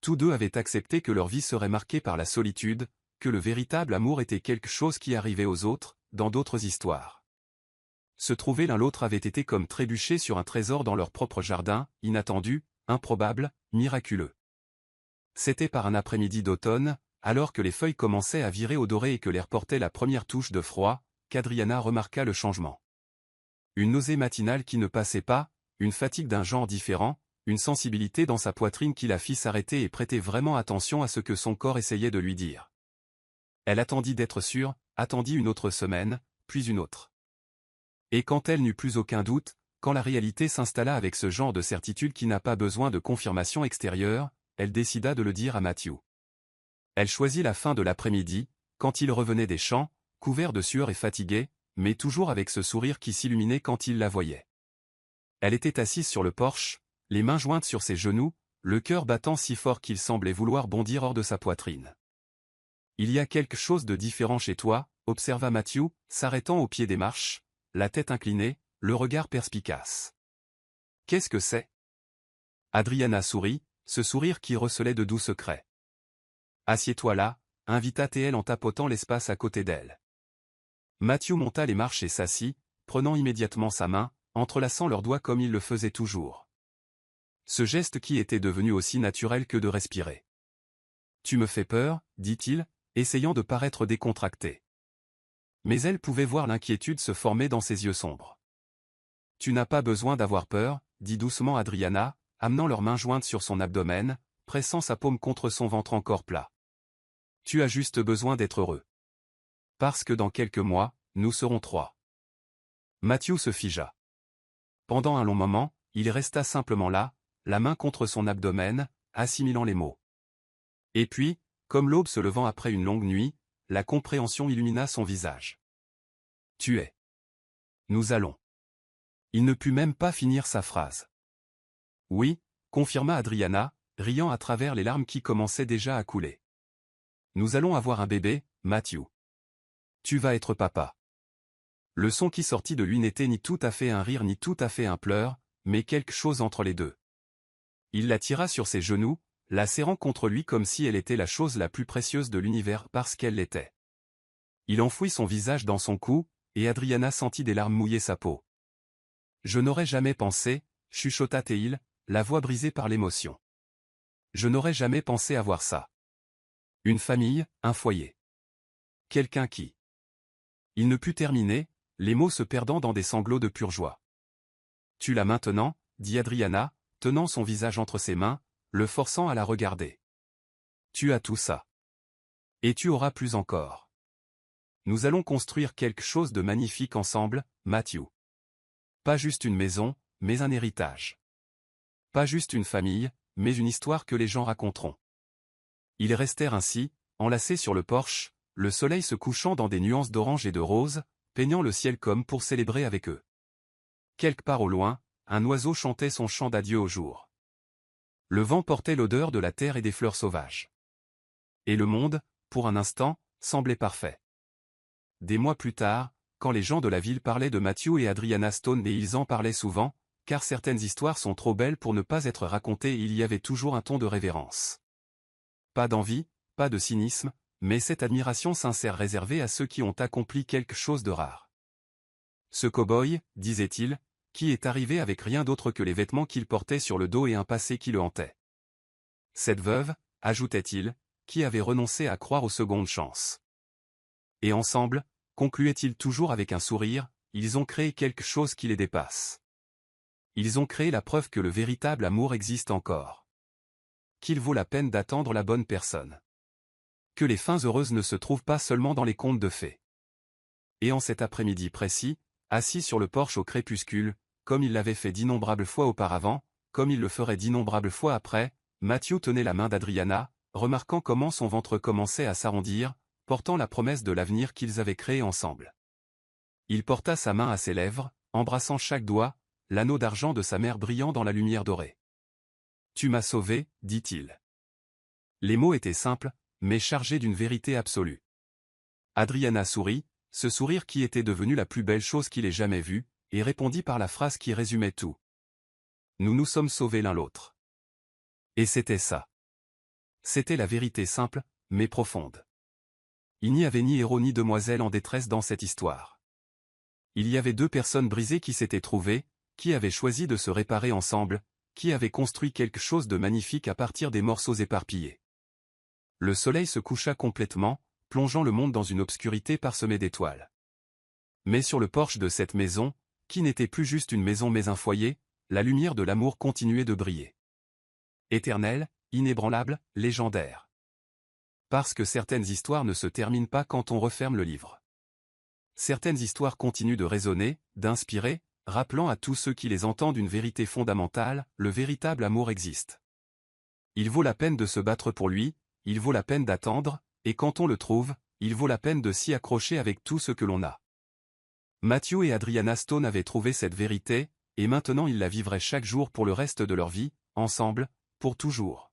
A: Tous deux avaient accepté que leur vie serait marquée par la solitude, que le véritable amour était quelque chose qui arrivait aux autres, dans d'autres histoires. Se trouver l'un l'autre avait été comme trébucher sur un trésor dans leur propre jardin, inattendu, improbable, miraculeux. C'était par un après-midi d'automne, alors que les feuilles commençaient à virer au doré et que l'air portait la première touche de froid, qu'Adriana remarqua le changement. Une nausée matinale qui ne passait pas, une fatigue d'un genre différent, une sensibilité dans sa poitrine qui la fit s'arrêter et prêter vraiment attention à ce que son corps essayait de lui dire. Elle attendit d'être sûre, attendit une autre semaine, puis une autre. Et quand elle n'eut plus aucun doute, quand la réalité s'installa avec ce genre de certitude qui n'a pas besoin de confirmation extérieure, elle décida de le dire à Matthew. Elle choisit la fin de l'après-midi, quand il revenait des champs, couvert de sueur et fatigué, mais toujours avec ce sourire qui s'illuminait quand il la voyait. Elle était assise sur le porche, les mains jointes sur ses genoux, le cœur battant si fort qu'il semblait vouloir bondir hors de sa poitrine. « Il y a quelque chose de différent chez toi, » observa Matthew, s'arrêtant au pied des marches, la tête inclinée, le regard perspicace. « Qu'est-ce que c'est » Adriana sourit, ce sourire qui recelait de doux secrets. « Assieds-toi là, » invita TL en tapotant l'espace à côté d'elle. Matthew monta les marches et s'assit, prenant immédiatement sa main, entrelaçant leurs doigts comme il le faisait toujours. Ce geste qui était devenu aussi naturel que de respirer. « Tu me fais peur, » dit-il, essayant de paraître décontracté. Mais elle pouvait voir l'inquiétude se former dans ses yeux sombres. « Tu n'as pas besoin d'avoir peur, » dit doucement Adriana, amenant leurs mains jointes sur son abdomen, pressant sa paume contre son ventre encore plat. « Tu as juste besoin d'être heureux. Parce que dans quelques mois, nous serons trois. » Matthew se figea. Pendant un long moment, il resta simplement là, la main contre son abdomen, assimilant les mots. Et puis, comme l'aube se levant après une longue nuit, la compréhension illumina son visage. « Tu es. Nous allons. » Il ne put même pas finir sa phrase. « Oui, » confirma Adriana, riant à travers les larmes qui commençaient déjà à couler. « Nous allons avoir un bébé, Matthew. Tu vas être papa. » Le son qui sortit de lui n'était ni tout à fait un rire ni tout à fait un pleur, mais quelque chose entre les deux. Il la tira sur ses genoux, la serrant contre lui comme si elle était la chose la plus précieuse de l'univers parce qu'elle l'était. Il enfouit son visage dans son cou, et Adriana sentit des larmes mouiller sa peau. « Je n'aurais jamais pensé, » chuchota Théil, la voix brisée par l'émotion. « Je n'aurais jamais pensé avoir ça. Une famille, un foyer. Quelqu'un qui... » Il ne put terminer, les mots se perdant dans des sanglots de pure joie. « Tu l'as maintenant, » dit Adriana, tenant son visage entre ses mains, le forçant à la regarder. « Tu as tout ça. Et tu auras plus encore. Nous allons construire quelque chose de magnifique ensemble, Matthew. Pas juste une maison, mais un héritage. Pas juste une famille, mais une histoire que les gens raconteront. » Ils restèrent ainsi, enlacés sur le porche, le soleil se couchant dans des nuances d'orange et de rose, peignant le ciel comme pour célébrer avec eux. quelque part au loin, un oiseau chantait son chant d'adieu au jour. Le vent portait l'odeur de la terre et des fleurs sauvages. Et le monde, pour un instant, semblait parfait. Des mois plus tard, quand les gens de la ville parlaient de Matthew et Adriana Stone et ils en parlaient souvent, car certaines histoires sont trop belles pour ne pas être racontées, il y avait toujours un ton de révérence. Pas d'envie, pas de cynisme, mais cette admiration sincère réservée à ceux qui ont accompli quelque chose de rare. Ce cow-boy, disait-il, qui est arrivé avec rien d'autre que les vêtements qu'il portait sur le dos et un passé qui le hantait. Cette veuve, ajoutait-il, qui avait renoncé à croire aux secondes chances. Et ensemble, concluait-il toujours avec un sourire, ils ont créé quelque chose qui les dépasse. Ils ont créé la preuve que le véritable amour existe encore. Qu'il vaut la peine d'attendre la bonne personne. Que les fins heureuses ne se trouvent pas seulement dans les contes de fées. Et en cet après-midi précis, assis sur le porche au crépuscule, comme il l'avait fait d'innombrables fois auparavant, comme il le ferait d'innombrables fois après, Matthew tenait la main d'Adriana, remarquant comment son ventre commençait à s'arrondir, portant la promesse de l'avenir qu'ils avaient créé ensemble. Il porta sa main à ses lèvres, embrassant chaque doigt, l'anneau d'argent de sa mère brillant dans la lumière dorée. « Tu m'as sauvé, dit-il. » Les mots étaient simples, mais chargés d'une vérité absolue. Adriana sourit, ce sourire qui était devenu la plus belle chose qu'il ait jamais vue, et répondit par la phrase qui résumait tout. « Nous nous sommes sauvés l'un l'autre. » Et c'était ça. C'était la vérité simple, mais profonde. Il n'y avait ni héros ni demoiselle en détresse dans cette histoire. Il y avait deux personnes brisées qui s'étaient trouvées, qui avaient choisi de se réparer ensemble, qui avaient construit quelque chose de magnifique à partir des morceaux éparpillés. Le soleil se coucha complètement, plongeant le monde dans une obscurité parsemée d'étoiles. Mais sur le porche de cette maison, qui n'était plus juste une maison mais un foyer, la lumière de l'amour continuait de briller. Éternelle, inébranlable, légendaire. Parce que certaines histoires ne se terminent pas quand on referme le livre. Certaines histoires continuent de résonner, d'inspirer, rappelant à tous ceux qui les entendent une vérité fondamentale, le véritable amour existe. Il vaut la peine de se battre pour lui, il vaut la peine d'attendre, et quand on le trouve, il vaut la peine de s'y accrocher avec tout ce que l'on a. Matthew et Adriana Stone avaient trouvé cette vérité, et maintenant ils la vivraient chaque jour pour le reste de leur vie, ensemble, pour toujours.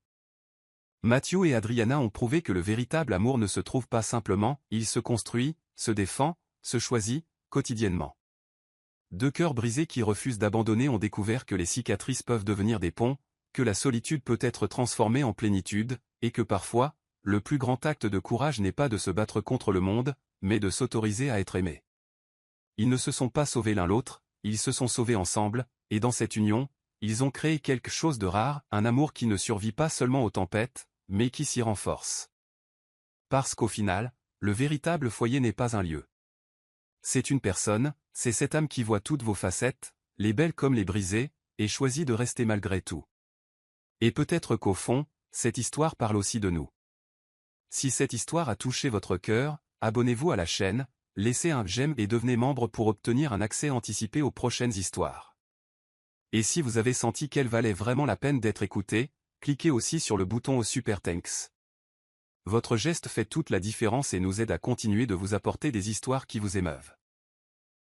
A: Matthew et Adriana ont prouvé que le véritable amour ne se trouve pas simplement, il se construit, se défend, se choisit, quotidiennement. Deux cœurs brisés qui refusent d'abandonner ont découvert que les cicatrices peuvent devenir des ponts, que la solitude peut être transformée en plénitude, et que parfois, le plus grand acte de courage n'est pas de se battre contre le monde, mais de s'autoriser à être aimé. Ils ne se sont pas sauvés l'un l'autre, ils se sont sauvés ensemble, et dans cette union, ils ont créé quelque chose de rare, un amour qui ne survit pas seulement aux tempêtes, mais qui s'y renforce. Parce qu'au final, le véritable foyer n'est pas un lieu. C'est une personne, c'est cette âme qui voit toutes vos facettes, les belles comme les brisées, et choisit de rester malgré tout. Et peut-être qu'au fond, cette histoire parle aussi de nous. Si cette histoire a touché votre cœur, abonnez-vous à la chaîne, laissez un j'aime et devenez membre pour obtenir un accès anticipé aux prochaines histoires. Et si vous avez senti qu'elle valait vraiment la peine d'être écoutée, cliquez aussi sur le bouton au Super Thanks. Votre geste fait toute la différence et nous aide à continuer de vous apporter des histoires qui vous émeuvent.